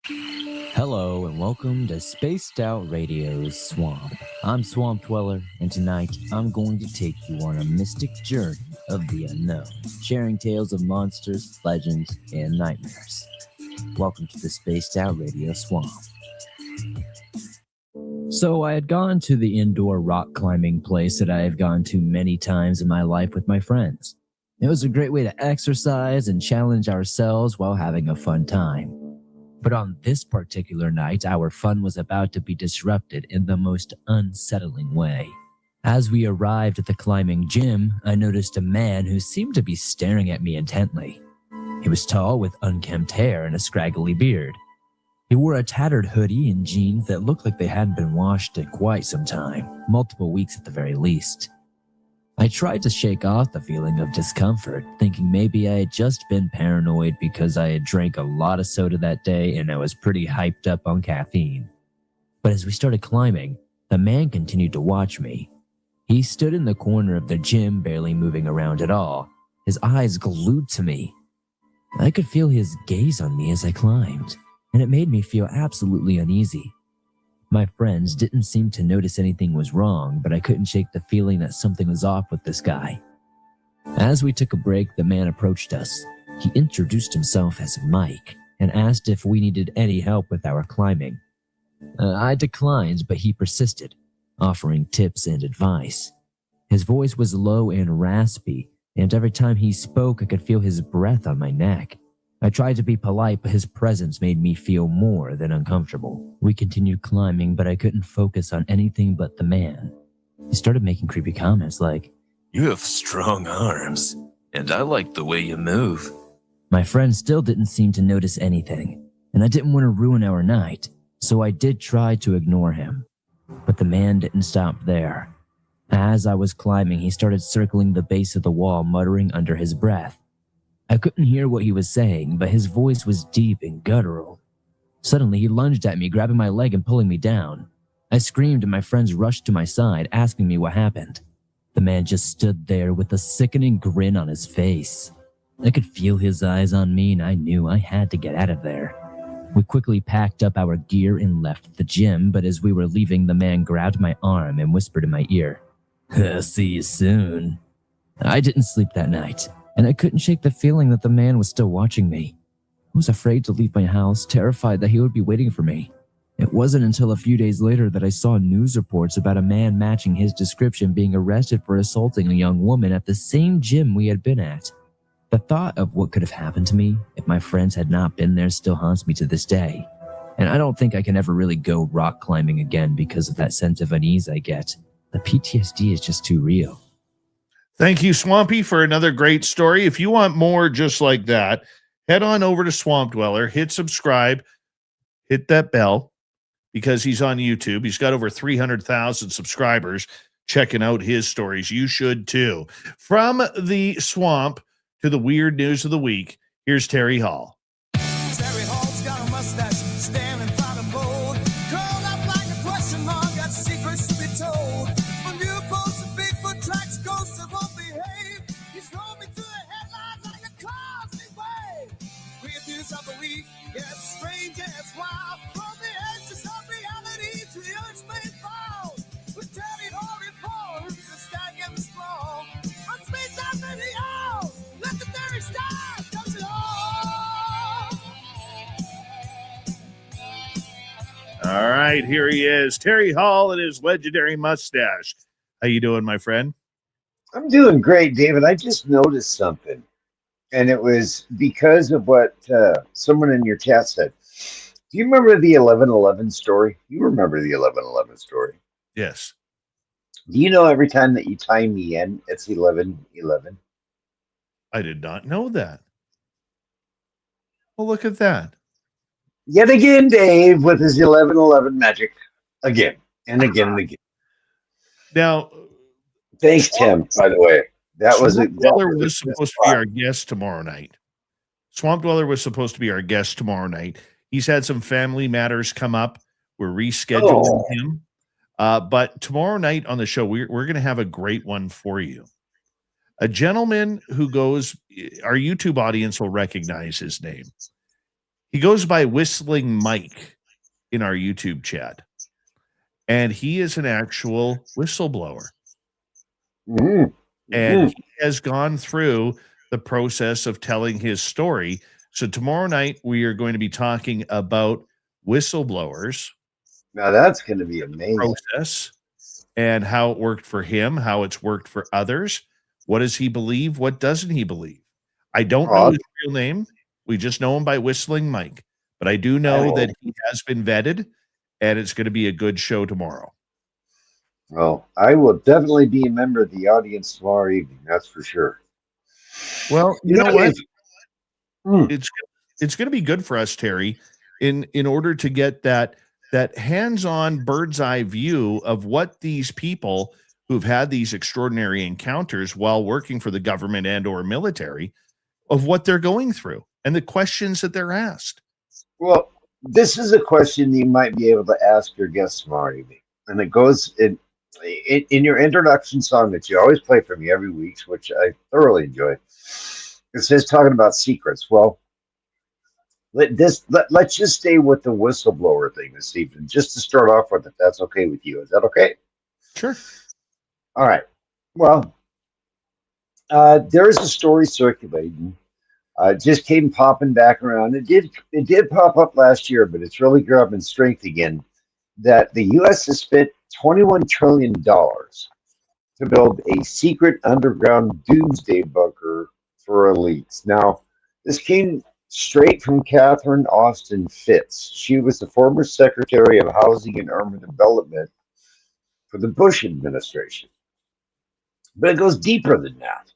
Hello and welcome to Spaced Out Radio's Swamp. I'm Swamp Dweller, and tonight I'm going to take you on a mystic journey of the unknown, sharing tales of monsters, legends, and nightmares. Welcome to the Spaced Out Radio Swamp. So I had gone to the indoor rock climbing place that I have gone to many times in my life with my friends. It was a great way to exercise and challenge ourselves while having a fun time. But on this particular night, our fun was about to be disrupted in the most unsettling way. As we arrived at the climbing gym, I noticed a man who seemed to be staring at me intently. He was tall with unkempt hair and a scraggly beard. He wore a tattered hoodie and jeans that looked like they hadn't been washed in quite some time, multiple weeks at the very least. I tried to shake off the feeling of discomfort, thinking maybe I had just been paranoid because I had drank a lot of soda that day and I was pretty hyped up on caffeine. But as we started climbing, the man continued to watch me. He stood in the corner of the gym, barely moving around at all, his eyes glued to me. I could feel his gaze on me as I climbed, and it made me feel absolutely uneasy. My friends didn't seem to notice anything was wrong, but I couldn't shake the feeling that something was off with this guy. As we took a break, the man approached us. He introduced himself as Mike and asked if we needed any help with our climbing. I declined, but he persisted, offering tips and advice. His voice was low and raspy, and every time he spoke, I could feel his breath on my neck. I tried to be polite, but his presence made me feel more than uncomfortable. We continued climbing, but I couldn't focus on anything but the man. He started making creepy comments like, "You have strong arms, and I like the way you move." My friend still didn't seem to notice anything, and I didn't want to ruin our night, so I did try to ignore him. But the man didn't stop there. As I was climbing, he started circling the base of the wall, muttering under his breath. I couldn't hear what he was saying, but his voice was deep and guttural. Suddenly, he lunged at me, grabbing my leg and pulling me down. I screamed and my friends rushed to my side, asking me what happened. The man just stood there with a sickening grin on his face. I could feel his eyes on me and I knew I had to get out of there. We quickly packed up our gear and left the gym, but as we were leaving, the man grabbed my arm and whispered in my ear, "See you soon." I didn't sleep that night, and I couldn't shake the feeling that the man was still watching me. I was afraid to leave my house, terrified that he would be waiting for me. It wasn't until a few days later that I saw news reports about a man matching his description being arrested for assaulting a young woman at the same gym we had been at. The thought of what could have happened to me if my friends had not been there still haunts me to this day. And I don't think I can ever really go rock climbing again because of that sense of unease I get. The PTSD is just too real. Thank you, Swampy, for another great story. If you want more just like that, head on over to Swamp Dweller, hit subscribe, hit that bell, because he's on YouTube. He's got over 300,000 subscribers checking out his stories. You should too. From the swamp to the weird news of the week, here's Terry Hall. Terry Hall's got a mustache, standing by the mold. Curled up like a question mark, got secrets to be told. When you post a Bigfoot tracks, ghosts that won't behave. He's rolled me through the headlines like a cosmic wave. Weird news of the week, yes, strange, yes, wild. From the edges of reality to the unexplained falls. With Terry Hall reports, the sky getting small. On Space Out Radio, let the Terry Star touch it all. All right, here he is, Terry Hall and his legendary mustache. How you doing, my friend? I'm doing great, David. I just noticed something, and it was because of what someone in your chat said. Do you remember the 11/11 story? You remember the 11/11 story? Yes. Do you know every time that you tie me in, it's 11/11? I did not know that. Well, look at that. Yet again, Dave, with his 11/11 magic, again and again and again. Now, Thanks, Tim. By the way, that was Swamp Dweller was supposed to be our guest tomorrow night. Swamp Dweller was supposed to be our guest tomorrow night. He's had some family matters come up. We're rescheduling him. But tomorrow night on the show, we're going to have a great one for you. A gentleman who goes, our YouTube audience will recognize his name. He goes by Whistling Mike in our YouTube chat. And he is an actual whistleblower. Mm-hmm. And he has gone through the process of telling his story. So tomorrow night, we are going to be talking about whistleblowers. Now that's going to be amazing. Process and how it worked for him, how it's worked for others. What does he believe? What doesn't he believe? I don't know his real name. We just know him by Whistling Mike. But I do know that he has been vetted, and it's going to be a good show tomorrow. Well, I will definitely be a member of the audience tomorrow evening. That's for sure. Well, you know what? It's going to be good for us, Terry, in order to get that hands-on bird's eye view of what these people who've had these extraordinary encounters while working for the government and or military, of what they're going through and the questions that they're asked. Well, this is a question you might be able to ask your guest tomorrow evening. And it goes in your introduction song that you always play for me every week, which I thoroughly enjoy. It says talking about secrets. Well, let's just stay with the whistleblower thing this evening, just to start off with, if that's okay with you. Is that okay? Sure. All right. Well, there is a story circulating. Just came popping back around. It did pop up last year, but it's really grew up in strength again. That the U.S. has spent $21 trillion to build a secret underground doomsday bunker for elites. Now, this came straight from Catherine Austin Fitts. She was the former Secretary of Housing and Urban Development for the Bush administration. But it goes deeper than that.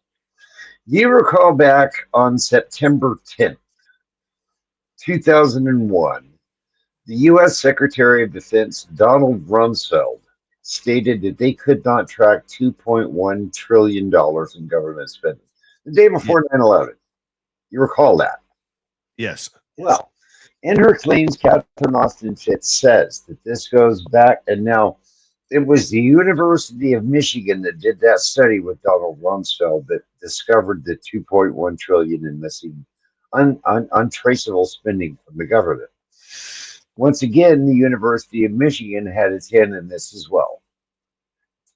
You recall back on September 10th, 2001, the U.S. Secretary of Defense Donald Rumsfeld stated that they could not track $2.1 trillion in government spending the day before 9/11. You recall that? Yes. Well, in her claims, Catherine Austin Fitts says that this goes back, and now it was the University of Michigan that did that study with Donald Rumsfeld that discovered the $2.1 trillion in missing untraceable spending from the government. once again, the University of Michigan had its hand in this as well.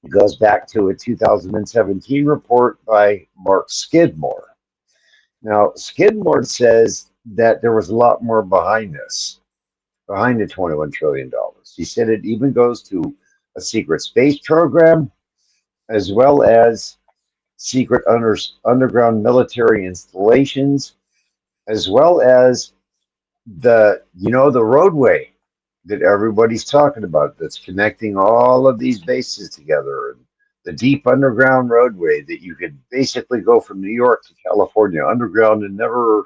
It goes back to a 2017 report by Mark Skidmore. Now, Skidmore says that there was a lot more behind this, behind the $21 trillion. He said it even goes to a secret space program, as well as secret underground military installations, as well as the roadway that everybody's talking about that's connecting all of these bases together, and the deep underground roadway that you could basically go from New York to California underground and never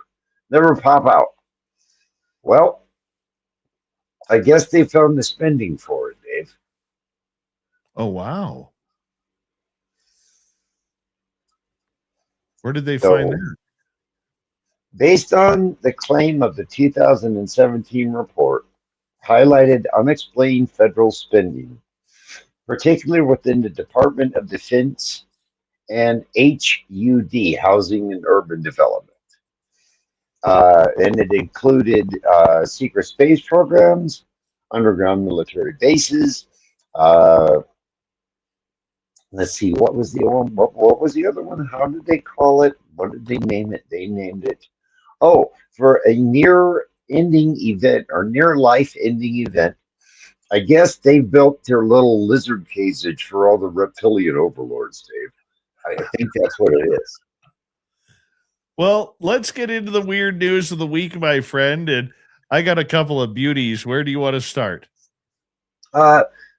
pop out. Well, I guess they found the spending for it, Dave. Oh, wow. Where did they So, find that? based on the claim of the 2017 report, highlighted unexplained federal spending, particularly within the Department of Defense and HUD, Housing and Urban Development. And it included secret space programs, underground military bases. Let's see, what was the one? What was the other one? How did they call it? What did they name it? They named it, for a near-ending event or near-life-ending event. I guess they built their little lizard cage for all the reptilian overlords, Dave. I think that's what it is. Well, let's get into the weird news of the week, my friend. And I got a couple of beauties. Where do you want to start?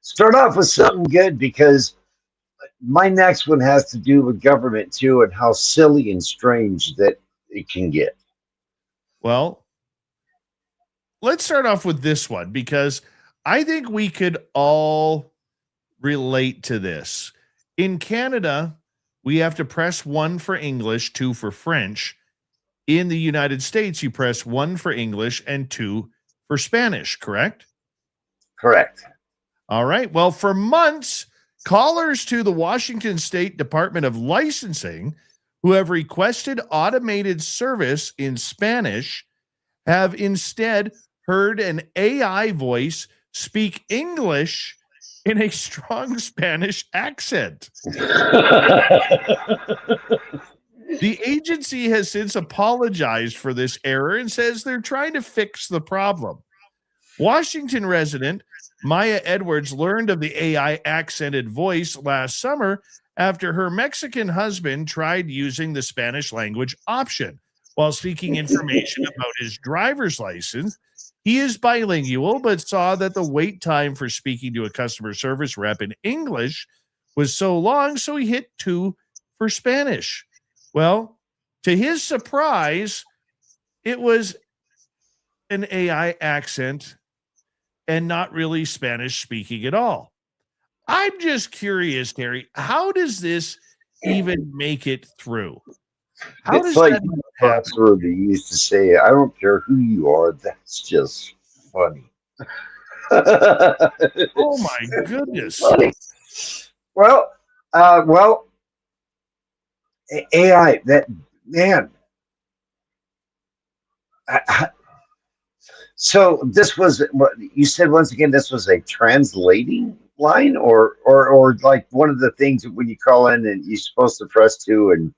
Start off with something good, because my next one has to do with government too, and how silly and strange that it can get. Well, let's start off with this one, because I think we could all relate to this. In Canada, we have to press 1 for English, 2 for French. In the United States, you press 1 for English and 2 for Spanish, correct? Correct. All right. Well, for months, callers to the Washington State Department of Licensing who have requested automated service in Spanish have instead heard an AI voice speak English in a strong Spanish accent. The agency has since apologized for this error and says they're trying to fix the problem. Washington resident Maya Edwards learned of the AI accented voice last summer after her Mexican husband tried using the Spanish language option while seeking information about his driver's license. He is bilingual, but saw that the wait time for speaking to a customer service rep in English was so long, so he hit 2 for Spanish. Well, to his surprise, it was an AI accent and not really Spanish speaking at all. I'm just curious, Terry, how does this even make it through? How It's does like that Fox happen? Ruby used to say, "I don't care who you are, that's just funny." Oh my goodness. Funny. Well, AI, that man. So this was what you said once again. This was a translating line, or like one of the things that when you call in and you're supposed to press 2 and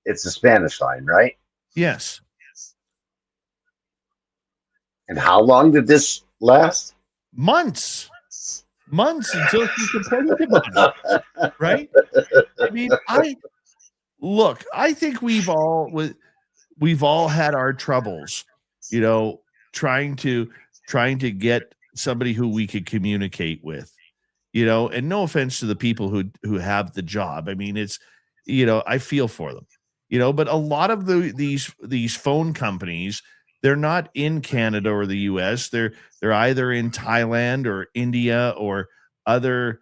it's a Spanish line, right? Yes. And how long did this last? Months until she complained about it, right? I mean, I think we've all had our troubles, trying to get somebody who we could communicate with, and no offense to the people who have the job. I mean, it's, I feel for them, but a lot of these phone companies, they're not in Canada or the US. They're either in Thailand or India or other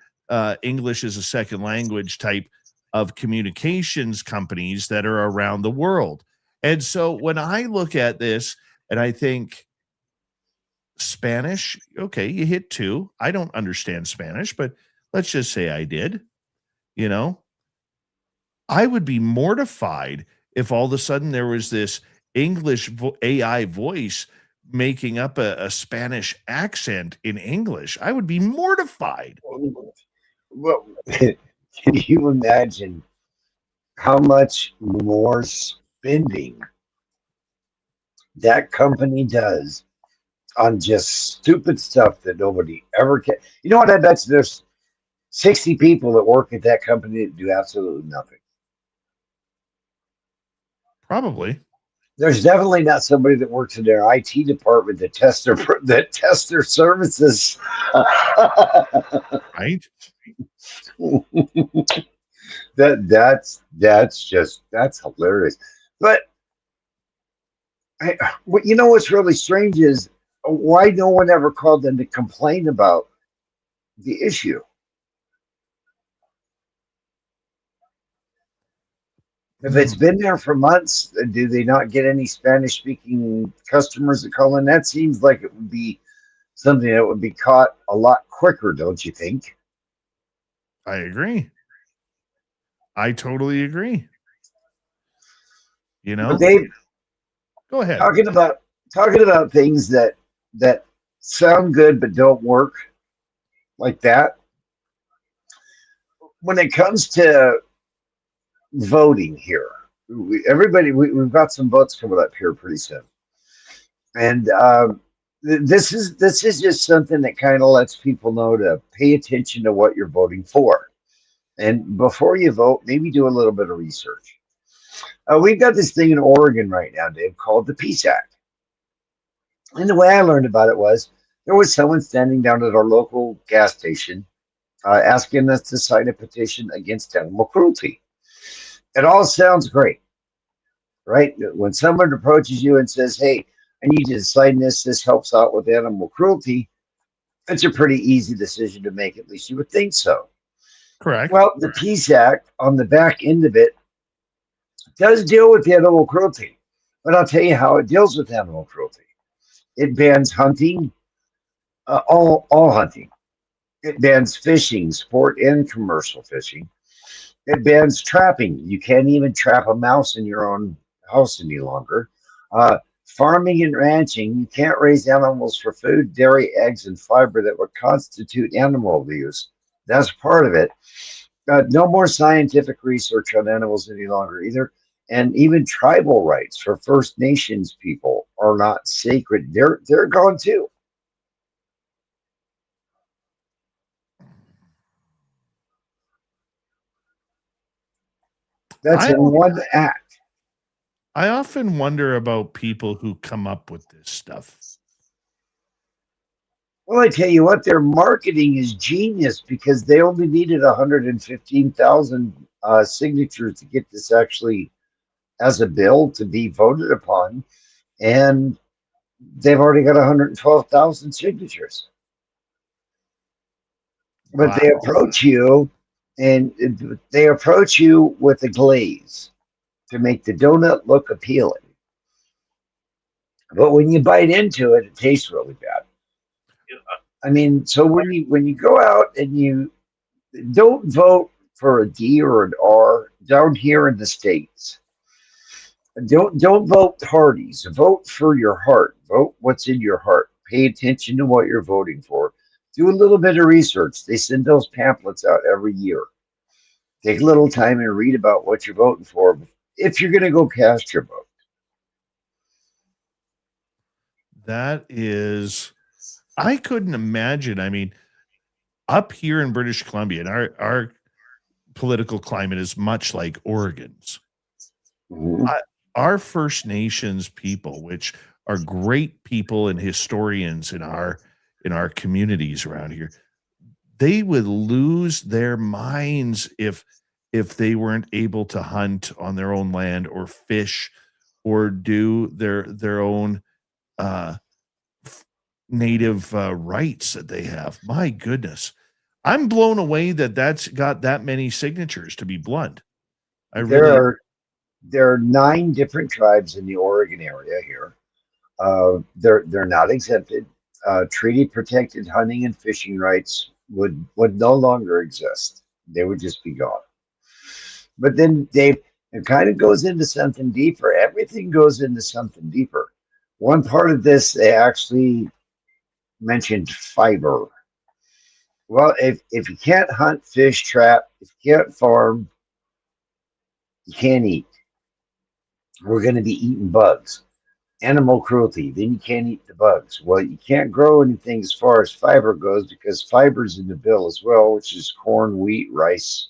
English as a second language type of communications companies that are around the world. And so when I look at this and I think Spanish, okay, you hit 2. I don't understand Spanish, but let's just say I did, I would be mortified if all of a sudden there was this English AI voice making up a Spanish accent in English. I would be mortified. Well, can you imagine how much more spending that company does on just stupid stuff that nobody ever can? You know what? I bet there's 60 people that work at that company that do absolutely nothing. Probably. There's definitely not somebody that works in their IT department that tests their services. Right? That's hilarious. But you know what's really strange is why no one ever called them to complain about the issue. If it's been there for months, do they not get any Spanish-speaking customers that call in? That seems like it would be something that would be caught a lot quicker, don't you think? I agree. I totally agree. You know, But they go ahead. talking about things that sound good but don't work like that. When it comes to voting here, we've got some votes coming up here pretty soon, and this is just something that kind of lets people know to pay attention to what you're voting for, and before you vote, maybe do a little bit of research. We've got this thing in Oregon right now, Dave, called the Peace Act, and the way I learned about it was there was someone standing down at our local gas station asking us to sign a petition against animal cruelty. It all sounds great, right? When someone approaches you and says, hey, I need you to sign this, this helps out with animal cruelty, it's a pretty easy decision to make, at least you would think so. Correct. Well, the Peace Act, on the back end of it, does deal with animal cruelty, but I'll tell you how it deals with animal cruelty. It bans hunting, all hunting. It bans fishing, sport and commercial fishing. It bans trapping. You can't even trap a mouse in your own house any longer. Farming and ranching, you can't raise animals for food, dairy, eggs, and fiber that would constitute animal abuse. That's part of it. No more scientific research on animals any longer either. And even tribal rights for First Nations people are not sacred. They're gone too. That's in one act. I often wonder about people who come up with this stuff. Well, I tell you what, their marketing is genius because they only needed 115,000 signatures to get this actually as a bill to be voted upon. And they've already got 112,000 signatures. But they approach you with a glaze to make the donut look appealing. But when you bite into it, it tastes really bad. I mean, so when you go out and you don't vote for a D or an R down here in the States. Don't vote parties. Vote for your heart. Vote what's in your heart. Pay attention to what you're voting for. Do a little bit of research. They send those pamphlets out every year. Take a little time and read about what you're voting for if you're going to go cast your vote. That is, I couldn't imagine. I mean, up here in British Columbia, and our political climate is much like Oregon's. Mm-hmm. Our First Nations people, which are great people and historians in our communities around here, they would lose their minds if they weren't able to hunt on their own land or fish or do their own native rights that they have. My goodness. I'm blown away that that's got that many signatures, to be blunt. There are 9 different tribes in the Oregon area here. They're not exempted. Treaty protected hunting and fishing rights would no longer exist. They would just be gone. But then it kind of goes into something deeper. Everything goes into something deeper. One part of this, they actually mentioned fiber. Well, if you can't hunt, fish, trap, if you can't farm, you can't eat. We're going to be eating bugs. Animal cruelty, then you can't eat the bugs. Well, you can't grow anything as far as fiber goes because fiber's in the bill as well, which is corn, wheat, rice,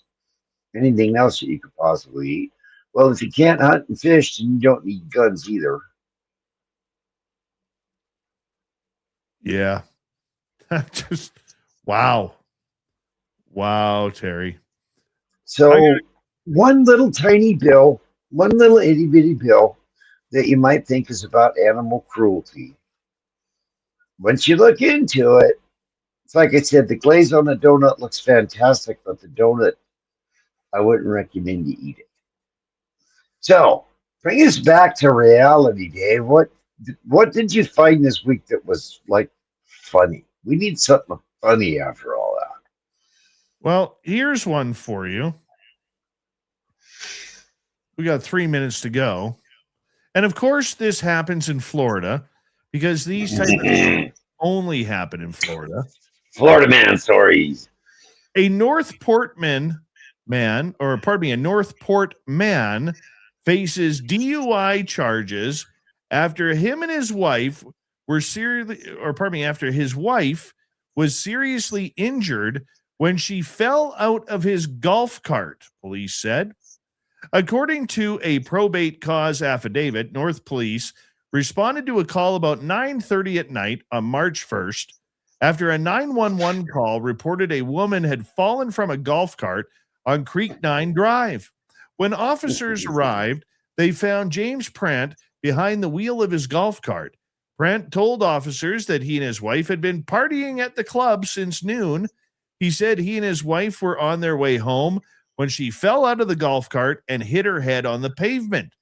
anything else that you could possibly eat. Well, if you can't hunt and fish, then you don't need guns either. Yeah. Just wow. Wow, Terry. So, one little tiny bill, one little itty bitty bill that you might think is about animal cruelty. Once you look into it, it's like I said, the glaze on the donut looks fantastic, but the donut, I wouldn't recommend you eat it. So, bring us back to reality, Dave. What did you find this week that was like funny? We need something funny after all that. Well, here's one for you. We got 3 minutes to go. And of course, this happens in Florida because these type of things only happen in Florida. Florida man stories. A Northport man faces DUI charges after him and his wife after his wife was seriously injured when she fell out of his golf cart, police said. According to a probate cause affidavit, North Police responded to a call about 9:30 at night on March 1st after a 911 call reported a woman had fallen from a golf cart on Creek 9 Drive. When officers arrived, they found James Prant behind the wheel of his golf cart. Prant told officers that he and his wife had been partying at the club since noon. He said he and his wife were on their way home when she fell out of the golf cart and hit her head on the pavement.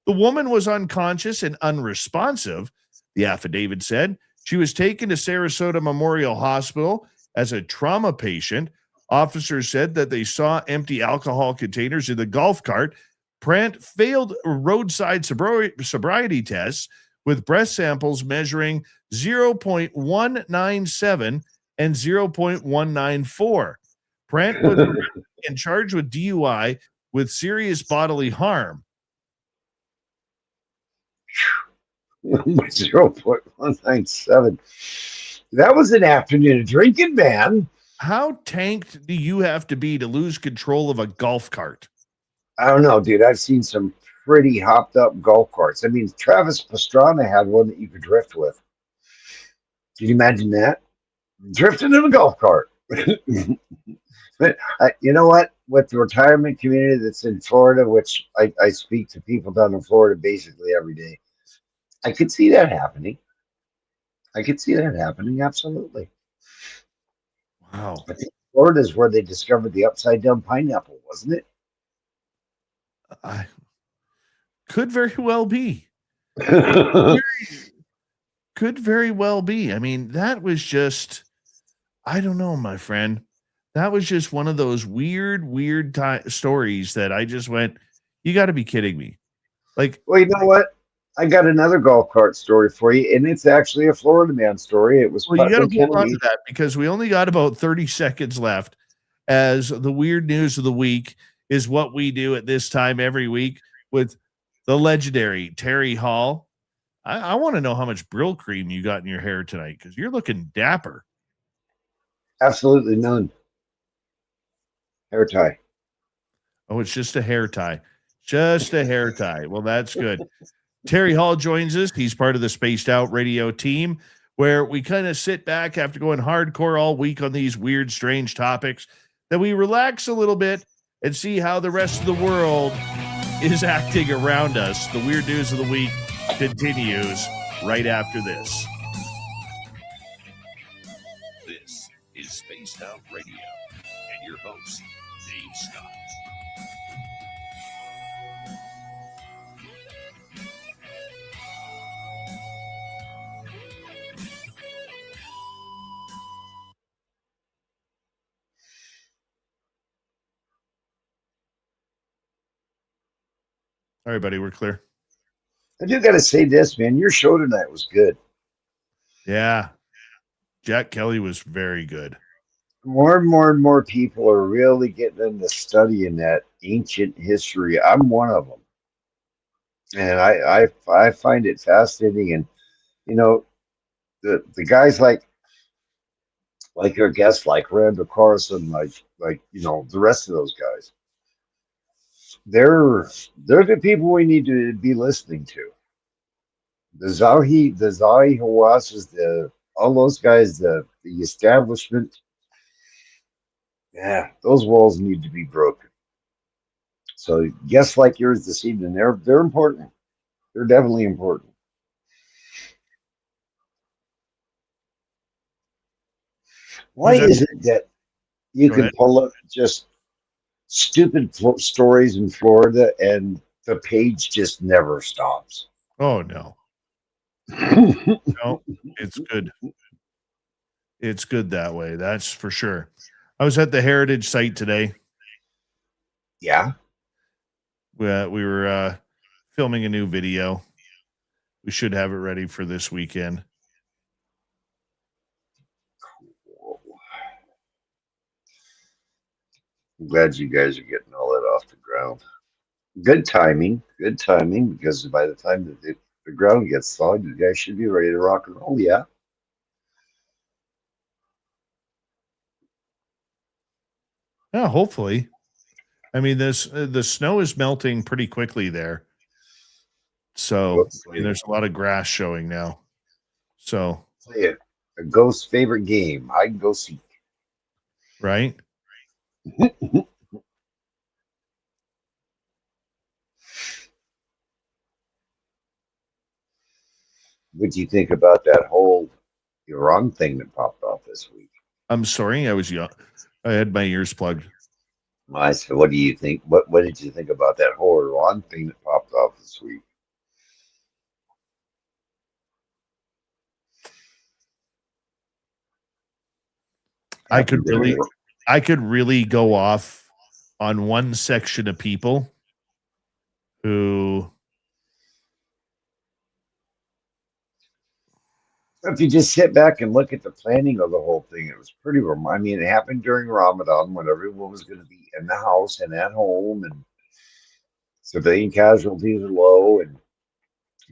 The woman was unconscious and unresponsive, the affidavit said. She was taken to Sarasota Memorial Hospital as a trauma patient. Officers said that they saw empty alcohol containers in the golf cart. Prant failed roadside sobriety tests with breath samples measuring 0.197 and 0.194. Prant was arrested and charged with DUI with serious bodily harm. 0.197. That was an afternoon of drinking, man. How tanked do you have to be to lose control of a golf cart? I don't know, dude. I've seen some pretty hopped up golf carts. I mean, Travis Pastrana had one that you could drift with. Can you imagine that? Drifting in a golf cart. But you know what? With the retirement community that's in Florida, which I speak to people down in Florida basically every day, I could see that happening. Absolutely. Wow. I think Florida is where they discovered the upside down pineapple, wasn't it? Could very well be. Could very well be. I mean, that was just, I don't know, my friend. That was just one of those weird stories that I just went, you got to be kidding me. Like, well, you know what? I got another golf cart story for you, and it's actually a Florida man story. It was well, you got to hold on to that because we only got about 30 seconds left, as the weird news of the week is what we do at this time every week with the legendary Terry Hall. I want to know how much Brill cream you got in your hair tonight because you're looking dapper. Absolutely none. Hair tie. Oh, it's just a hair tie. Just a hair tie. Well, that's good. Terry Hall joins us. He's part of the Spaced Out Radio team, where we kind of sit back after going hardcore all week on these weird, strange topics, that we relax a little bit and see how the rest of the world is acting around us. The weird news of the week continues right after this. This is Spaced Out Radio and your host, Dave Scott. All right, buddy, we're clear. I do got to say this, man. Your show tonight was good. Yeah. Jack Kelley was very good. More and more and more people are really getting into studying that ancient history. I'm one of them, and I find it fascinating. And you know, the guys like your guests, like Randall Carson, like the rest of those guys. They're the people we need to be listening to. The Zahi Hawasses, all those guys, the establishment. Yeah, those walls need to be broken. So guests like yours this evening, they're important. They're definitely important. Why is it that you can pull up just stupid stories in Florida and the page just never stops? Oh, no. No, it's good. It's good that way. That's for sure. I was at the Heritage site today. Yeah. We were filming a new video. We should have it ready for this weekend. I'm glad you guys are getting all that off the ground. Good timing, because by the time that the ground gets thawed, you guys should be ready to rock and roll. Yeah. Yeah, hopefully. I mean, the snow is melting pretty quickly there. So there's a lot of grass showing now. So play it. A ghost's favorite game, hide and go seek. Right? What do you think about that whole Iran thing that popped off this week? I'm sorry, I was young. I had my ears plugged. I said, what do you think? What did you think about that whole Iran thing that popped off this week? I could really go off on one section of people who, if you just sit back and look at the planning of the whole thing, it was pretty. I mean, it happened during Ramadan when everyone was going to be in the house and at home, and civilian casualties are low. And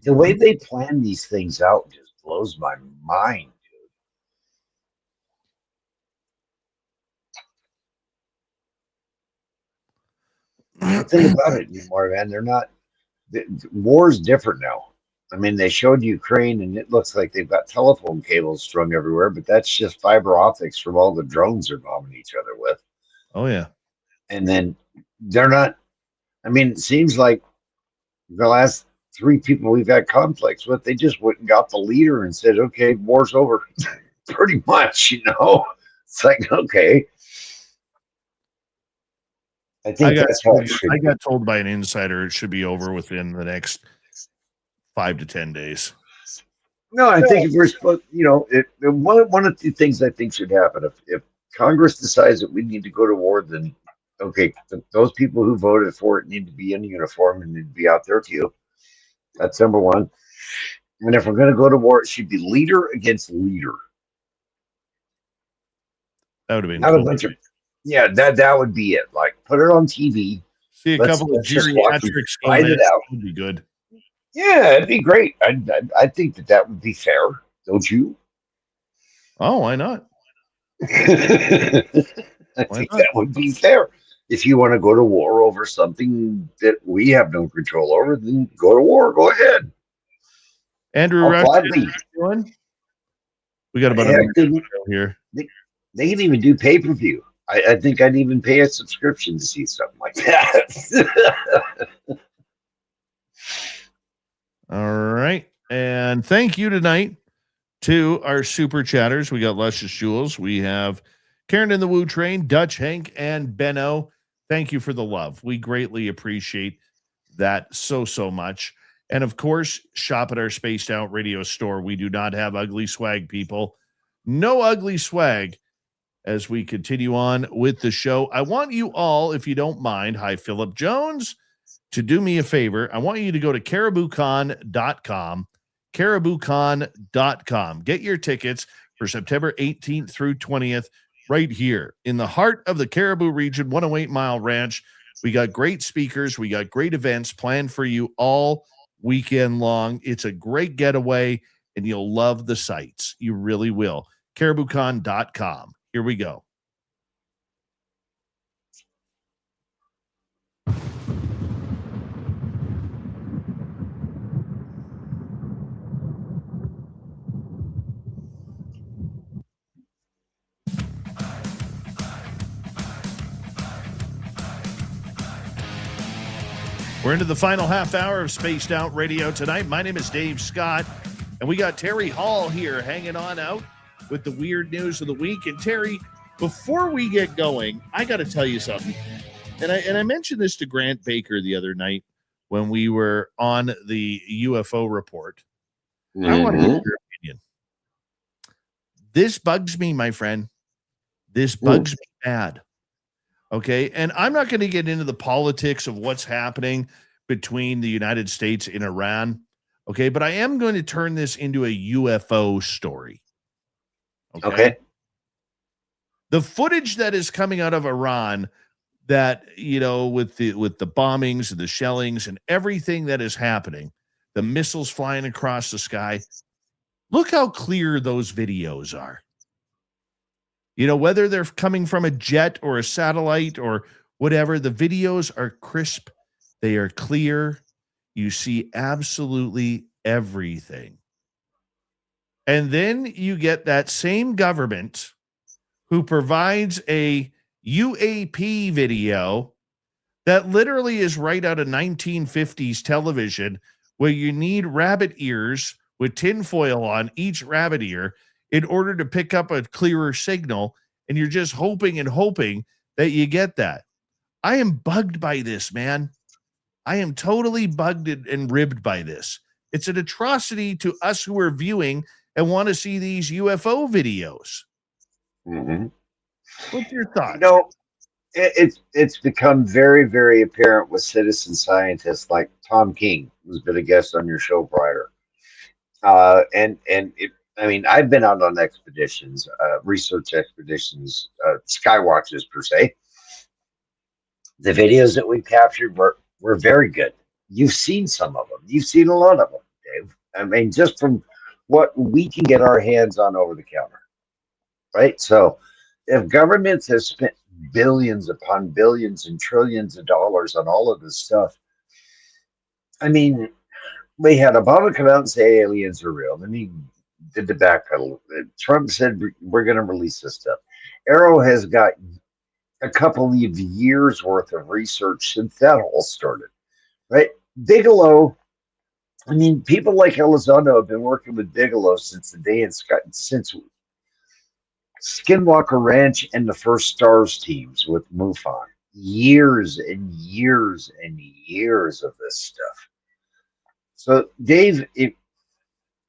the way they plan these things out just blows my mind, dude. Don't think about it anymore, man. They're not. War's different now. I mean, they showed Ukraine, and it looks like they've got telephone cables strung everywhere, but that's just fiber optics from all the drones they're bombing each other with. Oh, yeah. And then they're not. I mean, it seems like the last 3 people we've had conflicts with, they just went and got the leader and said, okay, war's over. Pretty much, It's like, okay. I think that's how it should I got told by an insider it should be over within the next 5 to 10 days. No, I think if we're supposed, one of the things I think should happen, if Congress decides that we need to go to war, then okay, those people who voted for it need to be in uniform and need to be out there too. That's number one. And if we're going to go to war, it should be leader against leader. That would have been Not cool. a bunch of, yeah, that would be it. Like, put it on TV. See a couple of geriatrics going it out. Would be good. Yeah, it'd be great. I think that would be fair, don't you? Oh, why not? I think that would be fair. If you want to go to war over something that we have no control over, then go to war. Go ahead. Andrew, we got about a minute here. They can even do pay-per-view. I think I'd even pay a subscription to see something like that. All right. And thank you tonight to our super chatters. We got Luscious Jules. We have Karen in the Woo Train, Dutch Hank, and Benno. Thank you for the love. We greatly appreciate that so much. And of course, shop at our Spaced Out Radio store. We do not have ugly swag, people. No ugly swag. As we continue on with the show, I want you all, if you don't mind, hi, Philip Jones, to do me a favor. I want you to go to cariboucon.com, cariboucon.com. Get your tickets for September 18th through 20th right here in the heart of the Caribou region, 108 Mile Ranch. We got great speakers. We got great events planned for you all weekend long. It's a great getaway, and you'll love the sights. You really will. cariboucon.com. Here we go. We're into the final half hour of Spaced Out Radio tonight. My name is Dave Scott, and we got Terry Hall here hanging on out with the weird news of the week. And Terry, before we get going, I got to tell you something. And I mentioned this to Grant Baker the other night when we were on the UFO report. I want to get your opinion. This bugs me, my friend. This bugs me bad. Okay. And I'm not going to get into the politics of what's happening between the United States and Iran. Okay. But I am going to turn this into a UFO story. Okay. The footage that is coming out of Iran that, you know, with the bombings and the shellings and everything that is happening, the missiles flying across the sky, look how clear those videos are. You know, whether they're coming from a jet or a satellite or whatever, the videos are crisp. They are clear. You see absolutely everything. And then you get that same government who provides a UAP video that literally is right out of 1950s television, where you need rabbit ears with tinfoil on each rabbit ear in order to pick up a clearer signal, and you're just hoping and hoping that you get that. I am bugged by this, man. I am totally bugged and ribbed by this. It's an atrocity to us who are viewing and want to see these UFO videos. What's your thoughts? You know, it's become very, very apparent with citizen scientists like Tom King, who's been a guest on your show prior. I mean, I've been out on expeditions, research expeditions, skywatches per se. The videos that we captured were very good. You've seen some of them. You've seen a lot of them, Dave. I mean, just from what we can get our hands on over the counter, right? So if governments have spent billions upon billions and trillions of dollars on all of this stuff, I mean, we had Obama come out and say aliens are real. Then he did the backpedal. Trump said we're going to release this stuff. Arrow has got a couple of years worth of research since that all started, right? Bigelow, I mean, people like Elizondo have been working with Bigelow since the day since Skinwalker Ranch and the first Stars teams with MUFON. Years and years and years of this stuff. So, Dave,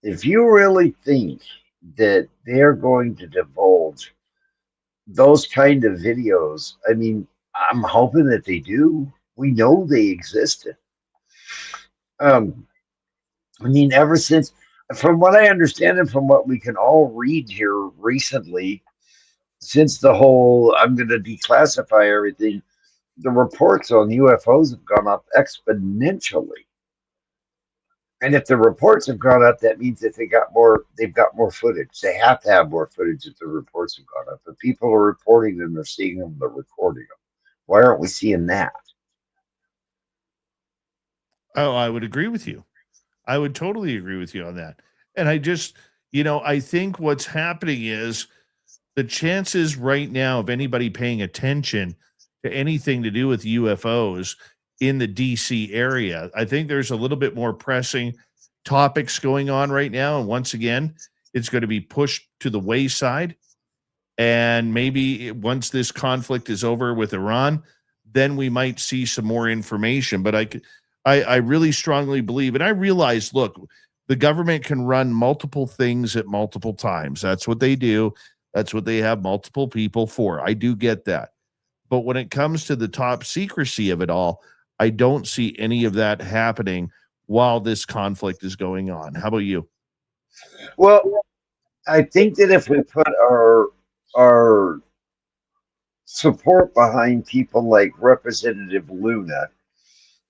if you really think that they're going to divulge those kind of videos, I mean, I'm hoping that they do. We know they existed. I mean, ever since, from what I understand and from what we can all read here recently, since the whole I'm going to declassify everything, the reports on UFOs have gone up exponentially. And if the reports have gone up, that means that they've got more footage. They have to have more footage if the reports have gone up. But people are reporting them, they're seeing them, they're recording them. Why aren't we seeing that? Oh, I would agree with you. I would totally agree with you on that. And I just, you know, I think what's happening is the chances right now of anybody paying attention to anything to do with UFOs in the DC area, I think there's a little bit more pressing topics going on right now. And once again, it's going to be pushed to the wayside. And maybe once this conflict is over with Iran, then we might see some more information. But I really strongly believe, and I realize, look, the government can run multiple things at multiple times. That's what they do. That's what they have multiple people for. I do get that. But when it comes to the top secrecy of it all, I don't see any of that happening while this conflict is going on. How about you? Well, I think that if we put our support behind people like Representative Luna,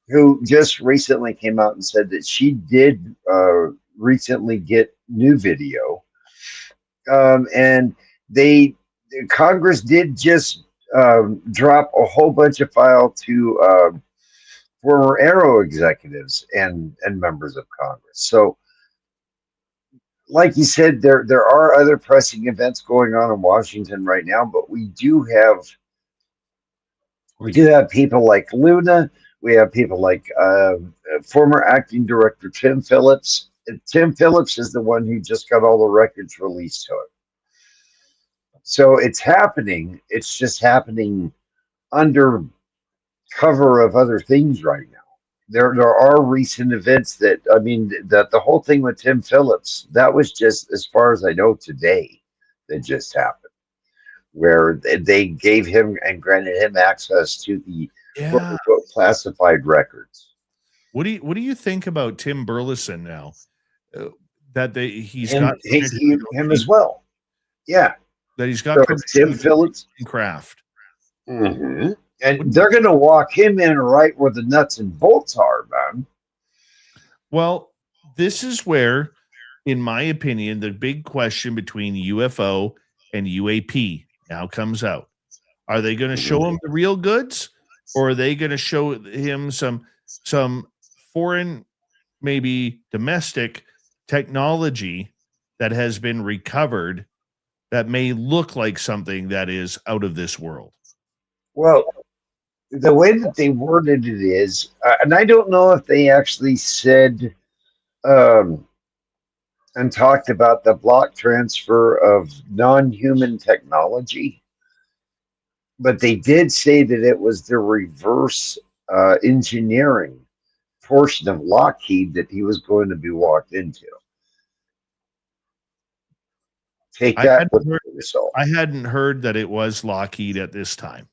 who just recently came out and said that she did recently get new video, and Congress did just drop a whole bunch of file to former Arrow executives and members of Congress. So, like you said, there are other pressing events going on in Washington right now, but we do have people like Luna. We have people like former acting director Tim Phillips. Tim Phillips is the one who just got all the records released to him. So it's happening. It's just happening under cover of other things right now. There are recent events that, I mean, that the whole thing with Tim Phillips, that was just, as far as I know, today that just happened, where they gave him and granted him access to the quote unquote classified records. What do you think about Tim Burleson now? That he's him, got him as well. Yeah. That he's got Tim Phillips craft. Mm-hmm. And they're going to walk him in right where the nuts and bolts are, man. Well, this is where, in my opinion, the big question between UFO and UAP now comes out. Are they going to show him the real goods, or are they going to show him some foreign, maybe domestic technology that has been recovered that may look like something that is out of this world? Well, the way that they worded it is, and I don't know if they actually said and talked about the block transfer of non-human technology, but they did say that it was the reverse engineering portion of Lockheed that he was going to be walked into. Take that with yourself. I hadn't heard that it was Lockheed at this time.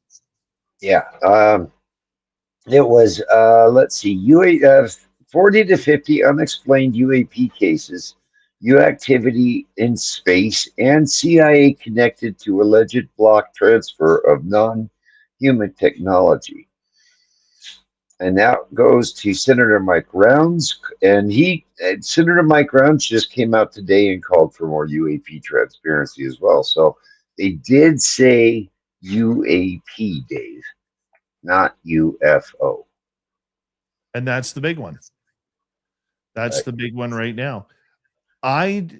Yeah. It was, let's see, 40 to 50 unexplained UAP cases, U activity in space, and CIA connected to alleged block transfer of non-human technology. And that goes to Senator Mike Rounds, and Senator Mike Rounds just came out today and called for more UAP transparency as well. So they did say UAP, Dave, not UFO. And that's the big one. That's the big one right now.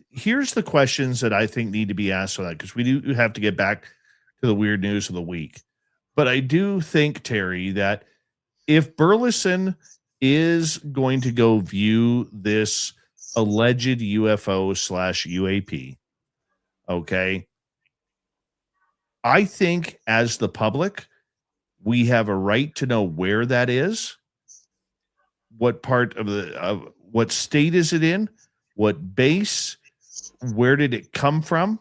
Here's the questions that I think need to be asked on that, because we do have to get back to the weird news of the week. But I do think, Terry, that if Burleson is going to go view this alleged UFO / UAP, okay, I think as the public, we have a right to know where that is, what part of what state is it in, what base, where did it come from,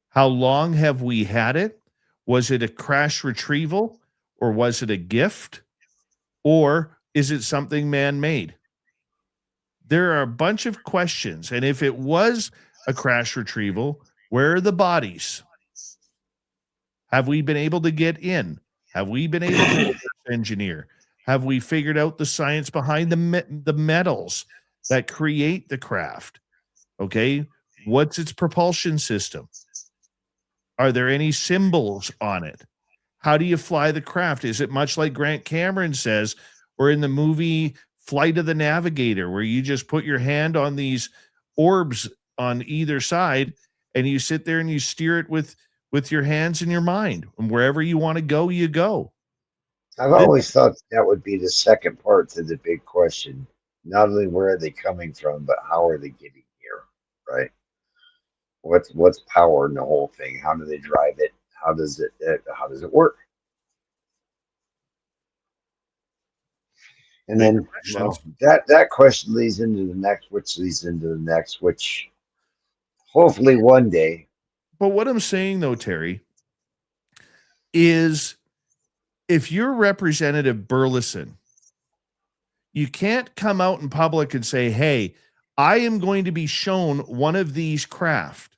how long have we had it, was it a crash retrieval, or was it a gift, or is it something man-made? There are a bunch of questions, and if it was a crash retrieval, where are the bodies? Have we been able to get in? Have we been able to engineer? Have we figured out the science behind the metals that create the craft? Okay, what's its propulsion system? Are there any symbols on it? How do you fly the craft? Is it much like Grant Cameron says, or in the movie Flight of the Navigator, where you just put your hand on these orbs on either side and you sit there and you steer it with your hands and your mind, and wherever you want to go, you go? I've always thought that would be the second part to the big question. Not only where are they coming from, but how are they getting here, right? What's power in the whole thing? How do they drive it? How does it work? And then that question leads into the next, which leads into the next, which hopefully one day. But what I'm saying, though, Terry, is if you're Representative Burleson You can't come out in public and say, hey, I am going to be shown one of these craft.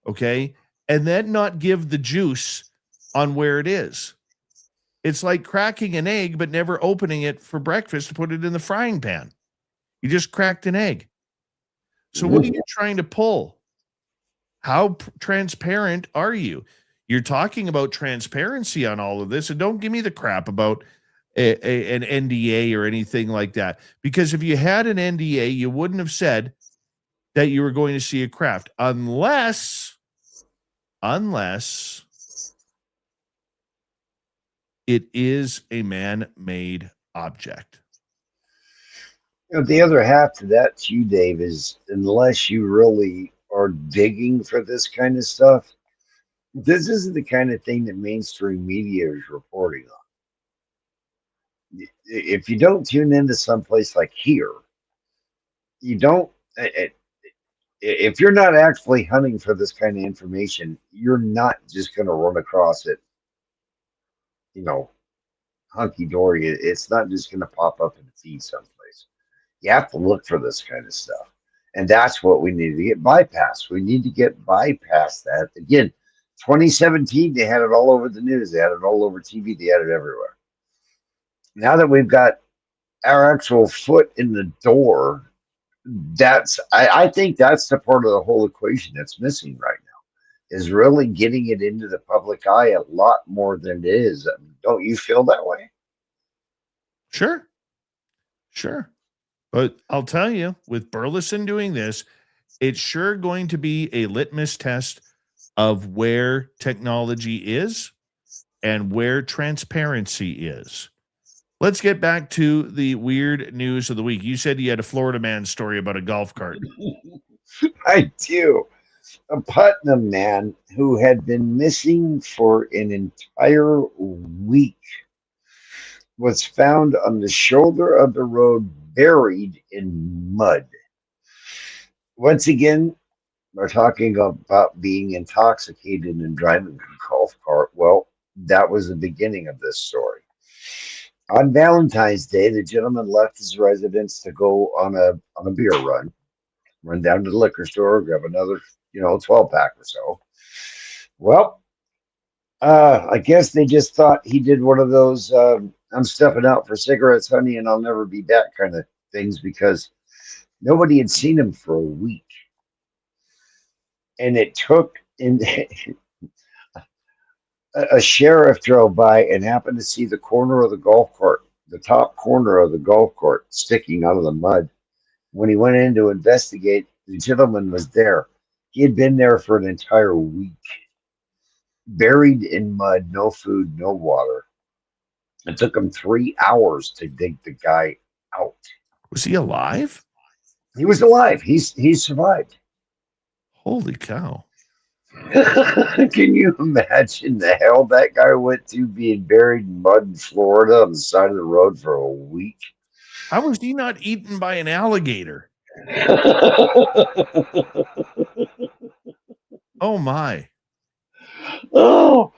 Okay. And then not give the juice on where it is. It's like cracking an egg, but never opening it for breakfast to put it in the frying pan. You just cracked an egg. So what are you trying to pull? How transparent are you? You're talking about transparency on all of this, and don't give me the crap about an NDA or anything like that. Because if you had an NDA, you wouldn't have said that you were going to see a craft unless it is a man-made object. The other half to that too, Dave, is unless you really are digging for this kind of stuff, this isn't the kind of thing that mainstream media is reporting on. If you don't tune into someplace like here, you don't. If you're not actually hunting for this kind of information, you're not just going to run across it, hunky dory. It's not just going to pop up in the feed someplace. You have to look for this kind of stuff. And that's what we need to get bypassed. We need to get bypassed that. Again, 2017, they had it all over the news. They had it all over TV. They had it everywhere. Now that we've got our actual foot in the door, I think that's the part of the whole equation that's missing right now, is really getting it into the public eye a lot more than it is. Don't you feel that way? Sure. But I'll tell you, with Burleson doing this, it's sure going to be a litmus test of where technology is and where transparency is. Let's get back to the weird news of the week. You said you had a Florida man story about a golf cart. I do. A Putnam man who had been missing for an entire week was found on the shoulder of the road, buried in mud. Once again, we're talking about being intoxicated and driving a golf cart. Well, that was the beginning of this story. On Valentine's Day, the gentleman left his residence to go on a beer run down to the liquor store, grab another 12-pack or so. Well, I guess they just thought he did one of those I'm stepping out for cigarettes, honey, and I'll never be back kind of things, because nobody had seen him for a week. And it took a sheriff drove by and happened to see the corner of the golf cart, the top corner of the golf cart, sticking out of the mud. When he went in to investigate, the gentleman was there. He had been there for an entire week, buried in mud, no food, no water. It took him 3 hours to dig the guy out. Was he alive? He was alive. He survived. Holy cow. Can you imagine the hell that guy went through, being buried in mud in Florida on the side of the road for a week? How was he not eaten by an alligator? Oh, my. Oh,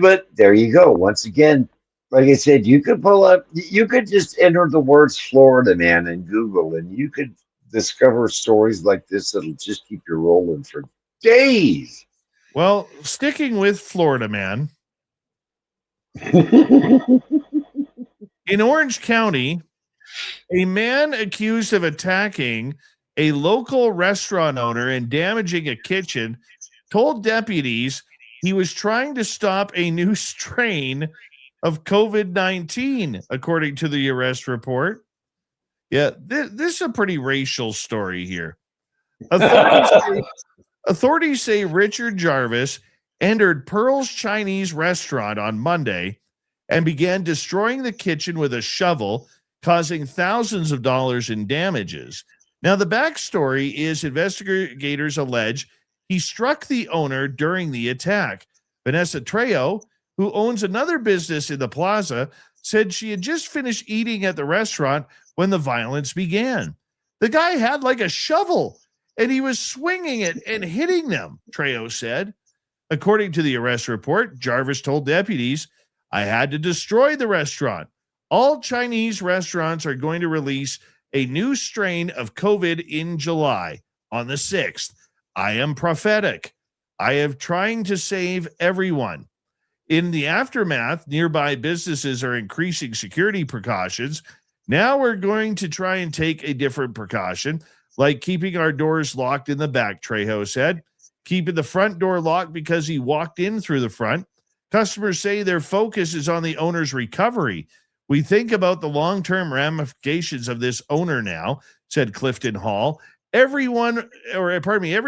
but there you go. Once again, like I said, you could just enter the words Florida man in Google, and you could discover stories like this that'll just keep you rolling for days. Well, sticking with Florida man, in Orange County, a man accused of attacking a local restaurant owner and damaging a kitchen told deputies he was trying to stop a new strain of COVID-19, according to the arrest report. Yeah, this is a pretty racial story here. Authorities say Richard Jarvis entered Pearl's Chinese restaurant on Monday and began destroying the kitchen with a shovel, causing thousands of dollars in damages. Now, the backstory is investigators allege he struck the owner during the attack. Vanessa Trejo, who owns another business in the plaza, said she had just finished eating at the restaurant when the violence began. The guy had like a shovel, and he was swinging it and hitting them, Trejo said. According to the arrest report, Jarvis told deputies, "I had to destroy the restaurant. All Chinese restaurants are going to release a new strain of COVID in July on the 6th. I am prophetic. I am trying to save everyone. In the aftermath, nearby businesses are increasing security precautions. Now we're going to try and take a different precaution, like keeping our doors locked in the back, Trejo said. Keeping the front door locked because he walked in through the front. Customers say their focus is on the owner's recovery. We think about the long-term ramifications of this owner now, said Clifton Hall. Every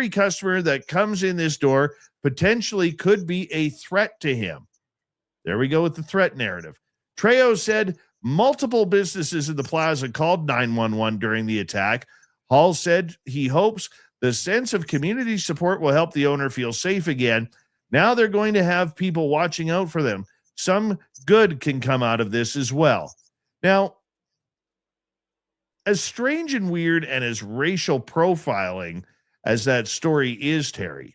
customer that comes in this door potentially could be a threat to him. There we go with the threat narrative. Trejo said multiple businesses in the plaza called 911 during the attack. Hall said he hopes the sense of community support will help the owner feel safe again. Now they're going to have people watching out for them. Some good can come out of this as well. Now, as strange and weird and as racial profiling as that story is, Terry,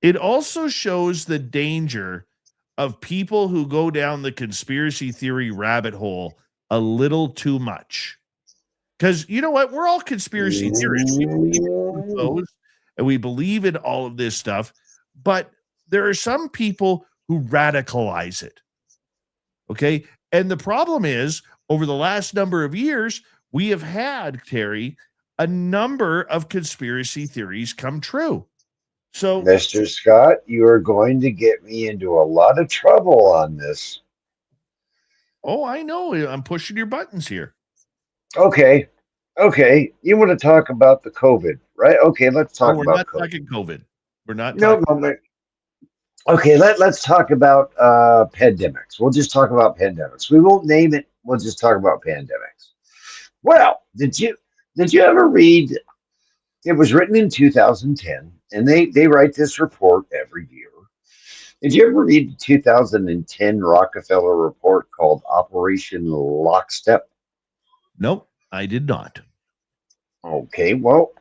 it also shows the danger of people who go down the conspiracy theory rabbit hole a little too much. Because you know what? We're all conspiracy theorists. We believe in UFOs and we believe in all of this stuff. But there are some people who radicalize it. Okay. And the problem is, over the last number of years, we have had, Terry, a number of conspiracy theories come true. So, Mr. Scott, you are going to get me into a lot of trouble on this. Oh, I know. I'm pushing your buttons here. Okay. You want to talk about the COVID, right? Okay, let's talk we're about not COVID. talking COVID. We're not No, okay, let's talk about pandemics. We'll just talk about pandemics. We won't name it. We'll just talk about pandemics. Well, did you ever read? It was written in 2010, and they write this report every year. Did you ever read the 2010 Rockefeller report called Operation Lockstep? Nope, I did not. Okay, well,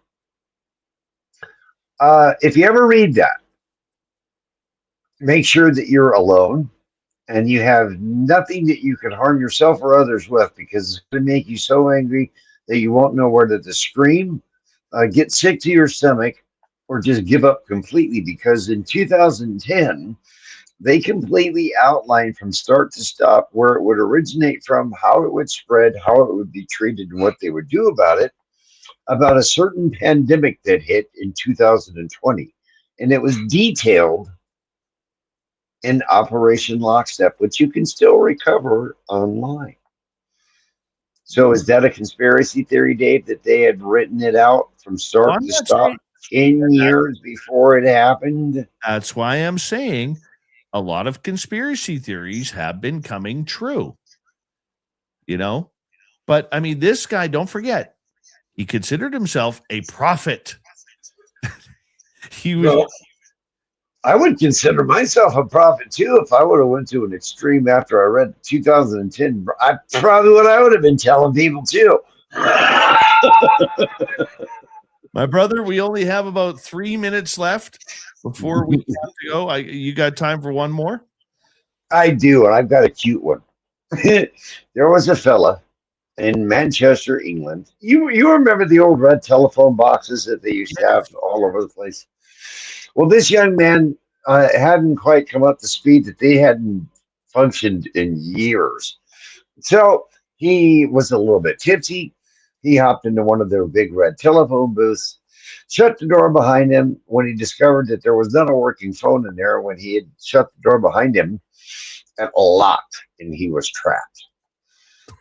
if you ever read that, make sure that you're alone and you have nothing that you can harm yourself or others with, because it's going to make you so angry that you won't know whether to scream, get sick to your stomach, or just give up completely. Because in 2010, they completely outlined from start to stop where it would originate from, how it would spread, how it would be treated, and what they would do about it, about a certain pandemic that hit in 2020. And it was detailed in Operation Lockstep, which you can still recover online. So is that a conspiracy theory, Dave, that they had written it out from start to stop 10 years before it happened? That's why I'm saying a lot of conspiracy theories have been coming true. You know? But, I mean, this guy, don't forget, he considered himself a prophet. He was... Well, I would consider myself a prophet too if I would have went to an extreme after I read 2010. I probably would have been telling people too. My brother, we only have about 3 minutes left before we have to go. You got time for one more? I do, and I've got a cute one. There was a fella in Manchester, England. You remember the old red telephone boxes that they used to have all over the place? Well, this young man hadn't quite come up to speed that they hadn't functioned in years. So he was a little bit tipsy. He hopped into one of their big red telephone booths, shut the door behind him when he discovered that there was not a working phone in there, when he had shut the door behind him and locked, and he was trapped.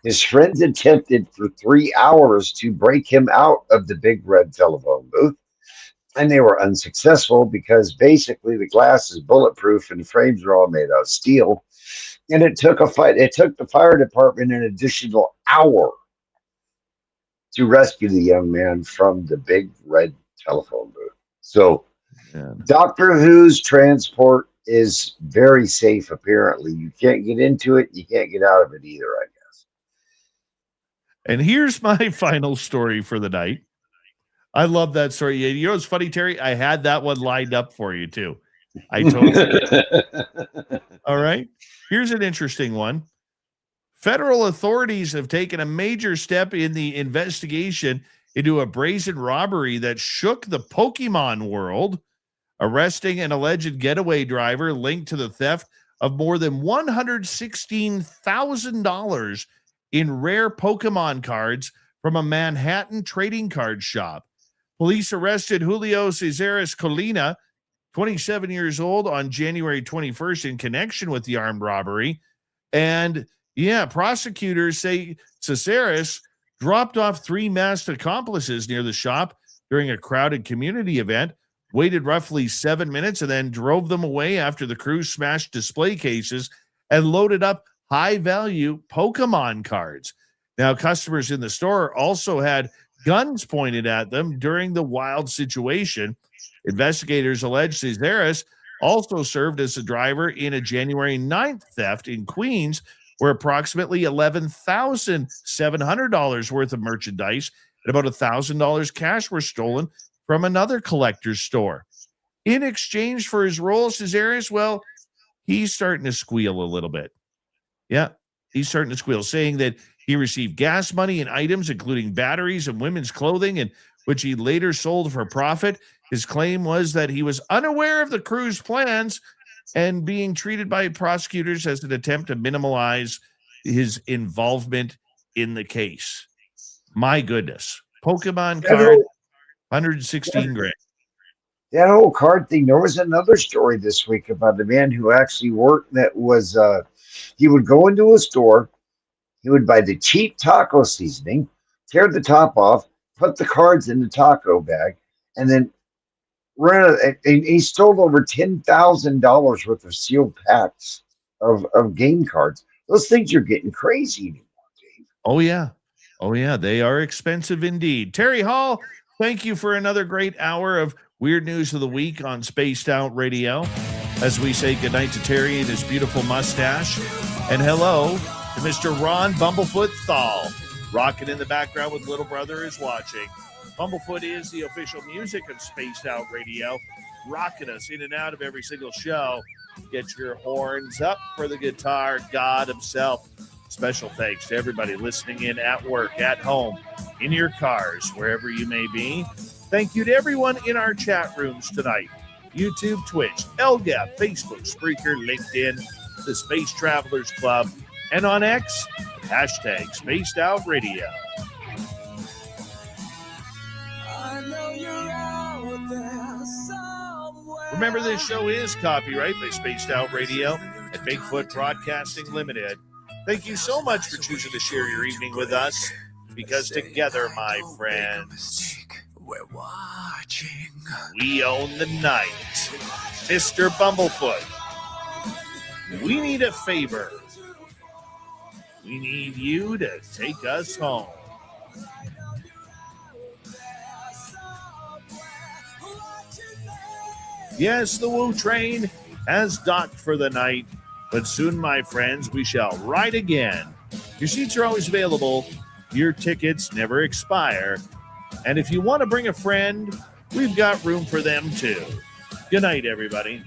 His friends attempted for 3 hours to break him out of the big red telephone booth, and they were unsuccessful because basically the glass is bulletproof and the frames are all made out of steel. And it took a fight. It took the fire department an additional hour to rescue the young man from the big red telephone booth. So Doctor Who's transport is very safe, apparently. You can't get into it. You can't get out of it either, I guess. And here's my final story for the night. I love that story. You know what's funny, Terry? I had that one lined up for you, too. I told you. All right. Here's an interesting one. Federal authorities have taken a major step in the investigation into a brazen robbery that shook the Pokemon world, arresting an alleged getaway driver linked to the theft of more than $116,000 in rare Pokemon cards from a Manhattan trading card shop. Police arrested Julio Cesares Colina, 27 years old, on January 21st in connection with the armed robbery. And prosecutors say Cesares dropped off 3 masked accomplices near the shop during a crowded community event, waited roughly 7 minutes, and then drove them away after the crew smashed display cases and loaded up high-value Pokemon cards. Now, customers in the store also had guns pointed at them during the wild situation. Investigators allege Cesares also served as a driver in a January 9th theft in Queens, where approximately $11,700 worth of merchandise and about $1,000 cash were stolen from another collector's store. In exchange for his role, Cesares, well, he's starting to squeal a little bit. Yeah, he's starting to squeal, saying that he received gas money and items, including batteries and women's clothing, and which he later sold for profit. His claim was that he was unaware of the crew's plans and being treated by prosecutors as an attempt to minimize his involvement in the case. My goodness. Pokemon card, 116 grand. That whole card thing, there was another story this week about a man who actually worked that was, he would go into a store, he would buy the cheap taco seasoning, tear the top off, put the cards in the taco bag, and then he stole over $10,000 worth of sealed packs of game cards. Those things are getting crazy anymore, Dave. Oh, yeah. They are expensive indeed. Terry Hall, thank you for another great hour of Weird News of the Week on Spaced Out Radio. As we say goodnight to Terry and his beautiful mustache. And hello to Mr. Ron Bumblefoot Thal, rocking in the background with Little Brother is watching. Bumblefoot is the official music of Spaced Out Radio, rocking us in and out of every single show. Get your horns up for the guitar god himself. Special thanks to everybody listening in at work, at home, in your cars, wherever you may be. Thank you to everyone in our chat rooms tonight. YouTube, Twitch, LGAP, Facebook, Spreaker, LinkedIn, the Space Travelers Club, and on X, hashtag Spaced Out Radio. Remember, this show is copyright by Spaced Out Radio and Bigfoot Broadcasting Limited. Thank you so much for choosing to share your evening with us, because together, my friends, we're watching. We own the night. Mr. Bumblefoot, we need a favor. We need you to take us home. Yes, the Woo train has docked for the night, but soon, my friends, we shall ride again. Your seats are always available. Your tickets never expire. And if you want to bring a friend, we've got room for them too. Good night, everybody.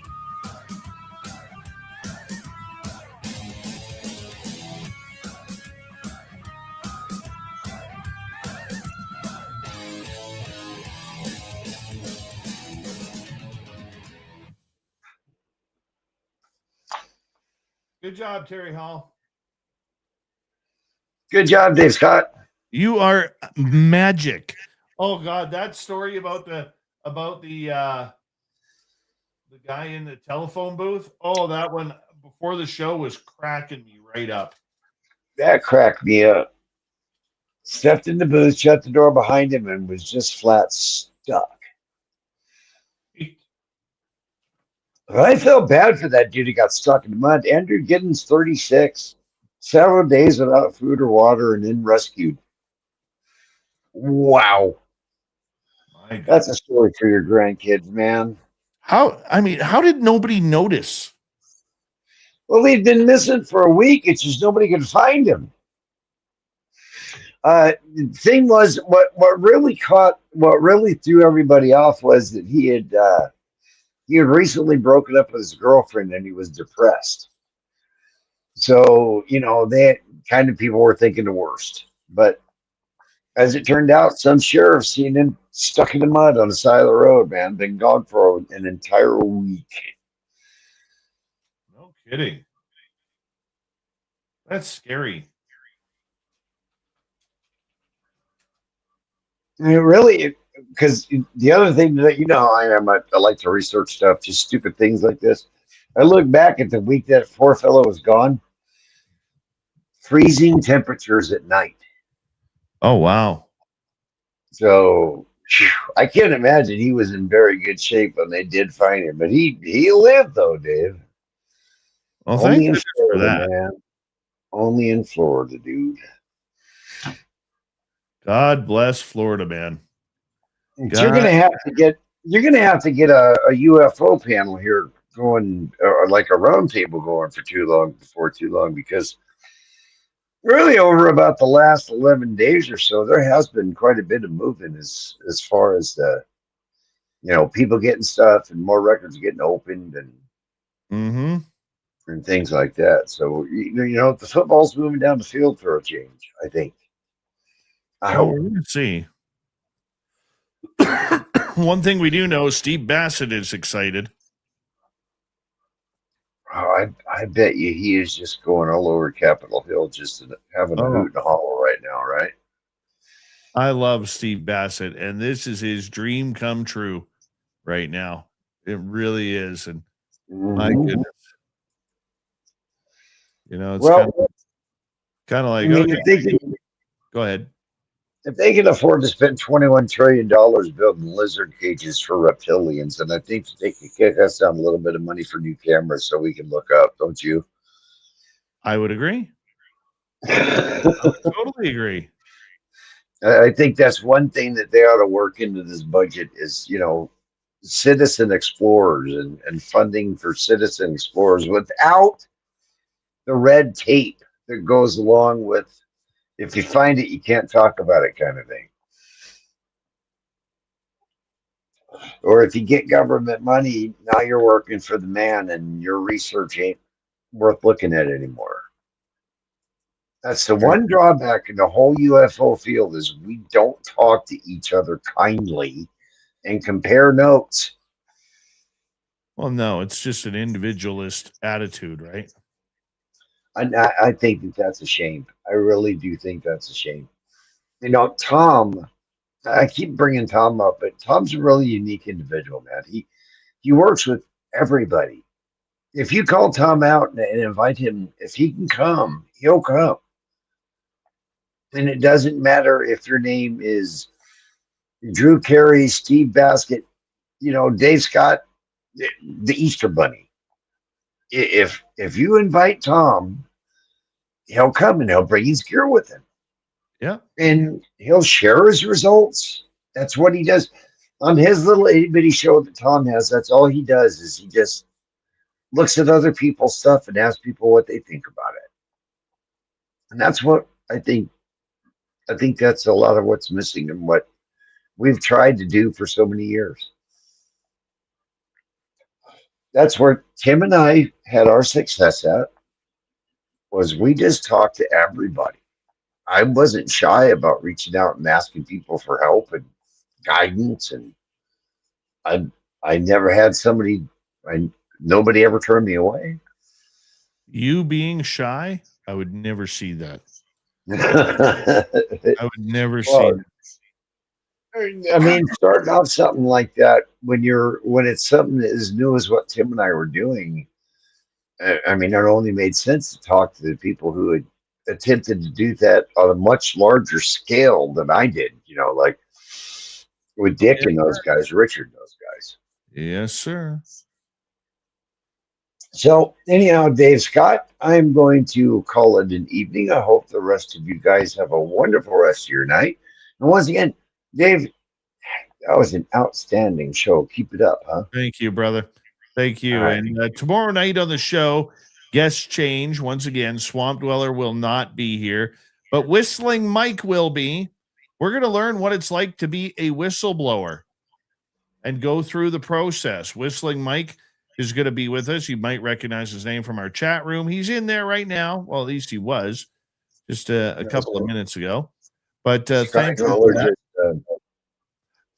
Good job, Terry Hall. Good job, Dave Scott. You are magic. Oh God, that story about the guy in the telephone booth. Oh, that one before the show was cracking me right up. That cracked me up. Stepped in the booth, shut the door behind him, and was just flat stuck. I felt bad for that dude who got stuck in the mud. Andrew Giddens, 36, several days without food or water, and then rescued. Wow. That's a story for your grandkids, man. How did nobody notice? Well, he'd been missing for a week. It's just nobody could find him. The thing was, what really threw everybody off was that he had recently broken up with his girlfriend and he was depressed. So, they kind of people were thinking the worst. But as it turned out, some sheriff seen him stuck in the mud on the side of the road, man. Been gone for an entire week. No kidding. That's scary. I mean, really, because the other thing that I am, I like to research stuff, just stupid things like this. I look back at the week that poor fellow was gone. Freezing temperatures at night. Oh, wow. So I can't imagine he was in very good shape when they did find him. But he lived though, Dave. Well, Only thank in goodness for Florida, that. man. Only in Florida, dude. God bless Florida, man. You're gonna have to get a UFO panel here going, or like a round table going before too long, because really over about the last 11 days or so, there has been quite a bit of movement as far as the people getting stuff and more records getting opened and things like that. So the football's moving down the field for a change, I think. I hope. We're going to see. One thing we do know is Steve Bassett is excited. Oh, I bet you he is just going all over Capitol Hill, just having a hoot and a holler right now, right? I love Steve Bassett, and this is his dream come true right now. It really is. And my goodness. It's kind of like, okay. Go ahead. If they can afford to spend $21 trillion building lizard cages for reptilians, then I think they could kick us down a little bit of money for new cameras so we can look up, don't you? I would agree. I would totally agree. I think that's one thing that they ought to work into this budget is, citizen explorers and funding for citizen explorers without the red tape that goes along with, if you find it, you can't talk about it kind of thing. Or if you get government money, now you're working for the man and your research ain't worth looking at anymore. That's the one drawback in the whole UFO field is we don't talk to each other kindly and compare notes. Well, no, it's just an individualist attitude, right? I think that's a shame. I really do think that's a shame. Tom, I keep bringing Tom up, but Tom's a really unique individual, man. He works with everybody. If you call Tom out and invite him, if he can come, he'll come. And it doesn't matter if your name is Drew Carey, Steve Baskett, Dave Scott, the Easter Bunny. If you invite Tom, he'll come and he'll bring his gear with him. Yeah. And he'll share his results. That's what he does. On his little itty-bitty show that Tom has, that's all he does is he just looks at other people's stuff and asks people what they think about it. And that's what I think that's a lot of what's missing and what we've tried to do for so many years. That's where Tim and I had our success at, was we just talked to everybody. I wasn't shy about reaching out and asking people for help and guidance, and I never had nobody ever turned me away. You being shy, I would never see that. I would never see that. I mean, starting off something like that when it's something as new as what Tim and I were doing, I mean, it only made sense to talk to the people who had attempted to do that on a much larger scale than I did, like with Dick and those guys, Richard and those guys. Yes, sir. So anyhow, Dave Scott, I'm going to call it an evening. I hope the rest of you guys have a wonderful rest of your night. And once again, Dave, that was an outstanding show. Keep it up, huh? Thank you, brother. Thank you. Right. And tomorrow night on the show, guest change. Once again, Swamp Dweller will not be here, but Whistling Mike will be. We're going to learn what it's like to be a whistleblower and go through the process. Whistling Mike is going to be with us. You might recognize his name from our chat room. He's in there right now. Well, at least he was just a couple of minutes ago. But thank you for that.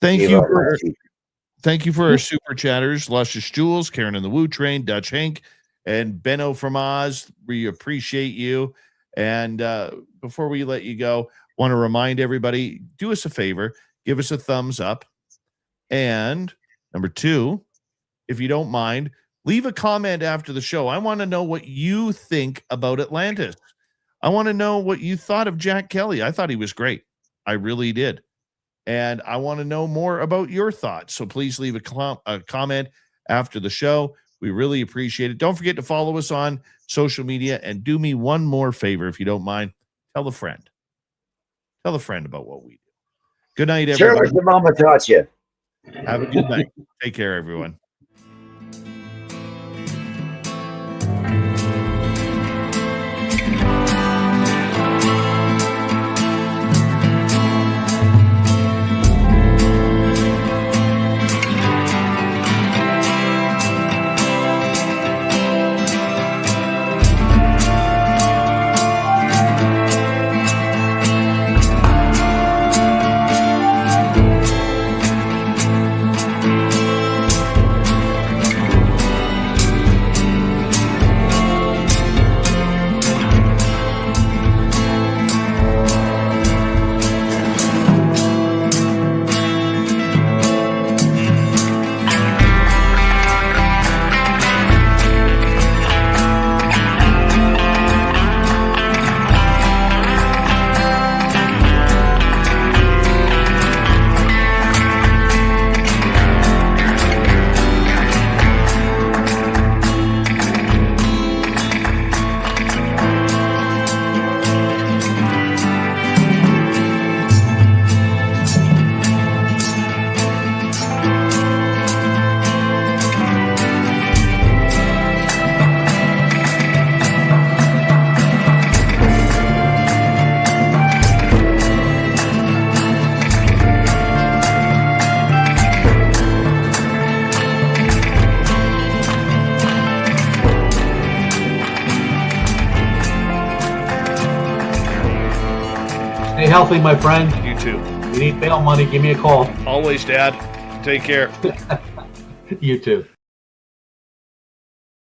Thank you for our super chatters, Luscious Jules, Karen and the Woo Train, Dutch Hank, and Benno from Oz. We appreciate you. And before we let you go, want to remind everybody, do us a favor, give us a thumbs up. And number 2, if you don't mind, leave a comment after the show. I want to know what you think about Atlantis. I want to know what you thought of Jack Kelley. I thought he was great. I really did. And I want to know more about your thoughts. So please leave a comment after the show. We really appreciate it. Don't forget to follow us on social media. And do me one more favor, if you don't mind. Tell a friend. Tell a friend about what we do. Good night, everybody. Sure, like your mama taught you. Have a good night. Take care, everyone. Stay healthy, my friend. You too. If you need bail money, give me a call. Always, Dad. Take care. You too.